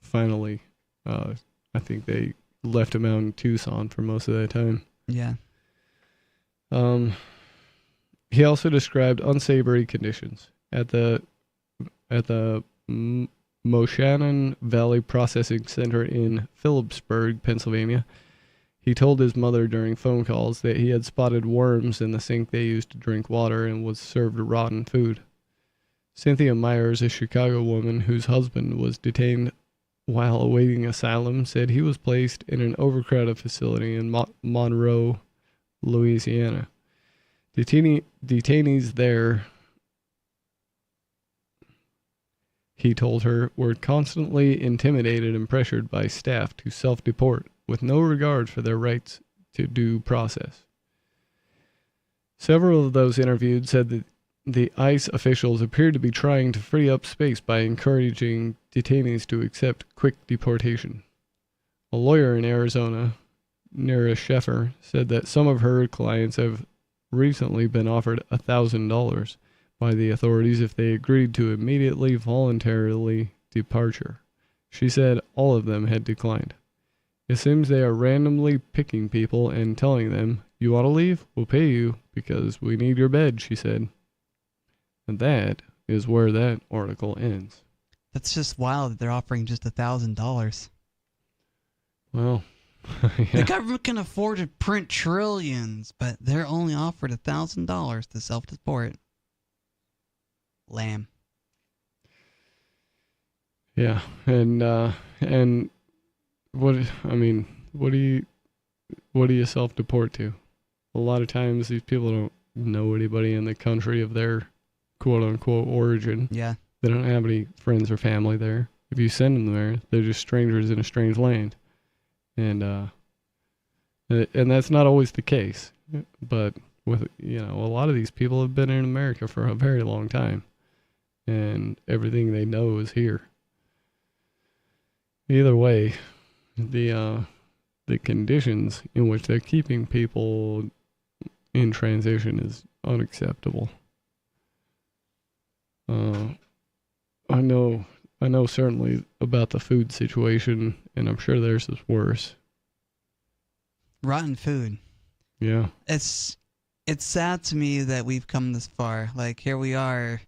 finally, I think they left him out in Tucson for most of that time. Yeah. He also described unsavory conditions at the Moshannon Valley Processing Center in Phillipsburg, Pennsylvania. He told his mother during phone calls that he had spotted worms in the sink they used to drink water and was served rotten food. Cynthia Myers, a Chicago woman whose husband was detained while awaiting asylum, said he was placed in an overcrowded facility in Monroe, Louisiana. Detainees there, he told her, were constantly intimidated and pressured by staff to self-deport with no regard for their rights to due process. Several of those interviewed said that the ICE officials appeared to be trying to free up space by encouraging detainees to accept quick deportation. A lawyer in Arizona, Nira Sheffer, said that some of her clients have recently been offered $1,000 by the authorities if they agreed to immediately voluntarily departure. She said all of them had declined. It seems they are randomly picking people and telling them, "You want to leave? We'll pay you because we need your bed," she said. And that is where that article ends. That's just wild that they're offering just $1,000. Well, yeah. The government can afford to print trillions, but they're only offered $1,000 to self-deport. Lamb. Yeah, and what do you self-deport to? A lot of times these people don't know anybody in the country of their quote-unquote origin. Yeah. They don't have any friends or family there. If you send them there, they're just strangers in a strange land. And that's not always the case. But with a lot of these people have been in America for a very long time. And everything they know is here. Either way, the conditions in which they're keeping people in transition is unacceptable. I know certainly about the food situation, and I'm sure theirs is worse. Rotten food. Yeah. It's sad to me that we've come this far. Like, here we are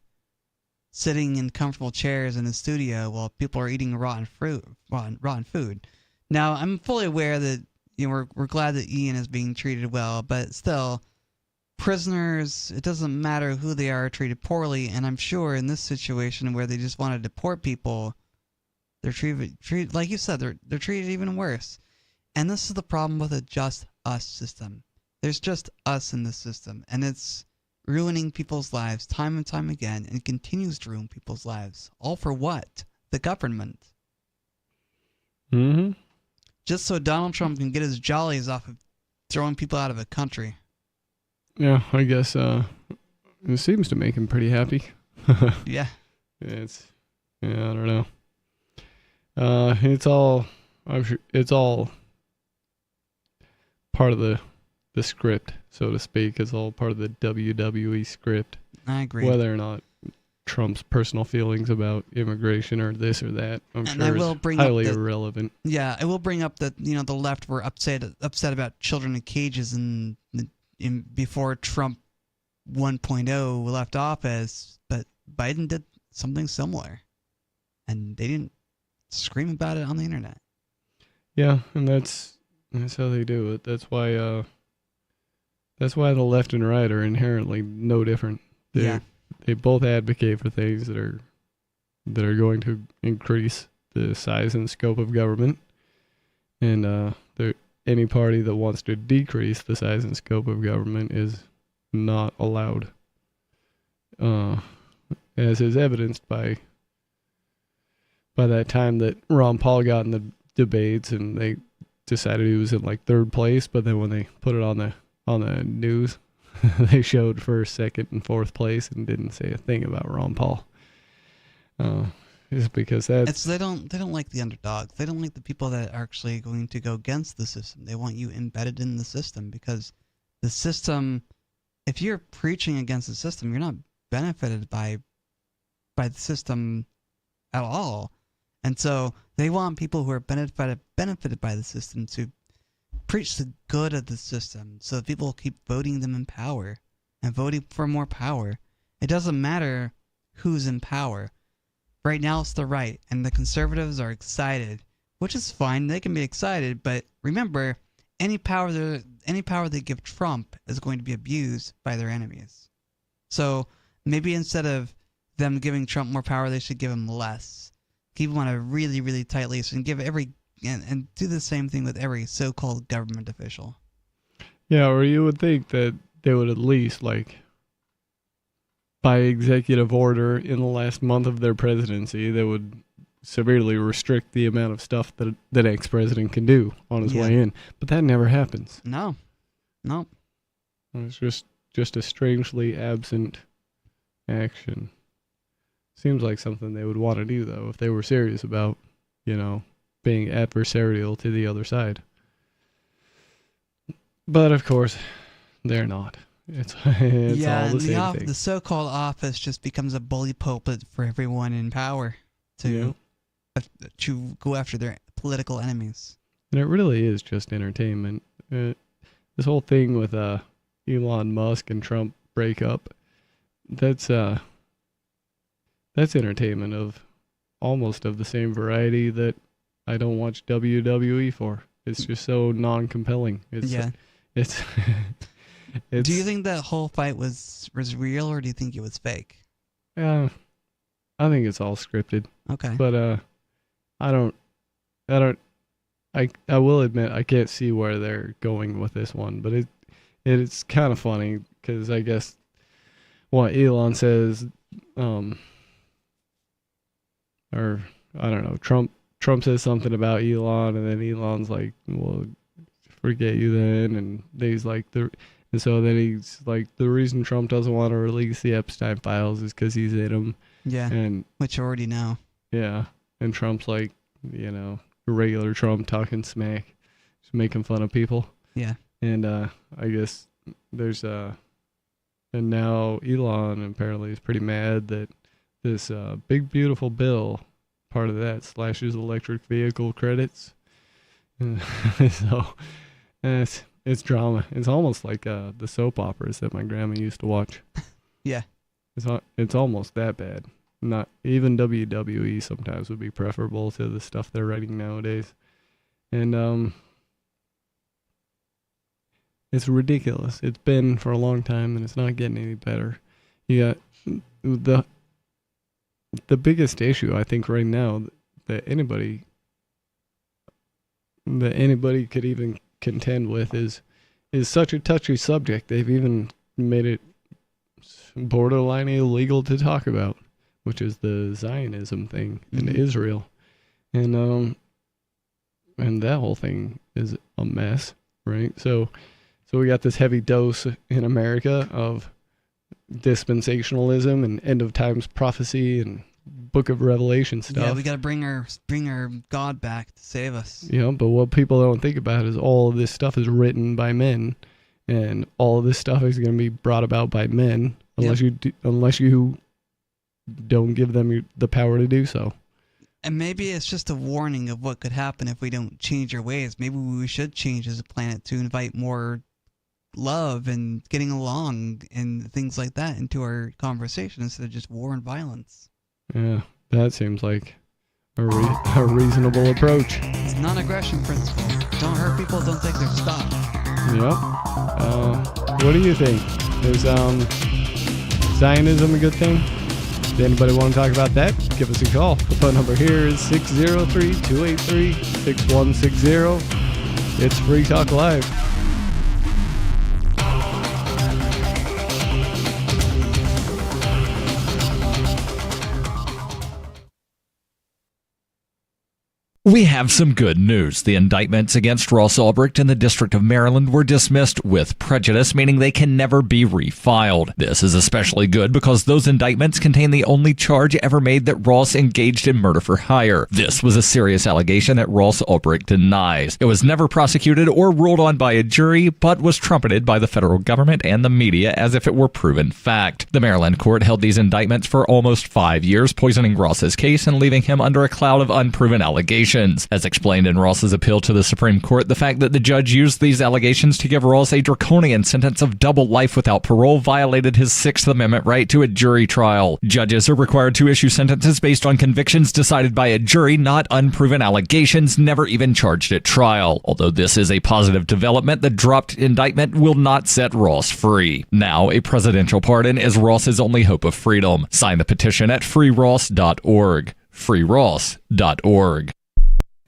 sitting in comfortable chairs in the studio while people are eating rotten food. Now, I'm fully aware that we're glad that Ian is being treated well, but still, prisoners, it doesn't matter who they are, treated poorly, and I'm sure in this situation where they just want to deport people, they're treated like you said, they're treated even worse. And this is the problem with a just us system. There's just us in this system, and it's ruining people's lives time and time again, and continues to ruin people's lives. All for what? The government. Mm-hmm. Just so Donald Trump can get his jollies off of throwing people out of a country. Yeah, I guess it seems to make him pretty happy. Yeah. I don't know. It's all part of the script, so to speak. It's all part of the WWE script. I agree. Whether or not Trump's personal feelings about immigration or this or that, I'm sure is highly irrelevant. Yeah, I will bring up that the left were upset about children in cages in before Trump 1.0 left office, but Biden did something similar, and they didn't scream about it on the internet. Yeah, and that's how they do it. That's why the left and right are inherently no different. They both advocate for things that are going to increase the size and scope of government, and any party that wants to decrease the size and scope of government is not allowed, as is evidenced by that time that Ron Paul got in the debates and they decided he was in like third place, but then when they put it on the news, they showed first, second, and fourth place and didn't say a thing about Ron Paul. It's because they don't like the underdogs. They don't like the people that are actually going to go against the system. They want you embedded in the system, because the system, if you're preaching against the system, you're not benefited by the system at all. And so they want people who are benefited by the system to preach the good of the system, so that people keep voting them in power and voting for more power. It doesn't matter who's in power. Right now it's the right, and the conservatives are excited, which is fine. They can be excited, but remember, any power they give Trump is going to be abused by their enemies. So maybe instead of them giving Trump more power, they should give him less. Keep him on a really, really tight leash, and give and do the same thing with every so-called government official. Yeah, or you would think that they would at least, like, by executive order in the last month of their presidency, they would severely restrict the amount of stuff that the next president can do on his way in. But that never happens. No. It's just a strangely absent action. Seems like something they would want to do, though, if they were serious about, being adversarial to the other side. But, of course, they're not. It's all the same thing. The so-called office just becomes a bully pulpit for everyone in power to go after their political enemies. And it really is just entertainment. This whole thing with Elon Musk and Trump breakup, that's entertainment of almost of the same variety that I don't watch WWE for. It's just so non-compelling. It's do you think that whole fight was real, or do you think it was fake? I think it's all scripted. Okay. But I will admit I can't see where they're going with this one, but it's kind of funny because I guess what Elon says, or I don't know, Trump says something about Elon, and then Elon's like, well, forget you then, and he's like and so then he's like, the reason Trump doesn't want to release the Epstein files is because he's in them. Yeah, and which you already know. Yeah, and Trump's like, regular Trump talking smack, just making fun of people. Yeah. And I guess there's and now Elon apparently is pretty mad that this big beautiful bill, part of that slashes electric vehicle credits. So it's drama. It's almost like the soap operas that my grandma used to watch. Yeah. It's almost that bad. Not even WWE sometimes would be preferable to the stuff they're writing nowadays. And it's ridiculous. It's been for a long time, and it's not getting any better. You got the biggest issue I think right now that anybody could even contend with is such a touchy subject. They've even made it borderline illegal to talk about, which is the Zionism thing in Israel. And that whole thing is a mess, right? So we got this heavy dose in America of dispensationalism and end of times prophecy and Book of Revelation stuff. Yeah, we got to bring our God back to save us. But what people don't think about is all of this stuff is written by men, and all of this stuff is going to be brought about by men unless you don't give them the power to do so. And maybe it's just a warning of what could happen if we don't change our ways. Maybe we should change as a planet to invite more love and getting along and things like that into our conversation instead of just war and violence. Yeah, that seems like a reasonable approach. It's non-aggression principle. Don't hurt people, don't take their stuff. Yep. What do you think? Is Zionism a good thing? Does anybody want to talk about that? Give us a call. The phone number here is 603-283-6160. It's Free Talk Live. We have some good news. The indictments against Ross Ulbricht in the District of Maryland were dismissed with prejudice, meaning they can never be refiled. This is especially good because those indictments contain the only charge ever made that Ross engaged in murder for hire. This was a serious allegation that Ross Ulbricht denies. It was never prosecuted or ruled on by a jury, but was trumpeted by the federal government and the media as if it were proven fact. The Maryland court held these indictments for almost 5 years, poisoning Ross's case and leaving him under a cloud of unproven allegations. As explained in Ross's appeal to the Supreme Court, the fact that the judge used these allegations to give Ross a draconian sentence of double life without parole violated his Sixth Amendment right to a jury trial. Judges are required to issue sentences based on convictions decided by a jury, not unproven allegations never even charged at trial. Although this is a positive development, the dropped indictment will not set Ross free. Now, a presidential pardon is Ross's only hope of freedom. Sign the petition at freeross.org. freeross.org.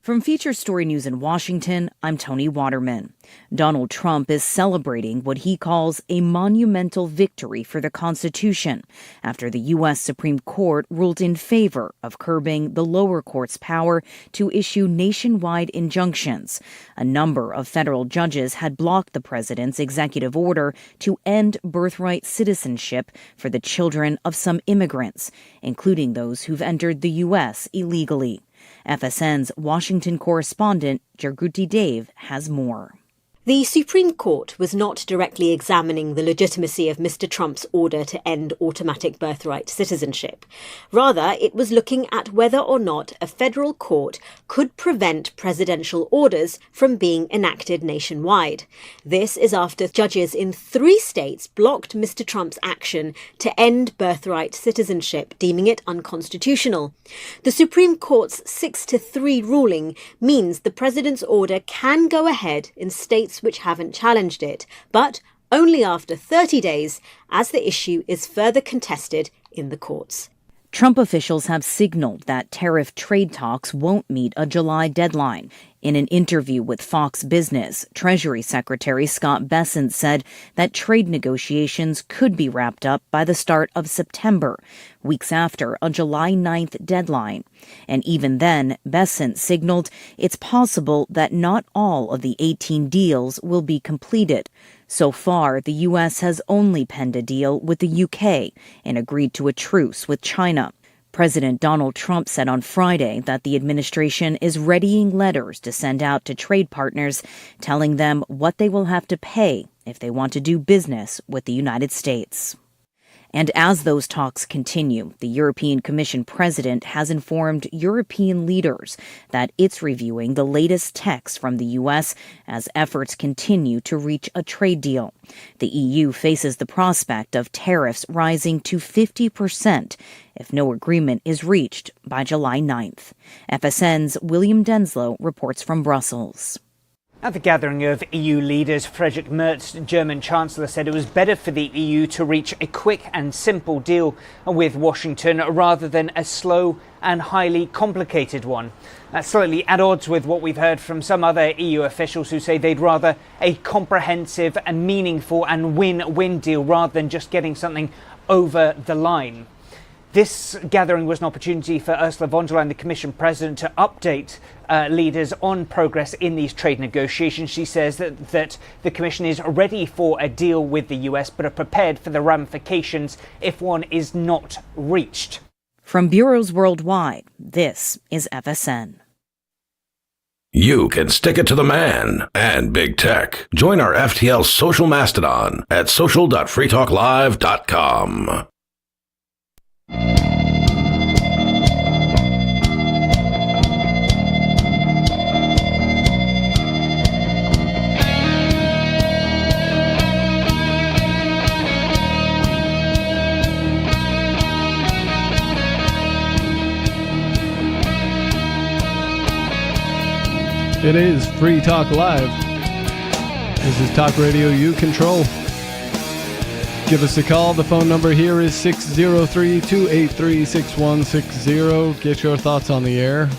From Feature Story News in Washington, I'm Tony Waterman. Donald Trump is celebrating what he calls a monumental victory for the Constitution after the U.S. Supreme Court ruled in favor of curbing the lower court's power to issue nationwide injunctions. A number of federal judges had blocked the president's executive order to end birthright citizenship for the children of some immigrants, including those who've entered the U.S. illegally. FSN's Washington correspondent Jarguti Dave has more. The Supreme Court was not directly examining the legitimacy of Mr. Trump's order to end automatic birthright citizenship. Rather, it was looking at whether or not a federal court could prevent presidential orders from being enacted nationwide. This is after judges in 3 states blocked Mr. Trump's action to end birthright citizenship, deeming it unconstitutional. The Supreme Court's 6-3 ruling means the president's order can go ahead in states which haven't challenged it, but only after 30 days, as the issue is further contested in the courts. Trump officials have signaled that tariff trade talks won't meet a July deadline. In an interview with Fox Business, Treasury Secretary Scott Bessent said that trade negotiations could be wrapped up by the start of September, weeks after a July 9th deadline. And even then, Bessent signaled it's possible that not all of the 18 deals will be completed. So far, the U.S. has only penned a deal with the UK and agreed to a truce with China. President Donald Trump said on Friday that the administration is readying letters to send out to trade partners, telling them what they will have to pay if they want to do business with the United States. And as those talks continue, the European Commission president has informed European leaders that it's reviewing the latest text from the U.S. as efforts continue to reach a trade deal. The EU faces the prospect of tariffs rising to 50% if no agreement is reached by July 9th. FSN's William Denslow reports from Brussels. At the gathering of EU leaders, Friedrich Merz, German Chancellor, said it was better for the EU to reach a quick and simple deal with Washington rather than a slow and highly complicated one. That's slightly at odds with what we've heard from some other EU officials who say they'd rather a comprehensive and meaningful and win-win deal rather than just getting something over the line. This gathering was an opportunity for Ursula von der Leyen, the Commission President, to update leaders on progress in these trade negotiations. She says that the Commission is ready for a deal with the US, but are prepared for the ramifications if one is not reached. From bureaus worldwide, this is FSN. You can stick it to the man and big tech. Join our FTL social mastodon at social.freetalklive.com. It is Free Talk Live. This is Talk Radio you control. Give us a call. The phone number here is 603-283-6160. Get your thoughts on the air.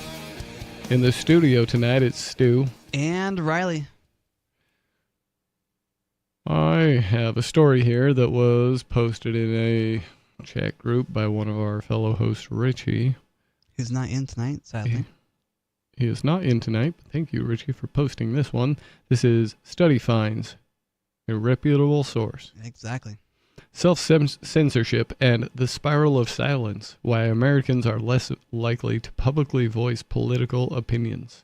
In the studio tonight, it's Stu. And Riley. I have a story here that was posted in a chat group by one of our fellow hosts, Richie. Who's not in tonight, sadly. He is not in tonight, but thank you, Richie, for posting this one. This is Study Finds, a reputable source. Exactly. Self-censorship and the spiral of silence, why Americans are less likely to publicly voice political opinions.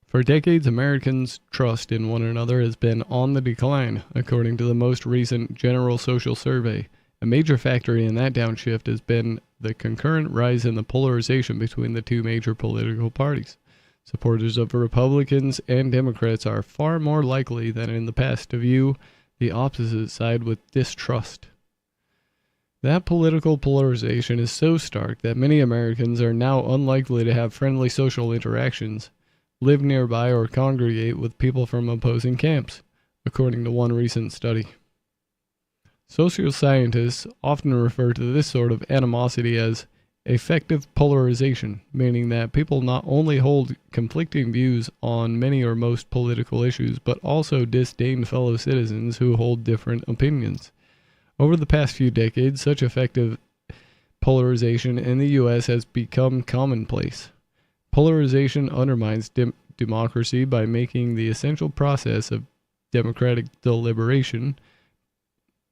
For decades, Americans' trust in one another has been on the decline, according to the most recent General Social Survey. A major factor in that downshift has been the concurrent rise in the polarization between the two major political parties. Supporters of Republicans and Democrats are far more likely than in the past to view the opposite side with distrust. That political polarization is so stark that many Americans are now unlikely to have friendly social interactions, live nearby, or congregate with people from opposing camps, according to one recent study. Social scientists often refer to this sort of animosity as Effective polarization, meaning that people not only hold conflicting views on many or most political issues, but also disdain fellow citizens who hold different opinions. Over the past few decades, such effective polarization in the U.S. has become commonplace. Polarization undermines democracy by making the essential process of democratic deliberation,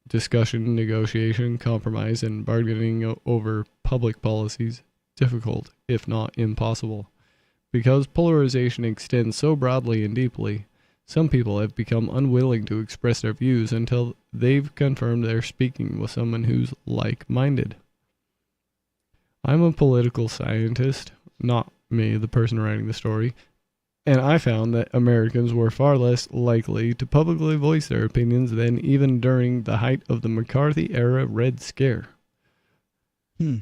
discussion, negotiation, compromise, and bargaining over public policies difficult, if not impossible. Because polarization extends so broadly and deeply, some people have become unwilling to express their views until they've confirmed they're speaking with someone who's like-minded. I'm a political scientist, not me, the person writing the story, and I found that Americans were far less likely to publicly voice their opinions than even during the height of the McCarthy-era Red Scare. The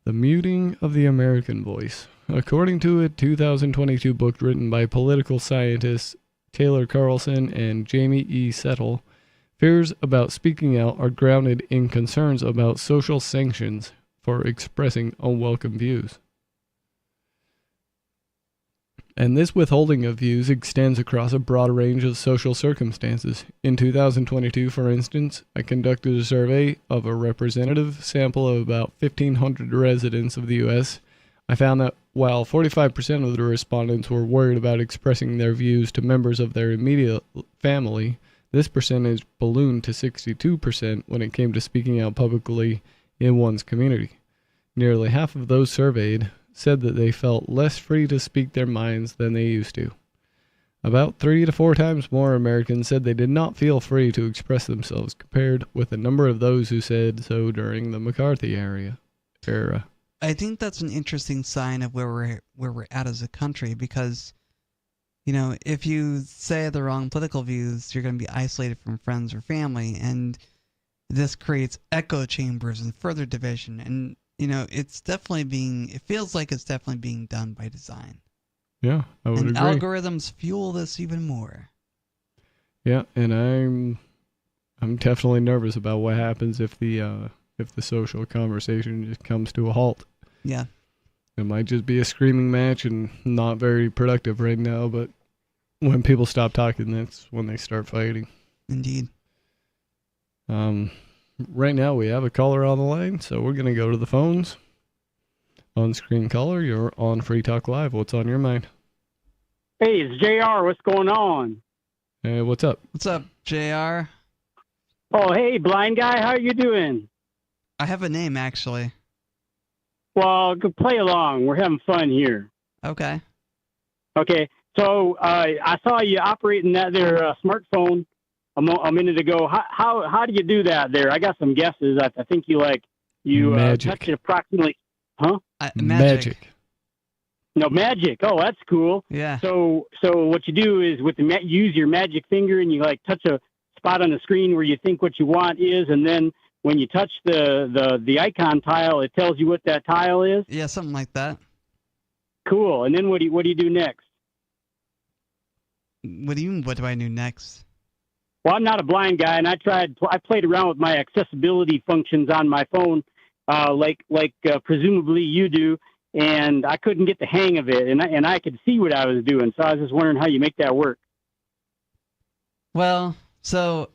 muting of the American voice. According to a 2022 book written by political scientists Taylor Carlson and Jamie E. Settle, fears about speaking out are grounded in concerns about social sanctions for expressing unwelcome views. And this withholding of views extends across a broad range of social circumstances. In 2022, for instance, I conducted a survey of a representative sample of about 1,500 residents of the U.S. I found that while 45% of the respondents were worried about expressing their views to members of their immediate family, this percentage ballooned to 62% when it came to speaking out publicly in one's community. Nearly half of those surveyed said that they felt less free to speak their minds than they used to. About 3 to 4 times more Americans said they did not feel free to express themselves, compared with a number of those who said so during the McCarthy era. I think that's an interesting sign of where we're at as a country, because, you know, if you say the wrong political views, you're going to be isolated from friends or family, and this creates echo chambers and further division. And you know, it feels like it's definitely being done by design. Yeah, I would agree. And algorithms fuel this even more. Yeah, and I'm definitely nervous about what happens if the social conversation just comes to a halt. Yeah. It might just be a screaming match and not very productive right now, but when people stop talking, that's when they start fighting. Indeed. Right now we have a caller on the line, so we're going to go to the phones. On-screen caller, you're on Free Talk Live. What's on your mind? Hey, it's JR. What's going on? Hey, what's up? What's up, JR? Oh, hey, blind guy. How you doing? I have a name, actually. Well, play along. We're having fun here. Okay. Okay. So I saw you operating that there smartphone a minute ago. How do you do that there? I got some guesses. I think you touch it approximately. Huh? Magic. No, magic. Oh, that's cool. Yeah. So what you do is use your magic finger, and you like touch a spot on the screen where you think what you want is, and then when you touch the icon tile, it tells you what that tile is. Yeah, something like that. Cool. And then what do you do next? What do you mean? What do I do next? Well, I'm not a blind guy, and I played around with my accessibility functions on my phone, like presumably you do, and I couldn't get the hang of it, and I could see what I was doing, so I was just wondering how you make that work. Well, so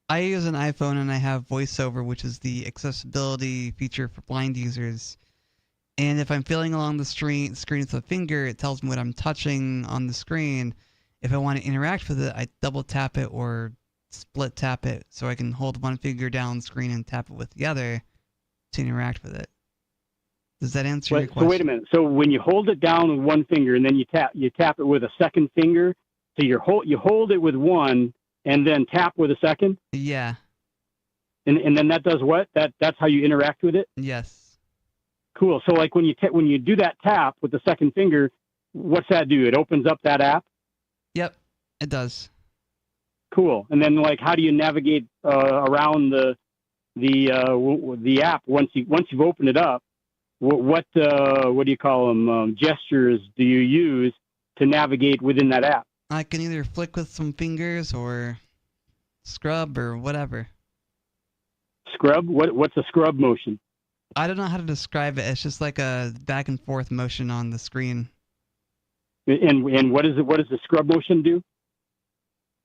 I use an iPhone, and I have VoiceOver, which is the accessibility feature for blind users. And if I'm feeling along the screen with a finger, it tells me what I'm touching on the screen. If I want to interact with it, I double tap it or split tap it, so I can hold one finger down the screen and tap it with the other to interact with it. Does that answer your question? So wait a minute. So when you hold it down with one finger and then you tap it with a second finger, so you hold it with one and then tap with a second? Yeah. And then that does what? That's how you interact with it? Yes. Cool. So like when you do that tap with the second finger, what's that do? It opens up that app? Yep, it does. Cool. And then, like, how do you navigate around the app once you've opened it up? What do you call them? Gestures do you use to navigate within that app? I can either flick with some fingers or scrub or whatever. Scrub? What's a scrub motion? I don't know how to describe it. It's just like a back and forth motion on the screen. And what is it? What does the scrub motion do?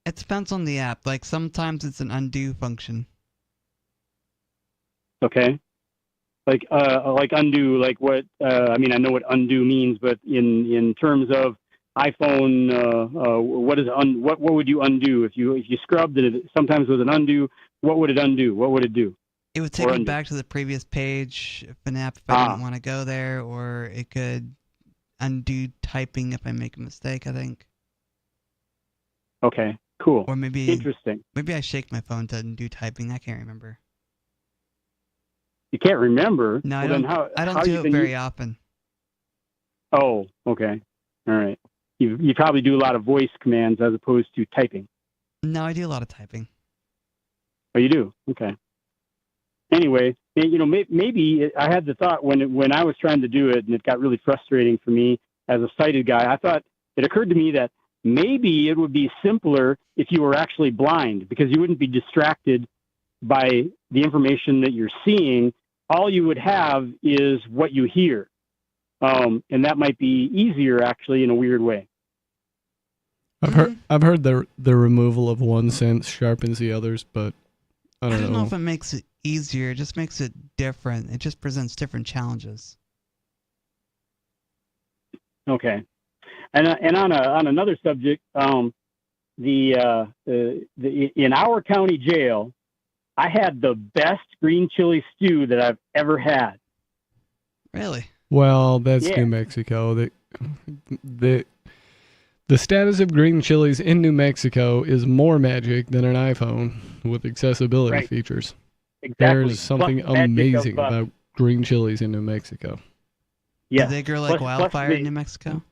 It depends on the app. Like sometimes it's an undo function. Okay. Like undo, like what? I mean, I know what undo means, but in terms of iPhone, what would you undo if you scrubbed and it sometimes with an undo? What would it undo? What would it do? It would take me back to the previous page of an app if I didn't want to go there, or it could undo typing if I make a mistake, I think. Okay, cool. Or maybe interesting. Maybe I shake my phone to undo typing. I can't remember. You can't remember? No, well, I don't do it very often. Oh, okay. All right. You probably do a lot of voice commands as opposed to typing. No, I do a lot of typing. Oh, you do? Okay. Anyway, maybe I had the thought when I was trying to do it, and it got really frustrating for me as a sighted guy. I thought it occurred to me that maybe it would be simpler if you were actually blind, because you wouldn't be distracted by the information that you're seeing. All you would have is what you hear, and that might be easier, actually, in a weird way. I've heard the removal of one sense sharpens the others, but I don't know if it makes it easier. It just makes it different. It just presents different challenges. Okay, and on another subject, in our county jail, I had the best green chili stew that I've ever had. Really? Well, that's Yeah. New Mexico. The status of green chilies in New Mexico is more magic than an iPhone with accessibility Right. features. Exactly. There's something Plus the magic amazing of, about green chilies in New Mexico. Yeah. Do they grow like wildfire in New Mexico?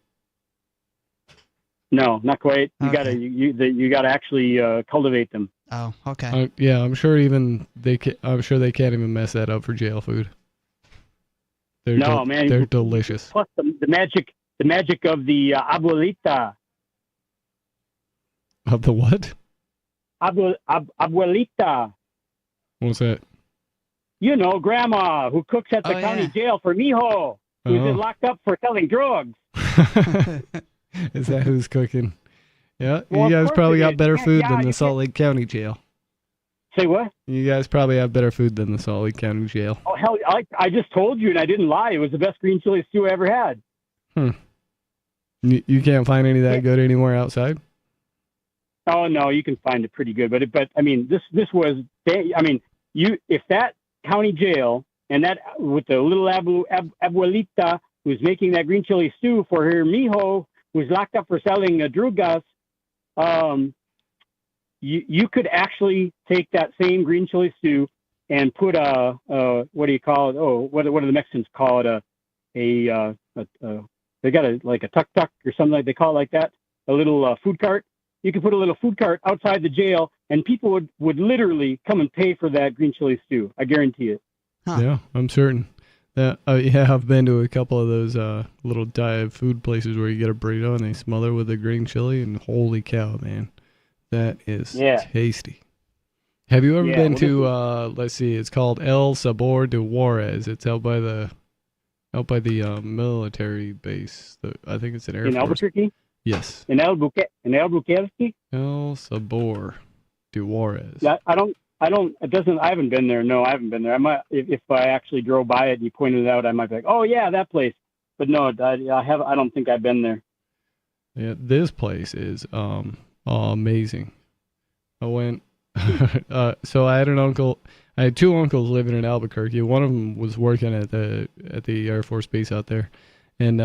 No, not quite. You Okay. you gotta actually cultivate them. Oh, okay. Yeah, I'm sure I'm sure they can't even mess that up for jail food. They're No, man. they're delicious. Plus the magic of the abuelita. Of the what? Abuelita. What's that? You know, grandma who cooks at the Oh, county yeah. jail for mijo, who's Oh. been locked up for selling drugs. Is that who's cooking? Yeah, Well, you of guys course probably it got is. better Yeah, food yeah, than you the Salt can't- Lake County jail. Say what? You guys probably have better food than the Salt Lake County jail. Oh, hell, I just told you, and I didn't lie. It was the best green chili stew I ever had. You can't find any that good anywhere outside? Oh no, you can find it pretty good, but I mean, this was, I mean, if that county jail and that with the little abuelita who's making that green chili stew for her mijo who's locked up for selling drugas, you could actually take that same green chili stew and put what do you call it? Oh, what do the Mexicans call it? They got like a tuk-tuk or something like they call it like that. A little food cart. You could put a little food cart outside the jail, and people would literally come and pay for that green chili stew. I guarantee it. Huh. Yeah, I'm certain. That yeah, I've been to a couple of those little dive food places where you get a burrito and they smother with the green chili, and holy cow, man, that is tasty. Have you ever been to? Let's see, it's called El Sabor de Juarez. It's out by the military base. I think it's an Air In Force. Albuquerque? Yes. In Albuquerque? El Sabor de Juarez. Yeah, I haven't been there. No, I haven't been there. I might, if I actually drove by it and you pointed it out, I might be like, oh yeah, that place. But no, I don't think I've been there. Yeah, this place is amazing. I went. So I had an uncle. I had two uncles living in Albuquerque. One of them was working at the Air Force base out there, and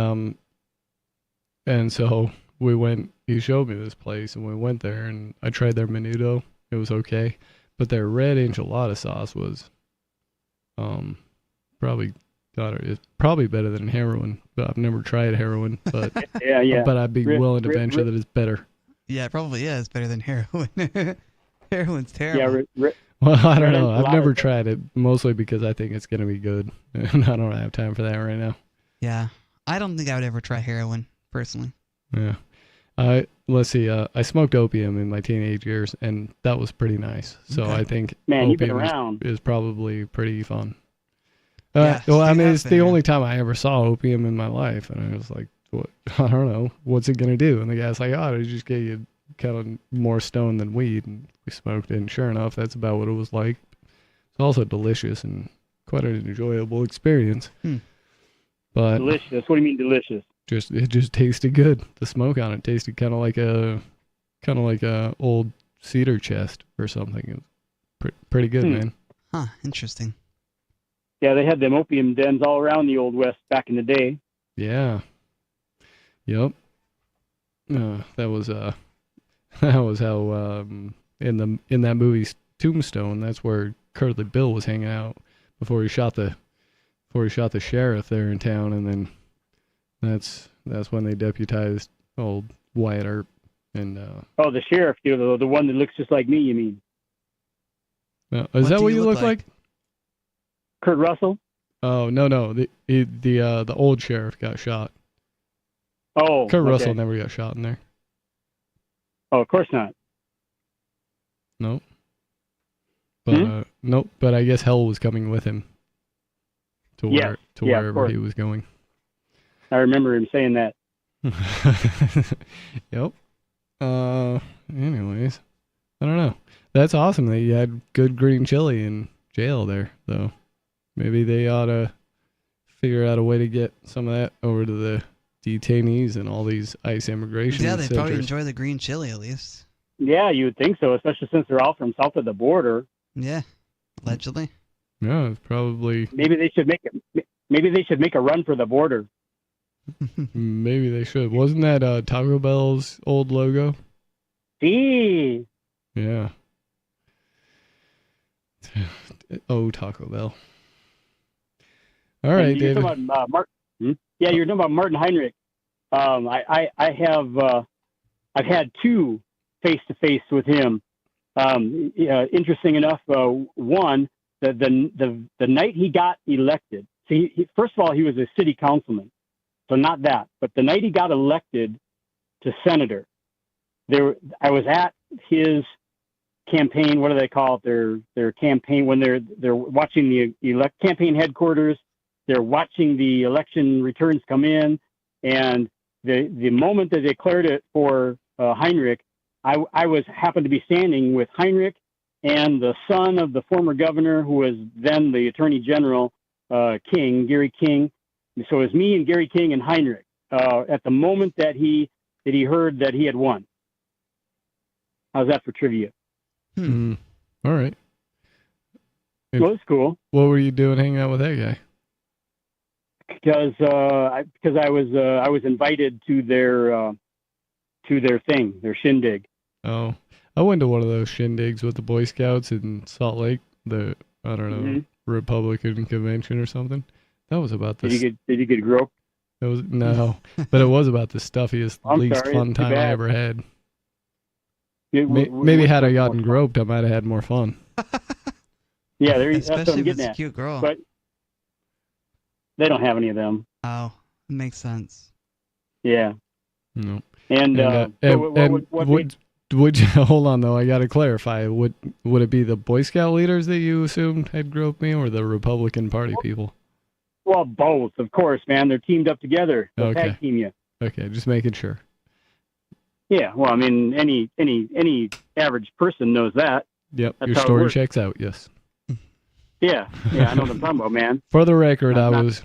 so we went. He showed me this place, and we went there, and I tried their menudo. It was okay, but their red enchilada sauce was, probably better than heroin. But I've never tried heroin, but yeah. But I'd be willing to venture that it's better. Yeah, it probably is better than heroin. Heroin's terrible. Yeah, Well, I don't red know. I've enchilada. never tried it, mostly because I think it's going to be good, and I don't have time for that right now. Yeah, I don't think I would ever try heroin personally. Yeah. Let's see. I smoked opium in my teenage years, and that was pretty nice. So Okay. I think Man, you've been opium around. is probably pretty fun. Well, I mean, it's the only time I ever saw opium in my life, and I was like, "What? I don't know. What's it gonna do?" And the guy's like, "Oh, it just get you kind of more stoned than weed." And we smoked it, and sure enough, that's about what it was like. It's also delicious and quite an enjoyable experience. But delicious. What do you mean delicious? It just tasted good. The smoke on it tasted kind of like a old cedar chest or something. It was pretty good, man. Huh, interesting. Yeah, they had them opium dens all around the Old West back in the day. Yeah. Yep. That was how in that movie Tombstone, that's where Curly Bill was hanging out before he shot the sheriff there in town, and then that's when they deputized old Wyatt Earp and the sheriff, the one that looks just like me, you mean? Is that what you look like? Kurt Russell? Oh no, the old sheriff got shot. Oh, Kurt Russell never got shot in there. Oh, of course not. Nope. But nope. But I guess hell was coming with him to wherever he was going. I remember him saying that. Yep. Anyways, I don't know. That's awesome that you had good green chili in jail there, though. Maybe they ought to figure out a way to get some of that over to the detainees and all these ICE immigration Yeah, they centers. probably enjoy the green chili at least. Yeah, you would think so, especially since they're all from south of the border. Yeah, allegedly. Yeah, it's probably. Maybe they should make a run for the border. Maybe they should. Wasn't that Taco Bell's old logo? See. Yeah. Oh, Taco Bell. All right, you're David. talking about, Yeah, you're talking about Martin Heinrich. I've had two face-to-face with him. Interesting enough, one, the night he got elected. See, first of all, he was a city councilman, so not that. But the night he got elected to senator, I was at his campaign. What do they call it? Their campaign when they're watching the campaign headquarters. They're watching the election returns come in, and the moment they declared it for Heinrich, I happened to be standing with Heinrich and the son of the former governor, who was then the Attorney General, King, Gary King. So it was me and Gary King and Heinrich at the moment that he heard that he had won. How's that for trivia? All right. Well, it's cool. What were you doing hanging out with that guy? Because I was invited to their thing, their shindig. Oh, I went to one of those shindigs with the Boy Scouts in Salt Lake. Republican convention or something. That was about this. Did you get groped? It was no, but it was about the stuffiest, least fun time I ever had. Maybe had I gotten groped, I might have had more fun. Yeah, that's what Especially I'm if getting it's a at. cute girl. But they don't have any of them. Oh, makes sense. Yeah. No. And would you, hold on though? I got to clarify. Would it be the Boy Scout leaders that you assumed had groped me, or the Republican Party people? Well, both, of course, man. They're teamed up together. They'll tag team you. Okay, just making sure. Yeah. Well, I mean, any average person knows that. Yep. That's your how it story works. checks out. Yes. Yeah. I know what I'm talking about, man. For the record, I was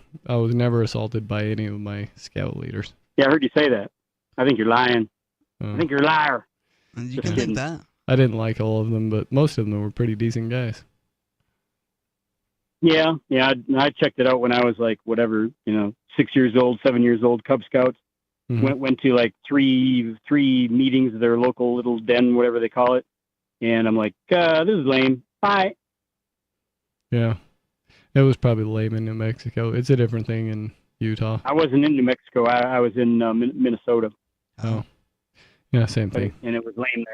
never assaulted by any of my Scout leaders. Yeah, I heard you say that. I think you're lying. I think you're a liar. You can think that. I didn't like all of them, but most of them were pretty decent guys. Yeah. I checked it out when I was like, 6 years old, 7 years old, Cub Scouts. Mm-hmm. Went to like three meetings of their local little den, whatever they call it. And I'm like, this is lame. Bye. Yeah. It was probably lame in New Mexico. It's a different thing in Utah. I wasn't in New Mexico. I was in Minnesota. Oh. Yeah, same thing. And it was lame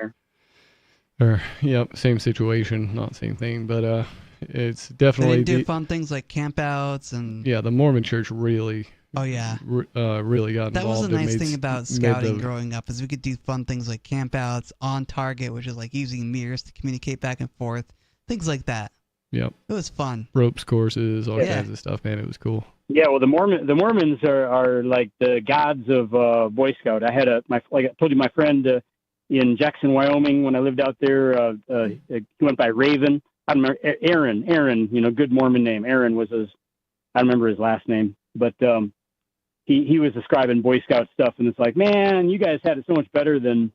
there. Yep, same situation, not same thing, but it's They definitely didn't do fun things like campouts and. Yeah, the Mormon Church really. Oh yeah. Really got involved. That was the nice thing about scouting the, growing up, is we could do fun things like campouts, on target, which is like using mirrors to communicate back and forth, things like that. Yep. It was fun. Ropes courses, all Yeah. kinds of stuff, man. It was cool. Yeah, well, the Mormons are like the gods of Boy Scout. I had like I told you, my friend in Jackson, Wyoming, when I lived out there, he went by Raven. I remember Aaron, good Mormon name. Aaron was I don't remember his last name, but he was describing Boy Scout stuff, and it's like, man, you guys had it so much better than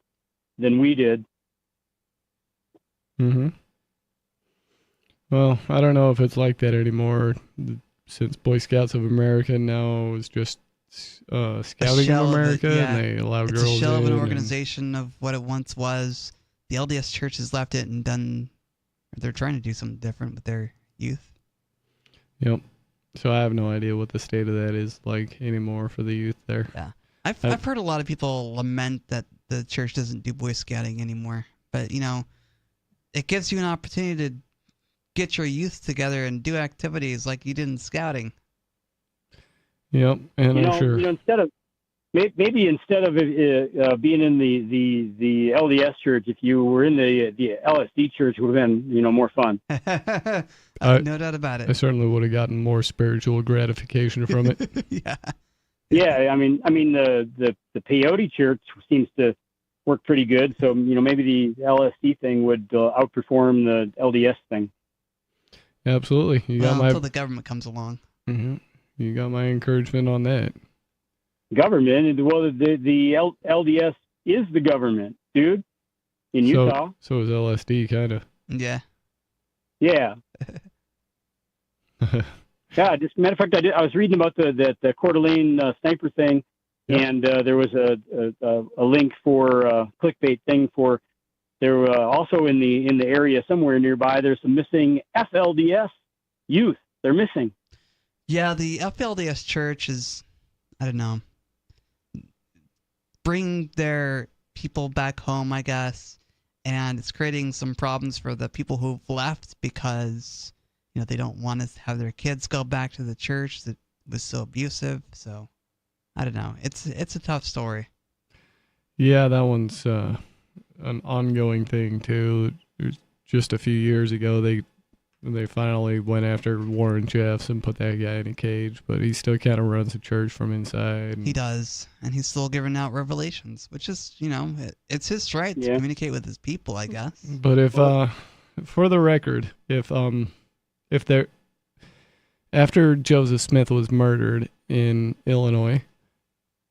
we did. Mm-hmm. Well, I don't know if it's like that anymore, since Boy Scouts of America now is just Scouting of America, and they allow girls in. It's a shell of an organization of what it once was. The LDS Church has left it and they're trying to do something different with their youth. Yep. So I have no idea what the state of that is like anymore for the youth there. Yeah. I've heard a lot of people lament that the church doesn't do Boy Scouting anymore. But, it gives you an opportunity to get your youth together and do activities like you did in scouting. Yep, and I'm sure. Instead of being in the LDS church, if you were in the LSD church, it would have been more fun. No doubt about it. I certainly would have gotten more spiritual gratification from it. Yeah. Yeah, I mean the peyote church seems to work pretty good, so maybe the LSD thing would outperform the LDS thing. Absolutely, until the government comes along. Mm-hmm. You got my encouragement on that. Government? Well, the LDS is the government, dude. In Utah. So is LSD, kind of. Yeah. Yeah. Yeah. Just matter of fact, I was reading about the Coeur d'Alene sniper thing, and there was a link for a clickbait thing for. There were also in the area somewhere nearby. There's some missing FLDS youth. They're missing. Yeah, the FLDS church is, I don't know, bring their people back home, I guess, and it's creating some problems for the people who've left because, they don't want to have their kids go back to the church that was so abusive. So, I don't know. It's a tough story. Yeah, that one's an ongoing thing too. It was just a few years ago they finally went after Warren Jeffs and put that guy in a cage, but he still kind of runs the church from inside. He does, and he's still giving out revelations, which is, it's his right to communicate with his people, I guess. But if, for the record, if there, after Joseph Smith was murdered in Illinois,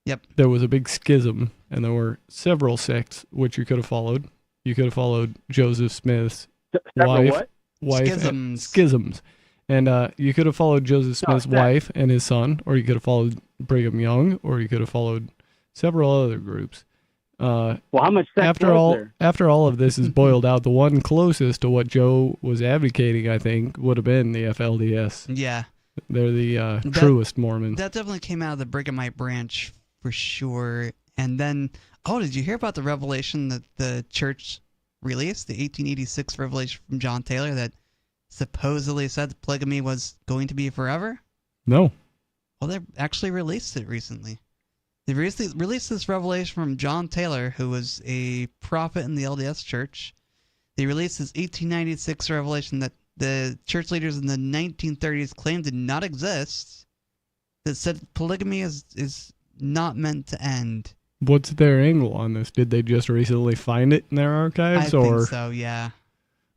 yep, there was a big schism, and there were several sects which you could have followed. You could have followed Joseph Smith's wife. Schisms. And you could have followed Joseph Smith's wife and his son, or you could have followed Brigham Young, or you could have followed several other groups. Well, how much sex after was all there? After all of this is boiled out, the one closest to what Joe was advocating, I think, would have been the FLDS. Yeah. They're the truest Mormons. That definitely came out of the Brighamite branch for sure. And then, did you hear about the revelation that the church released, the 1886 revelation from John Taylor that supposedly said that polygamy was going to be forever? No. Well, they actually released it recently. They released this revelation from John Taylor, who was a prophet in the LDS Church. They released this 1896 revelation that the church leaders in the 1930s claimed did not exist, that said polygamy is not meant to end. What's their angle on this? Did they just recently find it in their archives, I think so, yeah.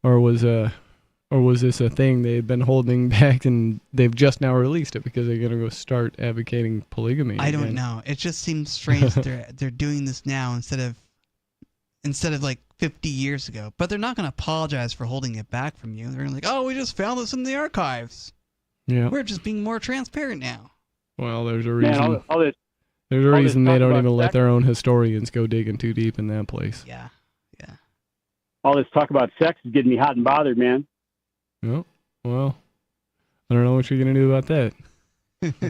Or was this a thing they've been holding back and they've just now released it because they're going to go start advocating polygamy? I don't know. It just seems strange that they're doing this now instead of like 50 years ago. But they're not going to apologize for holding it back from you. They're like, we just found this in the archives. Yeah. We're just being more transparent now. Well, there's a reason. Man, there's a reason they don't even let their own historians go digging too deep in that place. Yeah. All this talk about sex is getting me hot and bothered, man. Oh, well, I don't know what you're going to do about that.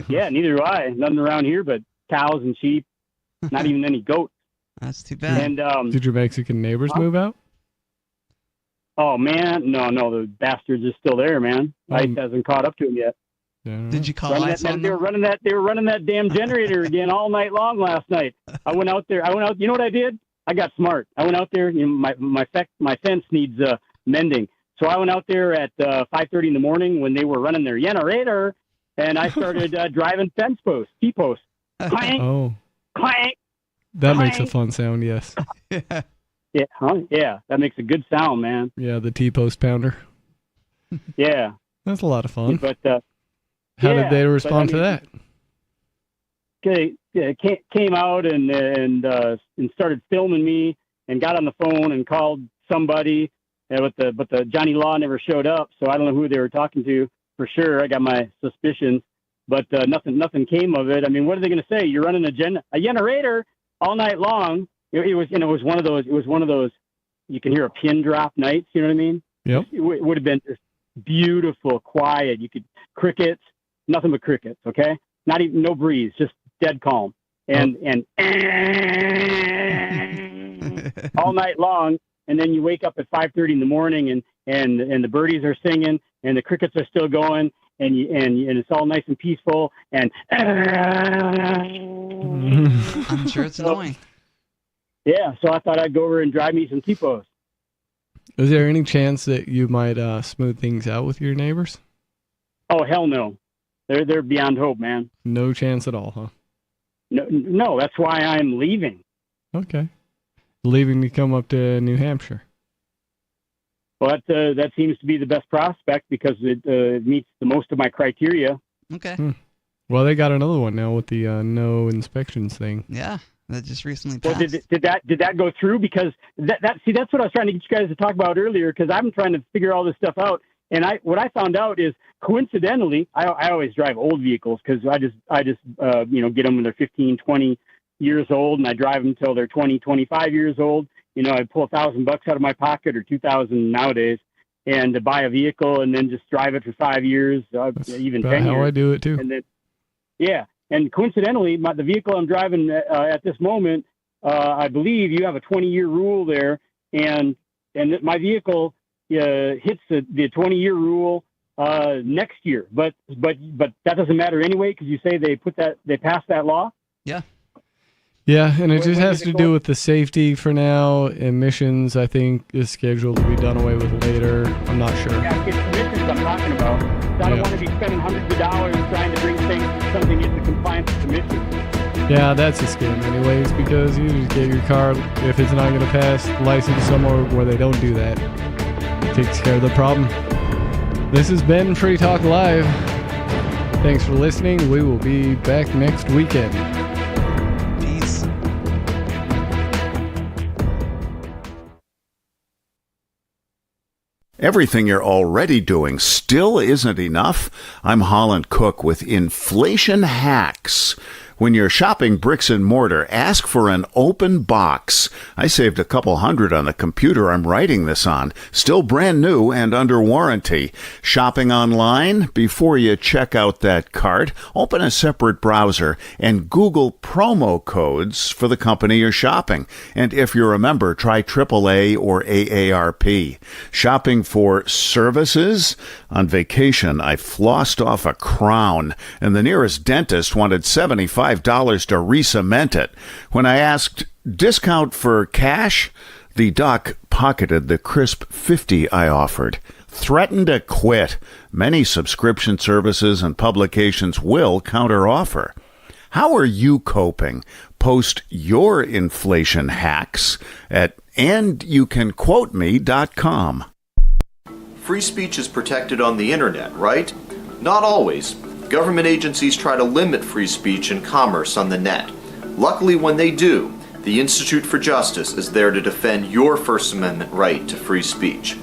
Yeah, neither do I. Nothing around here but cows and sheep. Not even any goats. That's too bad. And did your Mexican neighbors move out? Oh, man. No, the bastards are still there, man. Ice hasn't caught up to them yet. Did you call ice on them? They were running that damn generator again all night long last night. I went out. You know what I did? I got smart. I went out there. My fence needs mending. So I went out there at 5:30 in the morning when they were running their generator, and I started driving fence posts, T-posts. Clank, Oh, clank. that makes a fun sound. Yes. Yeah, yeah, that makes a good sound, man. Yeah, the T-post pounder. Yeah. That's a lot of fun. But How did they respond to that? Came out and started filming me and got on the phone and called somebody, but the Johnny Law never showed up, so I don't know who they were talking to for sure. I got my suspicions, but nothing came of it. I mean, what are they going to say? You're running a generator all night long. It was one of those you can hear a pin drop nights. You know what I mean? Yep. It would have been just beautiful, quiet. You could crickets, nothing but crickets. Okay, not even no breeze, just dead calm, and all night long. And then you wake up at 5:30 in the morning, and the birdies are singing, and the crickets are still going, and it's all nice and peaceful. And I'm sure it's annoying. Yeah, so I thought I'd go over and drive me some T-posts. Is there any chance that you might smooth things out with your neighbors? Oh, hell no. They're beyond hope, man. No chance at all, huh? No, that's why I'm leaving. Okay. Leaving to come up to New Hampshire. But that seems to be the best prospect because it meets the most of my criteria. Okay. Well, they got another one now with the no inspections thing. Yeah, that just recently passed. Well, did that go through? Because that's what I was trying to get you guys to talk about earlier. Because I'm trying to figure all this stuff out. And what I found out is, coincidentally, I always drive old vehicles because I just get them when they're 15, 20 years old, and I drive them until they're 20, 25 years old. You know, I pull $1,000 out of my pocket, or $2,000 nowadays, and to buy a vehicle and then just drive it for 5 years, even 10 years. How I do it too. And then, yeah, and coincidentally, the vehicle I'm driving at this moment, I believe you have a 20-year rule there, and my vehicle hits the 20-year rule next year. But that doesn't matter anyway because you say they passed that law. Yeah. Yeah, and it just has to do with the safety for now. Emissions, I think, is scheduled to be done away with later. I'm not sure. Yeah, it's emissions I'm talking about. So I don't want to be spending hundreds of dollars trying to bring something into compliance with emissions. Yeah, that's a scam anyways, because you just get your car, if it's not going to pass license somewhere where they don't do that. It takes care of the problem. This has been Free Talk Live. Thanks for listening. We will be back next weekend. Peace. Everything you're already doing still isn't enough? I'm Holland Cook with Inflation Hacks. When you're shopping bricks and mortar, ask for an open box. I saved a couple $100 on the computer I'm writing this on. Still brand new and under warranty. Shopping online? Before you check out that cart, open a separate browser and Google promo codes for the company you're shopping. And if you're a member, try AAA or AARP. Shopping for services? On vacation, I flossed off a crown, and the nearest dentist wanted $75 to re-cement it. When I asked, discount for cash? The doc pocketed the crisp $50 I offered. Threatened to quit. Many subscription services and publications will counteroffer. How are you coping? Post your inflation hacks at andyoucanquoteme.com. Free speech is protected on the internet, right? Not always. Government agencies try to limit free speech and commerce on the net. Luckily, when they do, the Institute for Justice is there to defend your First Amendment right to free speech.